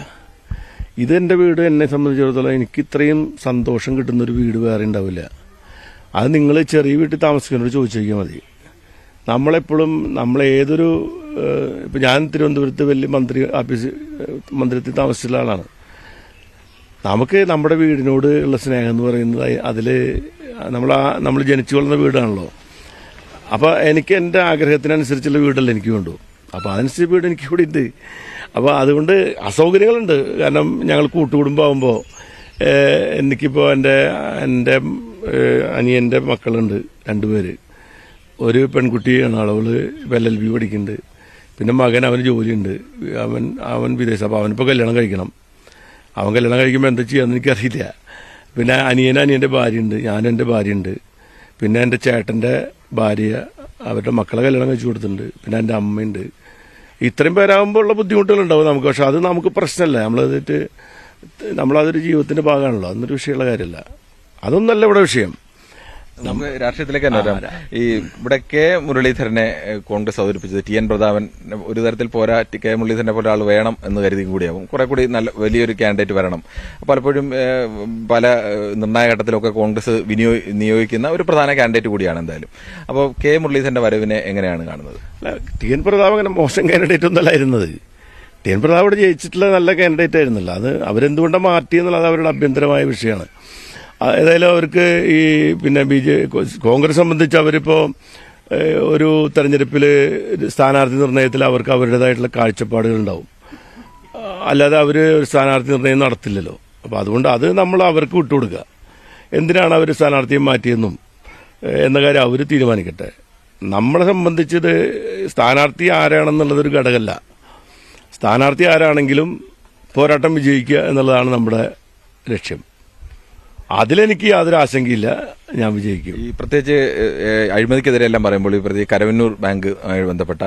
ഇതെന്റെ വീട്. എന്നെ സംബന്ധിച്ചിടത്തോളം എനിക്ക് ഇത്രയും സന്തോഷം കിട്ടുന്നൊരു വീട് വേറെ ഉണ്ടാവില്ല. അത് നിങ്ങൾ ചെറിയ വീട്ടിൽ താമസിക്കുന്നവരോട് ചോദിച്ചു നോക്കിയാൽ മതി. നമ്മളേതൊരു ഇപ്പം ഞാൻ തിരുവനന്തപുരത്ത് വലിയ മന്ദിരത്തിൽ താമസിച്ചുള്ള ആളാണ്. നമുക്ക് നമ്മുടെ വീടിനോട് ഉള്ള സ്നേഹം എന്ന് പറയുന്നത് അതിൽ നമ്മൾ ജനിച്ചു വളർന്ന വീടാണല്ലോ. അപ്പോൾ എനിക്ക് എൻ്റെ ആഗ്രഹത്തിനനുസരിച്ചുള്ള വീടല്ല എനിക്ക് വേണ്ടു. അപ്പോൾ അതനുസരിച്ച് വീട് എനിക്ക് ഇവിടെ ഉണ്ട്. അപ്പോൾ അതുകൊണ്ട് അസൗകര്യങ്ങളുണ്ട്. കാരണം ഞങ്ങൾ കൂട്ടുകുടുംബമാകുമ്പോൾ എനിക്കിപ്പോൾ എൻ്റെ അനിയൻ്റെ മക്കളുണ്ട് 2 പേര്. ഒരു പെൺകുട്ടിയാണ്, അവൾ LLB പഠിക്കുന്നുണ്ട്. പിന്നെ മകൻ, അവന് ജോലിയുണ്ട്, അവൻ വിദേശം. അപ്പോൾ അവനിപ്പോൾ കല്യാണം കഴിക്കണം. അവൻ കല്യാണം കഴിക്കുമ്പോൾ എന്താ ചെയ്യാന്ന് എനിക്കറിയില്ല. പിന്നെ അനിയൻ്റെ ഭാര്യയുണ്ട്, ഞാനും എൻ്റെ ഭാര്യയുണ്ട്. പിന്നെ എൻ്റെ ചേട്ടൻ്റെ ഭാര്യ, അവരുടെ മക്കളെ കല്യാണം കഴിച്ചു കൊടുത്തിട്ടുണ്ട്. പിന്നെ എൻ്റെ അമ്മയുണ്ട്. ഇത്രയും പേരാകുമ്പോൾ ഉള്ള ബുദ്ധിമുട്ടുകളുണ്ടാവും നമുക്ക്. പക്ഷെ അത് നമുക്ക് പ്രശ്നമല്ല. നമ്മളതൊരു ജീവിതത്തിന്റെ ഭാഗമാണല്ലോ. അതൊന്നൊരു വിഷയമുള്ള കാര്യമല്ല. അതൊന്നല്ല ഇവിടെ വിഷയം. നമുക്ക് രാഷ്ട്രീയത്തിലേക്ക് തന്നെ വരാം. ഈ ഇവിടെ കെ മുരളീധരനെ കോൺഗ്രസ് അവതരിപ്പിച്ചത് TN പ്രതാപൻ ഒരു തരത്തിൽ പോരാ, കെ മുരളീധരനെ പോലെ ആൾ വേണം എന്ന് കരുതി കൂടിയാവും. കുറെ കൂടി നല്ല വലിയൊരു കാൻഡിഡേറ്റ് വരണം. പലപ്പോഴും പല നിർണായക ഘട്ടത്തിലൊക്കെ കോൺഗ്രസ് നിയോഗിക്കുന്ന ഒരു പ്രധാന കാൻഡിഡേറ്റ് കൂടിയാണ് എന്തായാലും. അപ്പോൾ കെ മുരളീധരന്റെ വരവിനെ എങ്ങനെയാണ് കാണുന്നത്? TN പ്രതാപൻ അങ്ങനെ മോശം കാൻഡിഡേറ്റ് ഒന്നല്ല ഇരുന്നത്. TN പ്രതാപ് ഇവിടെ ജയിച്ചിട്ടുള്ള നല്ല കാൻഡിഡേറ്റ് ആയിരുന്നല്ലോ. അത് അവരെന്തുകൊണ്ടാണ് മാറ്റിയെന്നുള്ളത് അവരുടെ ആഭ്യന്തരമായ വിഷയമാണ്. ഏതായാലും അവർക്ക് പിന്നെ കോൺഗ്രസ് സംബന്ധിച്ച് അവരിപ്പോൾ ഒരു തെരഞ്ഞെടുപ്പിൽ സ്ഥാനാർത്ഥി നിർണയത്തിൽ അവർക്ക് അവരുടേതായിട്ടുള്ള കാഴ്ചപ്പാടുകളുണ്ടാവും. അല്ലാതെ അവർ സ്ഥാനാർത്ഥി നിർണയം നടത്തില്ലല്ലോ. അപ്പോൾ അതുകൊണ്ട് അത് നമ്മൾ അവർക്ക് വിട്ടുകൊടുക്കുക. എന്തിനാണ് അവർ സ്ഥാനാർത്ഥിയെ മാറ്റിയെന്നും എന്ന കാര്യം അവർ തീരുമാനിക്കട്ടെ. നമ്മളെ സംബന്ധിച്ചത് സ്ഥാനാർത്ഥി ആരാണെന്നുള്ളതൊരു ഘടകമല്ല. സ്ഥാനാർത്ഥി ആരാണെങ്കിലും പോരാട്ടം വിജയിക്കുക എന്നുള്ളതാണ് നമ്മുടെ ലക്ഷ്യം. അതിലെനിക്ക് യാതൊരു ആശങ്കയില്ല, ഞാൻ വിജയിക്കും. ഈ പ്രത്യേകിച്ച് അഴിമതിക്കെതിരെ എല്ലാം പറയുമ്പോൾ ഈ പ്രത്യേകിച്ച് കരവന്നൂർ ബാങ്കുമായി ബന്ധപ്പെട്ട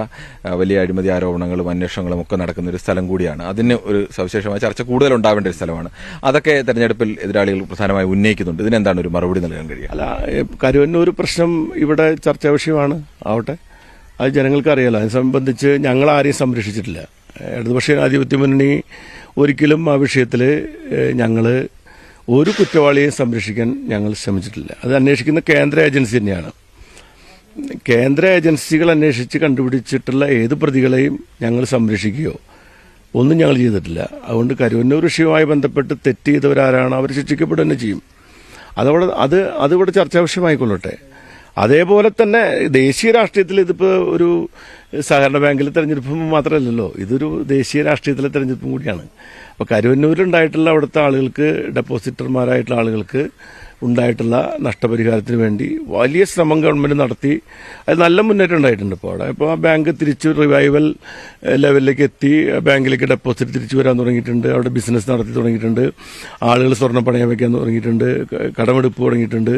വലിയ അഴിമതി ആരോപണങ്ങളും അന്വേഷണങ്ങളും ഒക്കെ നടക്കുന്ന ഒരു സ്ഥലം കൂടിയാണ്. അതിന് ഒരു സവിശേഷമായ ചർച്ച കൂടുതൽ ഉണ്ടാവേണ്ട ഒരു സ്ഥലമാണ്. അതൊക്കെ തെരഞ്ഞെടുപ്പിൽ എതിരാളികൾ പ്രധാനമായി ഉന്നയിക്കുന്നുണ്ട്. ഇതിനെന്താണ് ഒരു മറുപടി നൽകാൻ കഴിയുക? അല്ല, കരുവന്നൂർ പ്രശ്നം ഇവിടെ ചർച്ചാ വിഷയമാണ്, ആവട്ടെ. അത് ജനങ്ങൾക്ക് അറിയാലോ. അതിനെ സംബന്ധിച്ച് ഞങ്ങൾ ആരെയും സംരക്ഷിച്ചിട്ടില്ല. ഇടതുപക്ഷ ജനാധിപത്യ മുന്നണി ഒരിക്കലും ആ വിഷയത്തിൽ ഞങ്ങൾ ഒരു കുറ്റവാളിയെയും സംരക്ഷിക്കാൻ ഞങ്ങൾ ശ്രമിച്ചിട്ടില്ല. അത് അന്വേഷിക്കുന്ന കേന്ദ്ര ഏജൻസി തന്നെയാണ്. കേന്ദ്ര ഏജൻസികൾ അന്വേഷിച്ച് കണ്ടുപിടിച്ചിട്ടുള്ള ഏത് പ്രതികളെയും ഞങ്ങൾ സംരക്ഷിക്കുകയോ ഒന്നും ഞങ്ങൾ ചെയ്തിട്ടില്ല. അതുകൊണ്ട് കരുവന്നൂർ വിഷയവുമായി ബന്ധപ്പെട്ട് തെറ്റ് ചെയ്തവരാരാണ് അവർ ശിക്ഷിക്കപ്പെടുക തന്നെ ചെയ്യും. അതിവിടെ ചർച്ചാ വിഷയമായിക്കൊള്ളട്ടെ. അതേപോലെ തന്നെ ദേശീയ രാഷ്ട്രീയത്തിൽ ഇതിപ്പോൾ ഒരു സഹകരണ ബാങ്കിലെ തെരഞ്ഞെടുപ്പ് മാത്രമല്ലല്ലോ, ഇതൊരു ദേശീയ രാഷ്ട്രീയത്തിലെ തെരഞ്ഞെടുപ്പും കൂടിയാണ്. അപ്പോൾ കരുവന്നൂരിലുണ്ടായിട്ടുള്ള അവിടുത്തെ ആളുകൾക്ക്, ഡെപ്പോസിറ്റർമാരായിട്ടുള്ള ആളുകൾക്ക് ഉണ്ടായിട്ടുള്ള നഷ്ടപരിഹാരത്തിന് വേണ്ടി വലിയ ശ്രമം ഗവൺമെന്റ് നടത്തി. അത് നല്ല മുന്നേറ്റം ഉണ്ടായിട്ടുണ്ട്. ഇപ്പോൾ അവിടെ ഇപ്പോൾ ആ ബാങ്ക് തിരിച്ചു റിവൈവൽ ലെവലിലേക്ക് എത്തി. ബാങ്കിലേക്ക് ഡെപ്പോസിറ്റ് തിരിച്ചു വരാൻ തുടങ്ങിയിട്ടുണ്ട്. അവിടെ ബിസിനസ് നടത്തി തുടങ്ങിയിട്ടുണ്ട്. ആളുകൾ സ്വർണ്ണം പണയം വയ്ക്കാൻ തുടങ്ങിയിട്ടുണ്ട്. കടമെടുപ്പ് തുടങ്ങിയിട്ടുണ്ട്.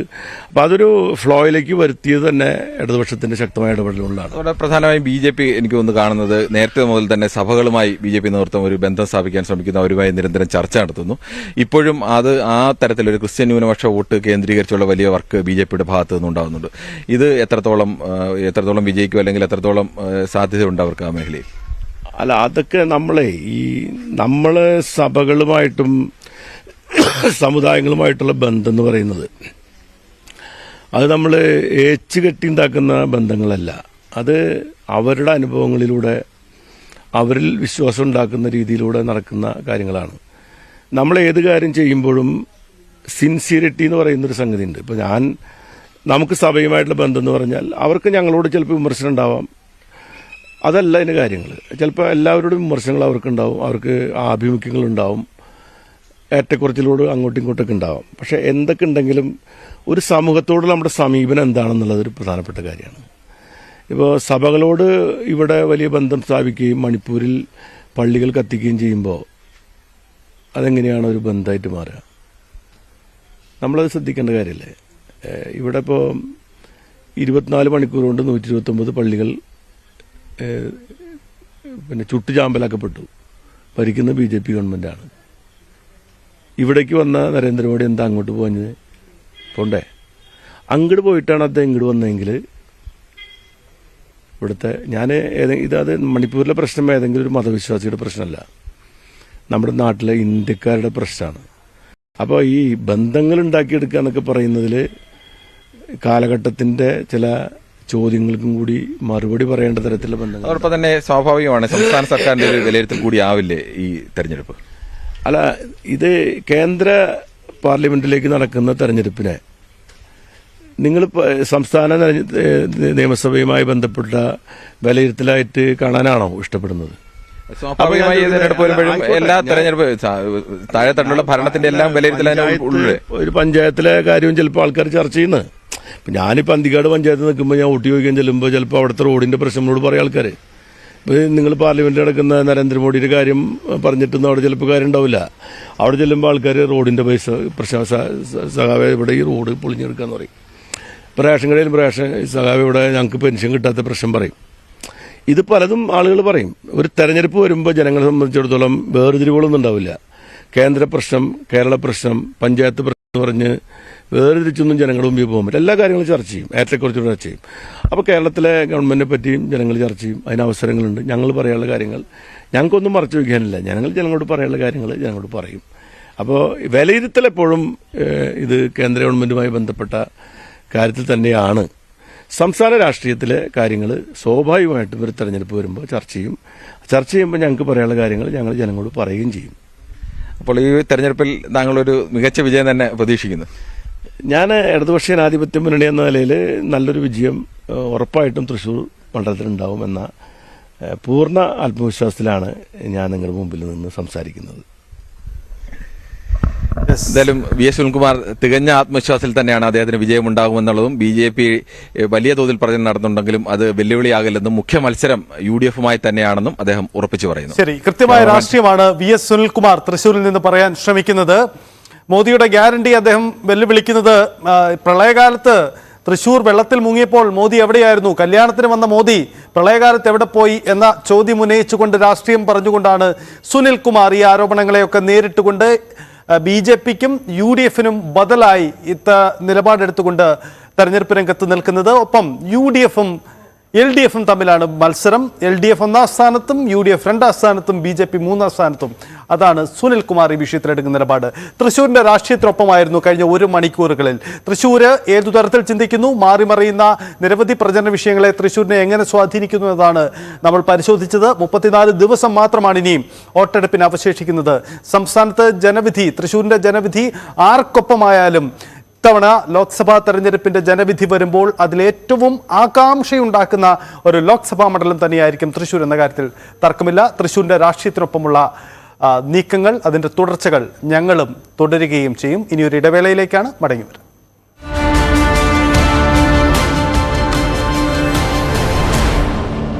അപ്പോൾ അതൊരു ഫ്ലോയിലേക്ക് വരുത്തിയത് തന്നെ ഇടതുപക്ഷത്തിന്റെ ശക്തമായ ഇടപെടലുകൊണ്ടാണ്. അവിടെ പ്രധാനമായും BJP എനിക്ക് ഒന്ന് കാണുന്നത് നേരത്തെ മുതൽ തന്നെ സഭകളുമായി BJP നേതൃത്വം ഒരു ബന്ധം സ്ഥാപിക്കാൻ ശ്രമിക്കുന്ന, അവരുമായി നിരന്തരം ചർച്ച നടത്തുന്നു. ഇപ്പോഴും അത് ആ തരത്തിലൊരു ക്രിസ്ത്യൻ ന്യൂനപക്ഷ വോട്ട് കേന്ദ്രീകരിച്ചുള്ള വലിയ വർക്ക് BJPയുടെ ഭാഗത്ത് നിന്നുണ്ടാകുന്നുണ്ട്. ഇത് എത്രത്തോളം വിജയിക്കും, അല്ലെങ്കിൽ എത്രത്തോളം സാധ്യതയുണ്ട് അവർക്ക് ആ മേഖലയിൽ? അല്ല, അതൊക്കെ നമ്മള് സഭകളുമായിട്ടും സമുദായങ്ങളുമായിട്ടുള്ള ബന്ധം എന്ന് പറയുന്നത് അത് നമ്മൾ ഏച്ചുകെട്ടി ഉണ്ടാക്കുന്ന ബന്ധങ്ങളല്ല. അത് അവരുടെ അനുഭവങ്ങളിലൂടെ, അവരിൽ വിശ്വാസം ഉണ്ടാക്കുന്ന രീതിയിലൂടെ നടക്കുന്ന കാര്യങ്ങളാണ്. നമ്മൾ ഏത് കാര്യം ചെയ്യുമ്പോഴും സിൻസിയറിറ്റി എന്ന് പറയുന്നൊരു സംഗതി ഉണ്ട്. ഇപ്പോൾ നമുക്ക് സഭയുമായിട്ടുള്ള ബന്ധം എന്ന് പറഞ്ഞാൽ അവർക്ക് ഞങ്ങളോട് ചിലപ്പോൾ വിമർശനം ഉണ്ടാവാം. അതല്ല അതിൻ്റെ കാര്യങ്ങൾ. ചിലപ്പോൾ എല്ലാവരോടും വിമർശനങ്ങൾ അവർക്കുണ്ടാവും, അവർക്ക് ആഭിമുഖ്യങ്ങളുണ്ടാവും, ഏറ്റക്കുറച്ചിലോട് അങ്ങോട്ടും ഇങ്ങോട്ടൊക്കെ ഉണ്ടാവും. പക്ഷേ എന്തൊക്കെ ഉണ്ടെങ്കിലും ഒരു സമൂഹത്തോട് നമ്മുടെ സമീപനം എന്താണെന്നുള്ളത് ഒരു പ്രധാനപ്പെട്ട കാര്യമാണ്. ഇപ്പോൾ സഭകളോട് ഇവിടെ വലിയ ബന്ധം സ്ഥാപിക്കുകയും മണിപ്പൂരിൽ പള്ളികൾ കത്തിക്കുകയും ചെയ്യുമ്പോൾ അതെങ്ങനെയാണ് ഒരു ബന്ധമായിട്ട് മാറുക? നമ്മളത് ശ്രദ്ധിക്കേണ്ട കാര്യമല്ലേ? ഇവിടെ ഇപ്പോൾ 24 മണിക്കൂർ കൊണ്ട് 129 പള്ളികൾ ചുട്ടുചാമ്പലാക്കപ്പെട്ടു. ഭരിക്കുന്ന BJP ഗവൺമെൻറ്റാണ്. ഇവിടേക്ക് വന്ന നരേന്ദ്രമോദി എന്താ അങ്ങോട്ട് പോഞ്ഞത്? പോണ്ടേ? അങ്ങോട്ട് പോയിട്ടാണ് അദ്ദേഹം ഇങ്ങോട്ട് വന്നതെങ്കിൽ ഇവിടുത്തെ അത് മണിപ്പൂരിലെ പ്രശ്നം ഏതെങ്കിലും ഒരു മതവിശ്വാസിയുടെ പ്രശ്നമല്ല, നമ്മുടെ നാട്ടിലെ ഇന്ത്യക്കാരുടെ പ്രശ്നമാണ്. അപ്പോൾ ഈ ബന്ധങ്ങൾ ഉണ്ടാക്കിയെടുക്കുക എന്നൊക്കെ പറയുന്നതിൽ കാലഘട്ടത്തിന്റെ ചില ചോദ്യങ്ങൾക്കും കൂടി മറുപടി പറയേണ്ട തരത്തിലുള്ള ബന്ധങ്ങൾ. അതോടൊപ്പം തന്നെ സ്വാഭാവികമാണ് സംസ്ഥാന സർക്കാരിന്റെ ഒരു വിലയിരുത്തൽ കൂടി ആവില്ലേ ഈ തെരഞ്ഞെടുപ്പ്? അല്ല, ഇത് കേന്ദ്ര പാർലമെന്റിലേക്ക് നടക്കുന്ന തെരഞ്ഞെടുപ്പിനെ നിങ്ങൾ സംസ്ഥാന നിയമസഭയുമായി ബന്ധപ്പെട്ട വിലയിരുത്തലായിട്ട് കാണാനാണോ ഇഷ്ടപ്പെടുന്നത്? സ്വാഭാവികമായി തെരഞ്ഞെടുപ്പ് വരുമ്പോഴും എല്ലാ തെരഞ്ഞെടുപ്പ് താഴെത്തട്ടിലുള്ള ഭരണത്തിന്റെ എല്ലാം വിലയിരുത്തലും ഒരു പഞ്ചായത്തിലെ കാര്യവും ചിലപ്പോൾ ആൾക്കാർ ചർച്ച ചെയ്യുന്നത്. ഞാനിപ്പോൾ അന്തിക്കാട് പഞ്ചായത്ത് നിൽക്കുമ്പോൾ ഞാൻ ഊട്ടി ചോദിക്കാൻ ചെല്ലുമ്പോൾ ചിലപ്പോൾ അവിടുത്തെ റോഡിന്റെ പ്രശ്നങ്ങളോട് പറയും ആൾക്കാർ. ഇപ്പോൾ നിങ്ങൾ പാർലമെന്റിൽ നടക്കുന്ന നരേന്ദ്രമോദിയുടെ കാര്യം പറഞ്ഞിട്ടൊന്നും അവിടെ ചിലപ്പോൾ കാര്യം ഉണ്ടാവില്ല. അവിടെ ചെല്ലുമ്പോൾ ആൾക്കാർ റോഡിന്റെ പൈസ പ്രശ്നം, സഖാവേ ഇവിടെ ഈ റോഡ് പൊളിഞ്ഞെടുക്കാന്ന് പറയും. ഇപ്പോൾ റേഷൻ കടയിൽ സഖാവേ ഇവിടെ ഞങ്ങൾക്ക് പെൻഷൻ കിട്ടാത്ത പ്രശ്നം പറയും. ഇത് പലതും ആളുകൾ പറയും. ഒരു തെരഞ്ഞെടുപ്പ് വരുമ്പോൾ ജനങ്ങളെ സംബന്ധിച്ചിടത്തോളം വേർതിരിവുകളൊന്നും ഉണ്ടാവില്ല. കേന്ദ്ര പ്രശ്നം, കേരള പ്രശ്നം, പഞ്ചായത്ത് പ്രശ്നം പറഞ്ഞ് വേർതിരിച്ചൊന്നും ജനങ്ങളുടെ മുമ്പിൽ പോകാൻ പറ്റില്ല. എല്ലാ കാര്യങ്ങളും ചർച്ച ചെയ്യും, ഏറ്റക്കുറച്ചിലൂടെ ചർച്ച ചെയ്യും. അപ്പോൾ കേരളത്തിലെ ഗവൺമെന്റിനെ പറ്റിയും ജനങ്ങൾ ചർച്ച ചെയ്യും. അതിന് അവസരങ്ങളുണ്ട്. ഞങ്ങൾ പറയാനുള്ള കാര്യങ്ങൾ ഞങ്ങൾക്കൊന്നും മറച്ചു വയ്ക്കാനില്ല. ജനങ്ങളോട് പറയാനുള്ള കാര്യങ്ങൾ ജനങ്ങളോട് പറയും. അപ്പോൾ വിലയിരുത്തൽ എപ്പോഴും ഇത് കേന്ദ്ര ഗവൺമെന്റുമായി ബന്ധപ്പെട്ട കാര്യത്തിൽ തന്നെയാണ്. സംസ്ഥാന രാഷ്ട്രീയത്തിലെ കാര്യങ്ങൾ സ്വാഭാവികമായിട്ടും ഒരു തെരഞ്ഞെടുപ്പ് വരുമ്പോൾ ചർച്ച ചെയ്യുമ്പോൾ ഞങ്ങൾക്ക് പറയാനുള്ള കാര്യങ്ങൾ ഞങ്ങൾ ജനങ്ങളോട് പറയുകയും ചെയ്യും. അപ്പോൾ ഈ തെരഞ്ഞെടുപ്പിൽ താങ്കളൊരു മികച്ച വിജയം തന്നെ പ്രതീക്ഷിക്കുന്നു. ഞാൻ ഇടതുപക്ഷ ജനാധിപത്യ മുന്നണി എന്ന നിലയിൽ നല്ലൊരു വിജയം ഉറപ്പായിട്ടും തൃശ്ശൂർ മണ്ഡലത്തിലുണ്ടാവുമെന്ന പൂർണ്ണ ആത്മവിശ്വാസത്തിലാണ് ഞാൻ നിങ്ങളുടെ മുമ്പിൽ നിന്ന് സംസാരിക്കുന്നത്. എന്തായാലും VS സുനിൽകുമാർ തികഞ്ഞ ആത്മവിശ്വാസത്തിൽ തന്നെയാണ് അദ്ദേഹത്തിന് വിജയമുണ്ടാകുമെന്നുള്ളതും BJP വലിയ തോതിൽ പ്രചരണം നടത്തുന്നുണ്ടെങ്കിലും അത് വെല്ലുവിളിയാകില്ലെന്നും മുഖ്യ മത്സരം UDF-മായി തന്നെയാണെന്നും അദ്ദേഹം ഉറപ്പിച്ചു പറയുന്നു. ശരി, കൃത്യമായ രാഷ്ട്രീയമാണ് VS സുനിൽകുമാർ തൃശ്ശൂരിൽ നിന്ന് പറയാൻ ശ്രമിക്കുന്നത്. മോദിയുടെ ഗ്യാരണ്ടി അദ്ദേഹം വെല്ലുവിളിക്കുന്നത് പ്രളയകാലത്ത് തൃശൂർ വെള്ളത്തിൽ മുങ്ങിയപ്പോൾ മോദി എവിടെയായിരുന്നു, കല്യാണത്തിന് വന്ന മോദി പ്രളയകാലത്ത് എവിടെ പോയി എന്ന ചോദ്യം ഉന്നയിച്ചുകൊണ്ട് രാഷ്ട്രീയം പറഞ്ഞുകൊണ്ടാണ് സുനിൽ കുമാർ ഈ ആരോപണങ്ങളെയൊക്കെ നേരിട്ടുകൊണ്ട് BJPക്കും UDFനും ബദലായി നിലപാടെടുത്തുകൊണ്ട് തെരഞ്ഞെടുപ്പ് രംഗത്ത് നിൽക്കുന്നത്. ഒപ്പം UDFും LDFും തമ്മിലാണ് മത്സരം. LDF 1ാം സ്ഥാനത്തും UDF 2ാം സ്ഥാനത്തും BJP 3ാം സ്ഥാനത്തും. അതാണ് സുനിൽ കുമാർ ഈ വിഷയത്തിലെടുക്കുന്ന നിലപാട്. തൃശ്ശൂരിന്റെ രാഷ്ട്രീയത്തിനൊപ്പമായിരുന്നു കഴിഞ്ഞ 1 മണിക്കൂറുകളിൽ. തൃശ്ശൂര് ഏതു തരത്തിൽ ചിന്തിക്കുന്നു, മാറിമറിയുന്ന നിരവധി പ്രചരണ വിഷയങ്ങളെ തൃശ്ശൂരിനെ എങ്ങനെ സ്വാധീനിക്കുന്നു എന്നതാണ് നമ്മൾ പരിശോധിച്ചത്. 34 ദിവസം മാത്രമാണ് ഇനിയും വോട്ടെടുപ്പിന് അവശേഷിക്കുന്നത്. സംസ്ഥാനത്ത് ജനവിധി, തൃശ്ശൂരിന്റെ ജനവിധി ആർക്കൊപ്പമായാലും ഇത്തവണ ലോക്സഭാ തെരഞ്ഞെടുപ്പിന്റെ ജനവിധി വരുമ്പോൾ അതിലേറ്റവും ആകാംക്ഷയുണ്ടാക്കുന്ന ഒരു ലോക്സഭാ മണ്ഡലം തന്നെയായിരിക്കും തൃശ്ശൂർ എന്ന കാര്യത്തിൽ തർക്കമില്ല. തൃശ്ശൂരിന്റെ രാഷ്ട്രീയത്തിനൊപ്പമുള്ള നീക്കങ്ങൾ, അതിന്റെ തുടർച്ചകൾ ഞങ്ങളും തുടരുകയും ചെയ്യും. ഇനിയൊരു ഇടവേളയിലേക്കാണ് മടങ്ങി വരുന്നത്.